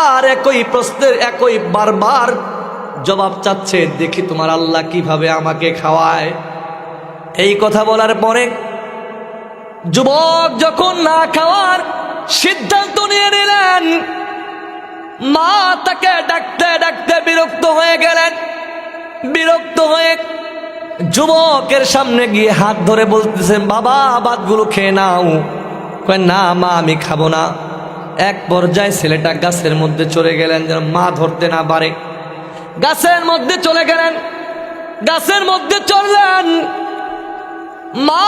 আর একই প্রশ্নের একই বারবার জবাব চাচ্ছে, দেখি তোমার আল্লাহ কিভাবে আমাকে খাওয়ায়। এই কথা বলার পরে যুবক যখন না খাওয়ার সিদ্ধান্ত নিয়ে নিলেন, মা তাকে ডাকতে ডাকতে বিরক্ত হয়ে গেলেন। বিরক্ত হয়ে যুবকের সামনে গিয়ে হাত ধরে বলতেছেন, বাবা ভাতগুলো খেয়ে নাও। কয় না মা, আমি খাবো না। এক পর্যায়ে ছেলেটা গাছের মধ্যে চলে গেলেন যেন মা ধরতে না পারে। গাছের মধ্যে চলে গেলেন, গাছের মধ্যে চললেন। মা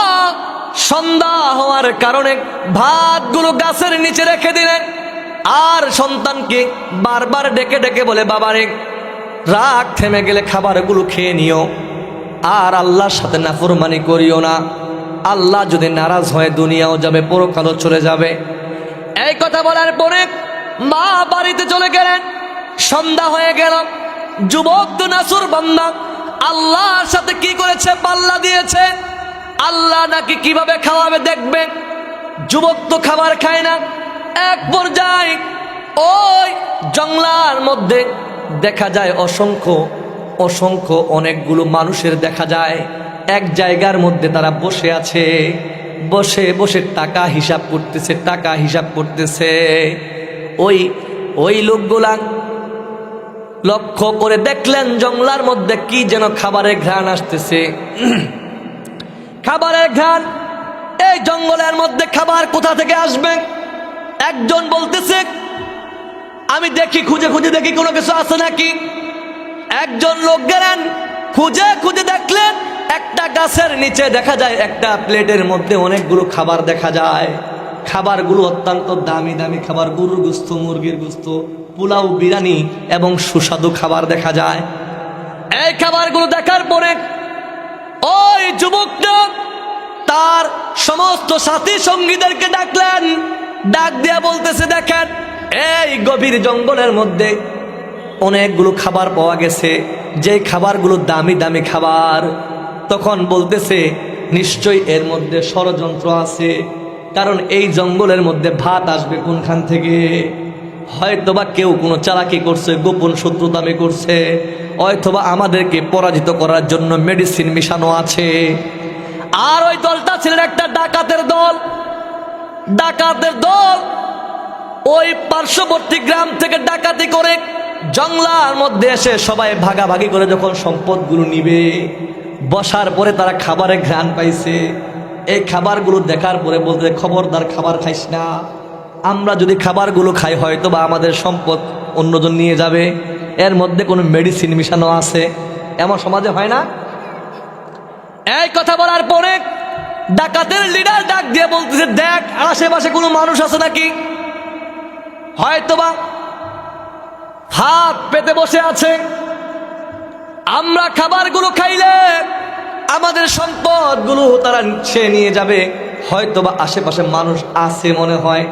সন্ধ্যা হওয়ার কারণে ভাতগুলো গাছের নিচে রেখে দিলেন, আর সন্তানকে বারবার ডেকে ডেকে বলে, বাবারে রাগ থেমে গেলে খাবারগুলো খেয়ে নিও, আর আল্লাহর সাথে নাফরমানি করিও না। আল্লাহ যদি নারাজ হয় দুনিয়াও যাবে, পরকালও চলে যাবে। এই কথা বলার পরে মা বাড়িতে চলে গেলেন। সন্ধ্যা হয়ে গেল। যুবক তো নাসুর বান্দা, আল্লাহর সাথে কি করেছে পাল্লা দিয়েছে। আল্লাহ নাকি কিভাবে খাওয়াবে দেখবে। যুবক তো খাবার খায় না। এক পর্যায়ে ওই জঙ্গলার মধ্যে দেখা যায় অসংখ্য অনেকগুলো মানুষের দেখা যায়। এক জায়গার মধ্যে তারা বসে আছে, বসে বসে টাকা হিসাব করতেছে। ওই লোকগুলা লক্ষ্য করে দেখলেন জঙ্গলার মধ্যে কি যেন খাবারের ঘ্রাণ আসতেছে। খাবারের ঘ্রাণ, এই জঙ্গলের মধ্যে খাবার কোথা থেকে আসবে? একজন বলতেছে, আমি দেখি, খুঁজে খুঁজে দেখি কোনো কিছু আছে নাকি। একজন লোক গেলেন, খুঁজে খুঁজে দেখলেন একটা গাছের নিচে দেখা যায় একটা প্লেটের মধ্যে অনেকগুলো খাবার দেখা যায়। খাবারগুলো অত্যন্ত দামি দামি খাবার, গরুর গোস্ত, মুরগির গোস্ত, পোলাও, বিরিয়ানি এবং সুস্বাদু খাবার দেখা যায়। এই খাবারগুলো দেখার পরে ওই যুবকটা তার সমস্ত সাথী সঙ্গীদেরকে ডাকলেন। ডাক দিয়া বলতেছে, দেখেন এই গভীর জঙ্গলের মধ্যে অনেকগুলো খাবার পাওয়া গেছে, যে খাবারগুলো দামি দামি খাবার। তখন বলতেছে, নিশ্চয়ই এর মধ্যে ষড়যন্ত্র আছে, কারণ এই জঙ্গলের মধ্যে ভাত আসবে কোনখান থেকে? হয়তোবা কেউ কোনো চালাকি করছে, গোপন শত্রুতামি করছে, হয়তোবা আমাদেরকে পরাজিত করার জন্য মেডিসিন মিশানো আছে। আর ওই দলটা ছিলেন একটা ডাকাতের দল। ডাকাতের দল ওই পার্শ্ববর্তী গ্রাম থেকে ডাকাতি করে জঙ্গলার মধ্যে এসে সবাই ভাগাভাগি করে যখন সম্পদগুলো নিবে, বসার পরে তারা খাবারের ঘ্রাণ পাইছে। এই খাবারগুলো দেখার পরে বলতে, খবরদার খাবার খাইস না, আমরা যদি খাবারগুলো খাই হয়তো বা আমাদের সম্পদ অন্যজন নিয়ে যাবে, এর মধ্যে কোনো মেডিসিন মিশানো আছে। এমন সমাজে হয় না? এই কথা বলার পরে ডাকাতের লিডার ডাক দিয়ে বলতেছে, দেখ আশেপাশে কোনো মানুষ আছে নাকি? হয়তোবা হাত পেতে বসে আছে। আমরা খাবারগুলো খাইলে আমাদের সম্পদগুলো তারা ছেড়ে নিয়ে যাবে, হয়তোবা আশেপাশে মানুষ আছে মনে হয়।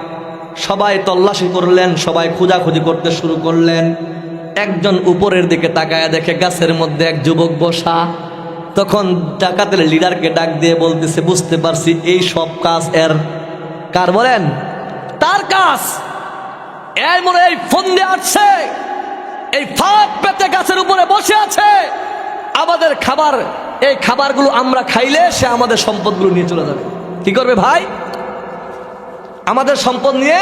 সবাই তল্লাশি করলেন, সবাই খোঁজাখুঁজি করতে শুরু করলেন। একজন উপরের দিকে তাকায় দেখে গাছের মধ্যে এক যুবক বসা। তখন ডাকাতের লিডারকে ডাক দিয়ে বলতেছে, বুঝতে পারছি এই সব কাজ এর। কার বলেন? তার কাজ। এর মনে এই ফন্দি আসছে, এই ফাঁক পেতে গাছের উপরে বসে আছে। আমাদের খাবার, এই খাবারগুলো আমরা খাইলে সে আমাদের সম্পদগুলো নিয়ে চলে যাবে। কি করবে ভাই? আমাদের সম্পদ নিয়ে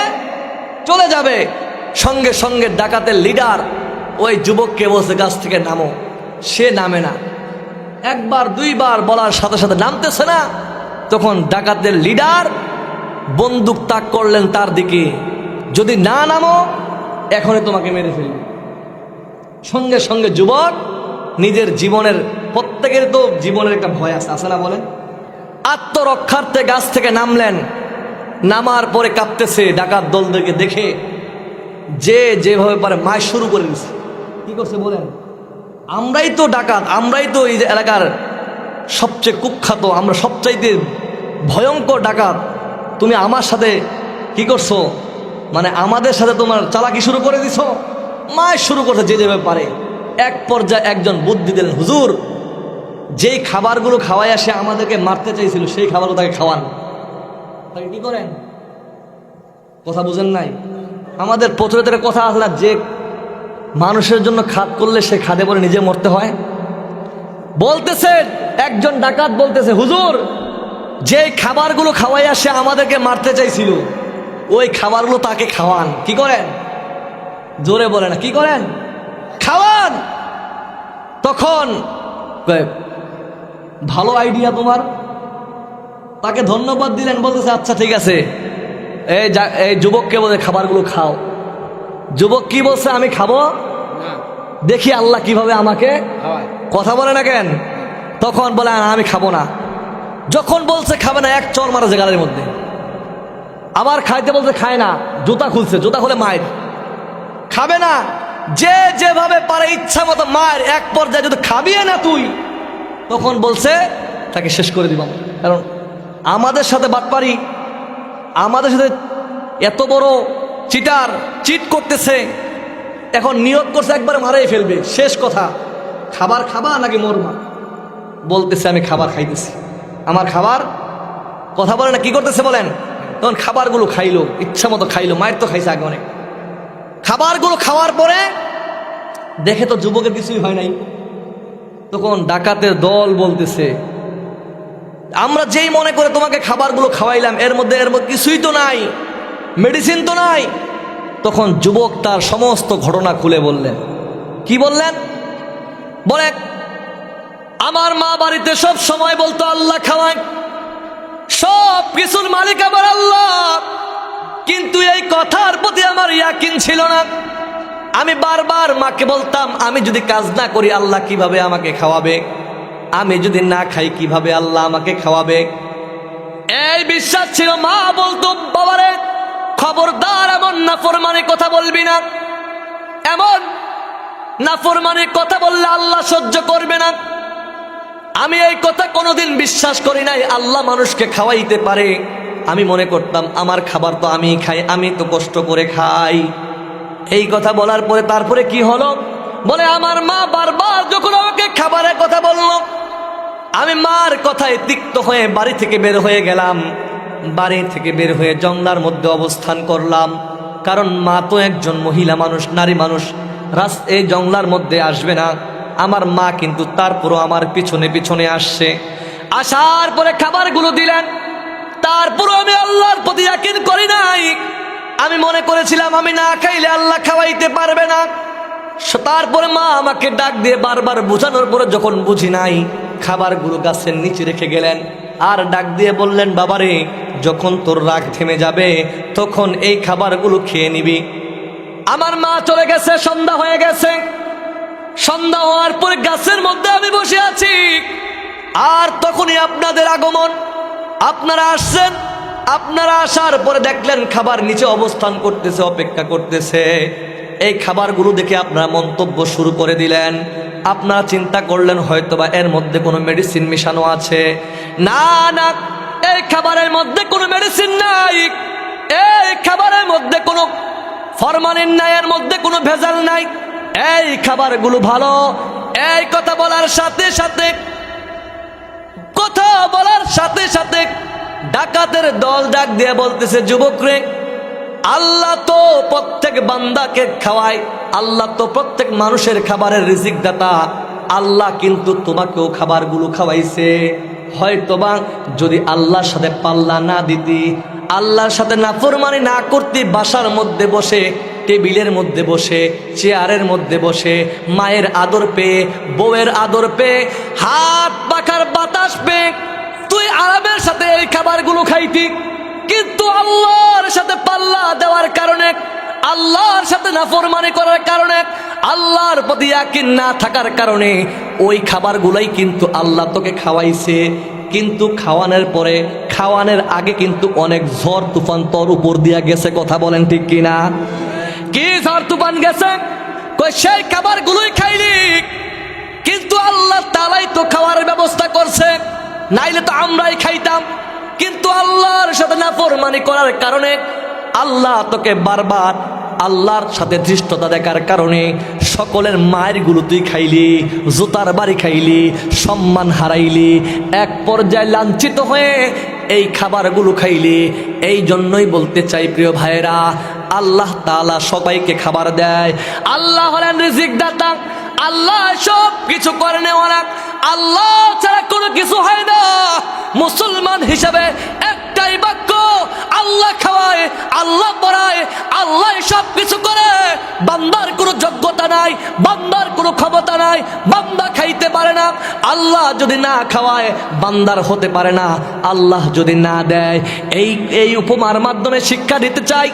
চলে যাবে। সঙ্গে সঙ্গে ডাকাতের লিডার ওই যুবককে বলছে, গাছ থেকে নামো। সে নামে না। একবার দুইবার বলার সাথে সাথে নামতেছে না। তখন ডাকাতের লিডার বন্দুক তাক করলেন তার দিকে, যদি না নামো এখনই তোমাকে মেরে ফেলবে। সঙ্গে সঙ্গে যুবক নিজের জীবনের, প্রত্যেকের তো জীবনের একটা ভয় আছে না বলেন? আত্মরক্ষার্থে গাছ থেকে নামলেন। নামার পরে কাঁপতেছে ডাকাত দলদেরকে দেখে, যে যেভাবে পারে মার শুরু করে দিচ্ছে। কি করছে বলেন? আমরাই তো ডাকাত, আমরাই তো এই এলাকার সবচেয়ে কুখ্যাত, আমরা সবচাইতে ভয়ঙ্কর ডাকাত। তুমি আমার সাথে কি করছো? মানে আমাদের সাথে তোমার চালাকি শুরু করে দিছো। মার শুরু করছে যে যেভাবে পারে। এক পর্যায়ে একজন বুদ্ধি দিলেন, হুজুর যেই খাবারগুলো খাওয়াই আসে আমাদেরকে মারতে চাইছিল, সেই খাবারগুলো তাকে খাওয়ান। তাকে কি করেন? কথা বুঝেন নাই? আমাদের প্রচলিত কথা আছে না, যে মানুষের জন্য খাদ করলে সে খাদে পরে নিজে মরতে হয়। বলতেছেন, একজন ডাকাত বলতেছে, হুজুর যে খাবারগুলো খাওয়াই আসে আমাদেরকে মারতে চাইছিল, ওই খাবারগুলো তাকে খাওয়ান। কি করেন? জোরে বলে না, কি করেন? খাওয়ান। তখন কয়, ভালো আইডিয়া তোমার। তাকে ধন্যবাদ দিলেন, বলতেছে আচ্ছা ঠিক আছে, এই যুবককে বলে খাবারগুলো খাও। যুবক কি বলছে? আমি খাবো, দেখি আল্লাহ কিভাবে আমাকে খাওয়ায়। কথা বলে না কেন? তখন বলে আমি খাবো না। যখন বলছে খাবে না, এক চর মারা গালের মধ্যে। আবার খাইতে বলছে খায় না, জুতা খুলছে, জুতা খুলে মায়ের। খাবে না, যে যেভাবে পারে ইচ্ছা মতো মায়ের। এক পর্যায়ে যদি খাবিয়ে না তুই, তখন বলছে তাকে শেষ করে দিবাম। কারণ আমাদের সাথে বাটপারি, আমাদের সাথে এত বড় চিটার, চিট করতেছে। এখন নিয়োগ করছে একবারে মারাই ফেলবে। শেষ কথা, খাবার খাবা নাকি মরবা? বলতেছে আমি খাবার খাইতেছি, আমার খাবার। কথা বলে না, কি করতেছে বলেন? তখন খাবারগুলো খাইলো, ইচ্ছা মতো খাইলো। মায়ের তো খাইছে আগে অনেক। খাবারগুলো খাওয়ার পরে দেখে তো যুবকের কিছুই হয় নাই। তখন ডাকাতের দল বলতেছে, আমরা যেই মনে করে তোমাকে খাবারগুলো খাওয়াইলাম, এর মধ্যে কিছুই তো নাই, মেডিসিন তো নাই। তখন যুবক তার সমস্ত ঘটনা খুলে বললেন। কি বললেন? বলে, আমার মা বাড়িতে সব সময় বলতো আল্লাহ খাওয়ায়, সব কিছুর মালিক আমার আল্লাহ, কিন্তু এই কথার প্রতি আমার ইয়াকিন ছিল না। আমি বারবার মাকে বলতাম, আমি যদি কাজ না করি আল্লাহ কিভাবে আমাকে খাওয়াবে, আমি যদি না খাই কিভাবে আল্লাহ আমাকে খাওয়াবে। এই বিশ্বাস ছিল। মা বলতো, বাবারে খবরদার এমন নাফরমানি কথা বলবি না, এমন নাফরমানি কথা বললে আল্লাহ সহ্য করবে না। আমি এই কথা কোনোদিন বিশ্বাস করি নাই আল্লাহ মানুষকে খাওয়াইতে পারে। আমি মনে করতাম আমার খাবার তো আমি খাই, আমি তো কষ্ট করে খাই। এই কথা বলার পরে তারপরে কি হলো? বলে, আমার মা বারবার যখন আমাকে খাবারের কথা বলল, আমি মার কথায় তিক্ত হয়ে বাড়ি থেকে বের হয়ে গেলাম। বাড়ি থেকে বের হয়ে জঙ্গলার মধ্যে অবস্থান করলাম। কারণ মা তো একজন মহিলা মানুষ, নারী মানুষ, এই জঙ্গলার মধ্যে আসবে না। আমার মা কিন্তু তারপরও আমার পিছনে পিছনে আসছে। আসার পরে খাবারগুলো দিলেন, তারপরও আমি আল্লাহর প্রতি ইয়াকিন করি নাই। আমি মনে করেছিলাম আমি না খাইলে আল্লাহ খাওয়াইতে পারবে না। তারপরে মা আমাকে ডাক দিয়ে বারবার বোঝানোর পরে যখন বুঝি নাই, খাবারগুলো গাছের নিচে রেখে গেলেন। আর ডাক দিয়ে বললেন, বাবারে যখন তোর রাগ থেমে যাবে তখন এই খাবারগুলো খেয়ে নিবি। আমার মা চলে গেছে, সন্ধ্যা হয়ে গেছে। সন্ধ্যা হওয়ার পরে গাছের মধ্যে আমি বসে আছি। আর তখনই আপনাদের আগমন, আপনারা আসছেন। আপনারা আসার পরে দেখলেন খাবার নিচে অবস্থান করতেছে, অপেক্ষা করতেছে। এই খাবারগুলো দেখে আপনারা মন্তব্য শুরু করে দিলেন। আপনারা চিন্তা করলেন হয়তোবা এর মধ্যে কোনো মেডিসিন মিশানো আছে। না না, এই খাবারের মধ্যে কোনো মেডিসিন নাই, এই খাবারের মধ্যে কোনো ফরমালিন নাই, এর মধ্যে কোনো ভেজাল নাই, এই খাবারগুলো ভালো। এই কথা বলার সাথে সাথে ডাকাতের দল ডাক দিয়ে বলতেছে, যুবক রে, আল্লাহ তো প্রত্যেক বান্দাকে খাওয়ায়, আল্লাহ তো প্রত্যেক মানুষের খাবারের রিজিক দাতা। আল্লাহ কিন্তু তোমাকেও খাবারগুলো খাওয়াইছে। হয়তোবা যদি আল্লাহর সাথে পাল্লা না দিতি, আল্লাহর সাথে নাফরমানি না করতে, বাসার মধ্যে বসে, টেবিলের মধ্যে বসে, চেয়ারের মধ্যে বসে, মায়ের আদর পেয়ে, বউয়ের আদর পেয়ে, হাত পাখার বাতাস পেয়ে তুই আরামের সাথে এই খাবারগুলো খাইতি। কিন্তু আল্লাহর সাথে পাল্লা দেওয়ার কারণে, আল্লাহর সাথে নাফরমানি করার কারণে, আল্লাহর প্রতি ইয়াকিন না থাকার কারণে ওই খাবারগুলাই কিন্তু আল্লাহ তোকে খাওয়াইছে। কিন্তু খাওয়ানোর পরে, খাওয়ানোর আগে কিন্তু অনেক ঝড় তুফান তোর উপর দিয়া গেছে। কথা বলেন ঠিক কিনা? কি ঝড় তুফান গেছে? কই সেই খাবারগুলোই খাইলি, কিন্তু আল্লাহ তাআলাই তো খাওয়ার ব্যবস্থা করছে, নাইলে তো আমরাই খাইতাম। কিন্তু আল্লাহর সাথে নাফরমানি করার কারণে আল্লাহ তোকে বারবার, আল্লাহর সাথে ধৃষ্টতা দেখার কারণে সকলের মায়ের গুলো তুই খাইলি, জুতার বাড়ি খাইলি, সম্মান হারাইলি, এক পর্যায়ে লাঞ্ছিত হয়ে এই খাবারগুলো খাইলি। এই জন্যই বলতে চাই প্রিয় ভাইরা, আল্লাহ তাআলা সবাইকে খাবার দেয়। আল্লাহ হলেন রিজিক দাতা, আল্লাহ সব কিছু করে নেওয়ালা, আল্লাহ ছাড়া কোনো কিছু হয় না। মুসলমান হিসাবে একটাই বাক্য, আল্লাহ খাওয়ায়, আল্লাহ পড়ায়, আল্লাহ সব কিছু করে। বান্দার কোনো যোগ্যতা নাই, বান্দার কোনো ক্ষমতা নাই, বান্দা খাইতে পারে না। আল্লাহ যদি না খাওয়ায় বান্দার হতে পারে না, আল্লাহ যদি না দেয়। এই উপমার মাধ্যমে শিক্ষা দিতে চাই,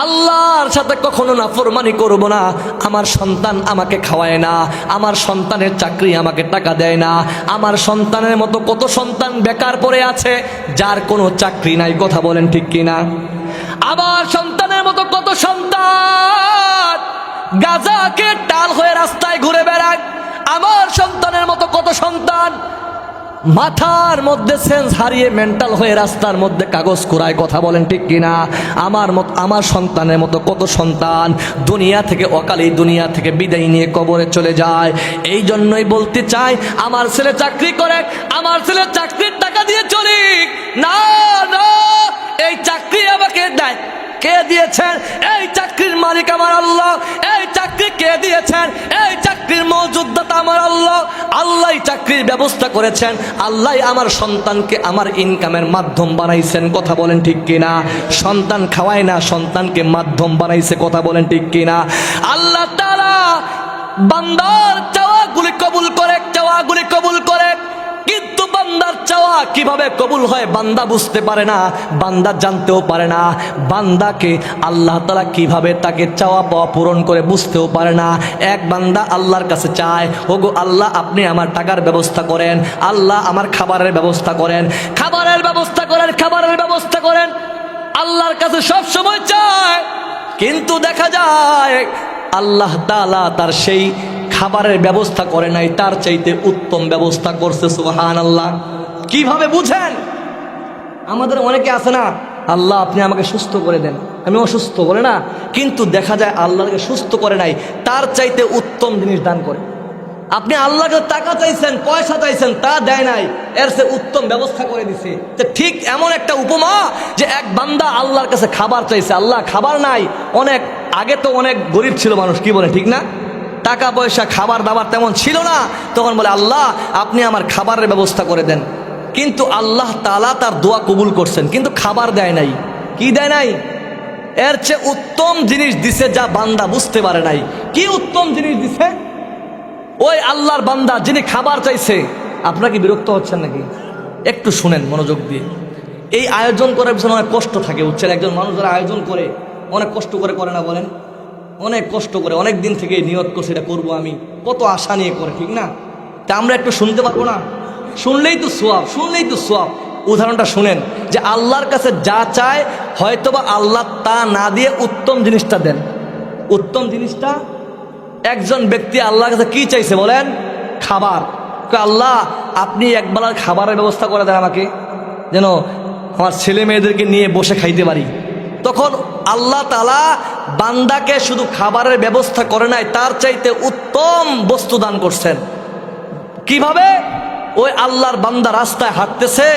আল্লাহর সাথে কখনো নাফরমানি করব না। আমার সন্তান আমাকে খাওয়ায় না, আমার সন্তানের চাকরি আমাকে টাকা দেয় না, আমার সন্তানের মতো কত সন্তান বেকার পড়ে আছে যার কোনো চাকরি নাই, কথা বলেন ঠিক কিনা? আমার সন্তানের মতো কত সন্তান গাঁজাকে টাল হয়ে রাস্তায় ঘুরে বেড়ায়, আমার সন্তানের মতো কত সন্তান মাথার মধ্যে সেন্স হারিয়ে মেন্টাল হয়ে রাস্তার মধ্যে কাগজ কুড়ায়, কথা বলেন ঠিক কিনা? আমার সন্তানের মতো কত সন্তান দুনিয়া থেকে অকালেই দুনিয়া থেকে বিদায় নিয়ে কবরে চলে যায়। এই জন্যই বলতে চাই, আমার ছেলে চাকরি করে, আমার ছেলে চাকরির টাকা দিয়ে চলি না, না, এই চাকরি আমাকে দেয় কে দিয়েছেন? এই চাকরির মালিক আমার আল্লাহ। এই চাকরি কে দিয়েছেন? এই চাকরির মওজুদদাতা আমার আল্লাহ। আল্লাহই চাকরির ব্যবস্থা করেছেন, আল্লাহই আমার সন্তানকে আমার ইনকামের মাধ্যম বানাইছেন, কথা বলেন ঠিক কিনা? সন্তান খাওয়ায় না, সন্তানকে মাধ্যম বানাইছে, কথা বলেন ঠিক কিনা? আল্লাহ তাআলা বান্দার চাওয়াগুলি কবুল করে, চাওয়াগুলি কবুল করে, কিন্তু বান্দার চাওয়া কিভাবে কবুল হয় বান্দা বুঝতে পারে না, বান্দা জানতেও পারে না। বান্দাকে আল্লাহ তাআলা কিভাবে তাকে চাওয়া পাওয়া পূরণ করে বুঝতেও পারে না। এক বান্দা আল্লাহর কাছে চায়, ওগো আল্লাহ আপনি আমার টাকার ব্যবস্থা করেন, আল্লাহ আমার খাবারের ব্যবস্থা করেন, খাবারের ব্যবস্থা করেন, খাবারের ব্যবস্থা করেন। আল্লাহর কাছে সব সময় চায়, কিন্তু দেখা যায় আল্লাহ তাআলা তার সেই খাবারের ব্যবস্থা করে নাই, তার চাইতে উত্তম ব্যবস্থা করছে। সুবহানাল্লাহ। কিভাবে বুঝেন? আমাদের অনেকে আছে না, আল্লাহ আপনি আমাকে সুস্থ করে দেন, আমি অসুস্থ, বলে না, কিন্তু দেখা যায় আল্লাহকে সুস্থ করে নাই, তার চাইতে উত্তম জিনিস দান করে। আপনি আল্লাহকে টাকা চাইছেন, পয়সা চাইছেন, তা দেয় নাই, এর সে উত্তম ব্যবস্থা করে দিছে। তো ঠিক এমন একটা উপমা যে এক বান্দা আল্লাহর কাছে খাবার চাইছে, আল্লাহ খাবার নাই। অনেক আগে তো অনেক গরিব ছিল মানুষ, কি বলে ঠিক না? টাকা পয়সা খাবার দাবার তেমন ছিল না, তখন বলে আল্লাহ আপনি আমার খাবারের ব্যবস্থা করে দেন। কিন্তু আল্লাহ তাআলা তার দোয়া কবুল করছেন, কিন্তু খাবার দেয় নাই। কি দেয় নাই? এর চেয়ে উত্তম জিনিস দিছে যা বান্দা বুঝতে পারে নাই। কি উত্তম জিনিস দিছে? ওই আল্লাহর বান্দা যিনি খাবার চাইছে। আপনারা কি বিরক্ত হচ্ছেন নাকি? একটু শুনেন মনোযোগ দিয়ে। এই আয়োজন করার পিছনে অনেক কষ্ট থাকে, বুঝছেন? একজন মানুষ যারা আয়োজন করে অনেক কষ্ট করে না, বলেন? অনেক কষ্ট করে, অনেক দিন থেকে নিয়ত করছে এটা করবো আমি, কত আশা নিয়ে করে, ঠিক না? তা আমরা একটু শুনতে পারবো না? শুনলেই তো সোয়াব, শুনলেই তো সোয়াব। উদাহরণটা শুনেন, যে আল্লাহর কাছে যা চায় হয়তোবা আল্লাহ তা না দিয়ে উত্তম জিনিসটা দেন। উত্তম জিনিসটা, একজন ব্যক্তি আল্লাহর কাছে কি চাইছে বলেন? খাবার। আল্লাহ আপনি একবেলার খাবারের ব্যবস্থা করে দেন আমাকে, যেন আমার ছেলে মেয়েদেরকে নিয়ে বসে খাইতে পারি। তখন আল্লাহ তাআলা বান্দাকে শুধু খাবারের ব্যবস্থা করে নাই, তার চাইতে উত্তম বস্তু দান করছেন। কিভাবে? ওই আল্লাহর বান্দা রাস্তায় হাঁটতেছে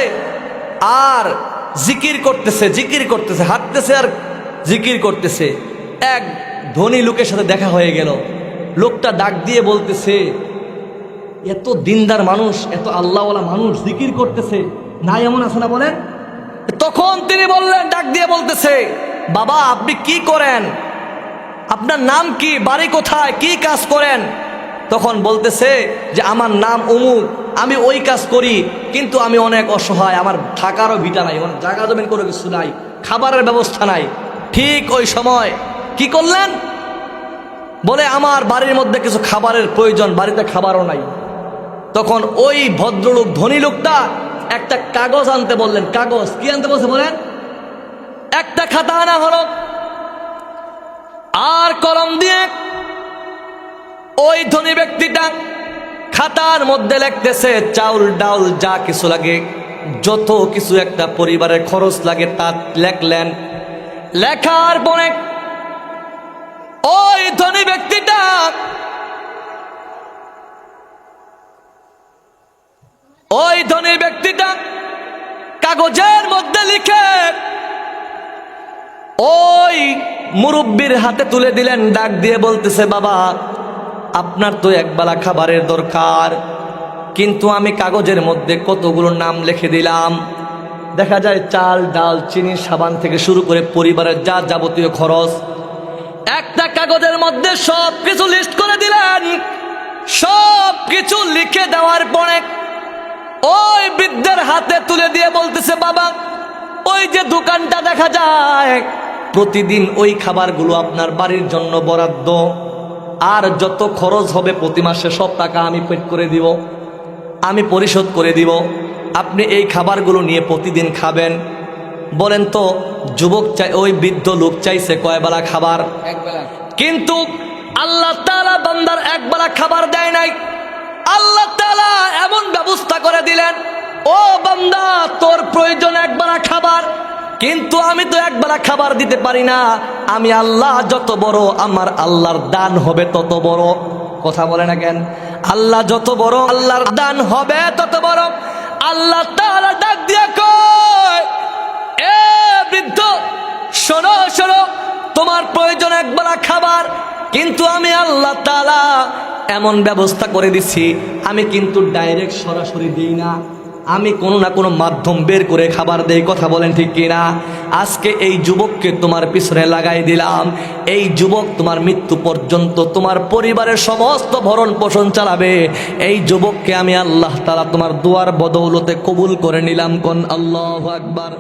আর জিকির করতেছে, জিকির করতেছে, হাঁটতেছে আর জিকির করতেছে। এক ধনী লোকের সাথে দেখা হয়ে গেল। লোকটা ডাক দিয়ে বলতেছে, এত দিনদার মানুষ, এত আল্লাহওয়ালা মানুষ জিকির করতেছে, নাই এমন আছে না বলেন? তখন তিনি বললেন, ডাক দিয়ে বলতেছে, বাবা আপনি কি করেন? আপনার নাম কি? বাড়ি কোথায়? কি কাজ করেন? তখন বলতেছে যে আমার নাম অমুক, আমি ওই কাজ করি, কিন্তু আমি অনেক অসহায়, আমার থাকারও ভিটা নাই, আমার জায়গা জমিন কোনো কিছু নাই, খাবারের ব্যবস্থা নাই। ঠিক ওই সময় কি করলেন? বলে আমার বাড়ির মধ্যে কিছু খাবারের প্রয়োজন, বাড়িতে খাবারও নাই। তখন ওই ভদ্রলোক, ধনী লোকটা একটা কাগজ আনতে বললেন। কাগজ কি আনতে বলছে বলেন? একটা খাতা আনা হলো, আর কলম দিয়ে ওই ধনী ব্যক্তিটা খাতার মধ্যে লিখতেছে চাউল ডাউল যা কিছু লাগে, যত কিছু একটা পরিবারের খরচ লাগে তা লেখলেন। লেখার পরে ওই ধনী ব্যক্তিটা কাগজের মধ্যে লিখে ওই মুরব্বির হাতে তুলে দিলেন। ডাক দিয়ে বলতেছে, বাবা আপনার তো একবেলা খাবারের দরকার, কিন্তু আমি কাগজের মধ্যে কতগুলো নাম লিখে দিলাম। দেখা যায় চাল, ডাল, চিনি, সাবান থেকে শুরু করে পরিবারের যা যাবতীয় খরচ একটা কাগজের মধ্যে সব কিছু লিস্ট করে দিলেন। সব কিছু লিখে দেওয়ার পরে ওই বৃদ্ধের হাতে তুলে দিয়ে বলতেছে, বাবা ওই যে দোকানটা দেখা যায়, প্রতিদিন ওই খাবারগুলো আপনার বাড়ির জন্য বরাদ্দ, আর যত খরচ হবে প্রতি মাসে সব টাকা আমি পেড করে দিব, আমি পরিশোধ করে দিব। আপনি এই খাবারগুলো নিয়ে প্রতিদিন খাবেন। বলেন তো যুবক চাই, ওই বৃদ্ধ লোক চাইছে কয়বেলা খাবার, একবেলা। কিন্তু আল্লাহ তাআলা বান্দার একবেলা খাবার দেয় নাই। আল্লাহ তাআলা এমন ব্যবস্থা করে দিলেন, ও বান্দা তোর প্রয়োজন একবেলা খাবার, কিন্তু আমি তো একবেলা খাবার দিতে পারি না। আমি আল্লাহ যত বড়, আমার আল্লাহর দান হবে তত বড়। কথা বলে না কেন? আল্লাহ যত বড়, আল্লাহর দান হবে তত বড়। আল্লাহ তাআলা ডাক দিয়া কয়, এ বৃদ্ধ শোনো শোনো, তোমার প্রয়োজন একবেলা খাবার, কিন্তু আমি আল্লাহ তাআলা এমন ব্যবস্থা করে দিচ্ছি, আমি কিন্তু ডাইরেক্ট সরাসরি দিই না, আমি কোনো না কোনো মাধ্যম বের করে খাবার দেই। কথা বলেন ঠিক কিনা? আজকে এই যুবককে তোমার পিছনে লাগাই দিলাম, এই যুবক তোমার মৃত্যু পর্যন্ত তোমার পরিবারের সমস্ত ভরণ পোষণ চালাবে। এই যুবককে আমি আল্লাহ তাআলা তোমার দুয়ার বদৌলতে কবুল করে নিলাম। কোন আল্লাহু আকবার।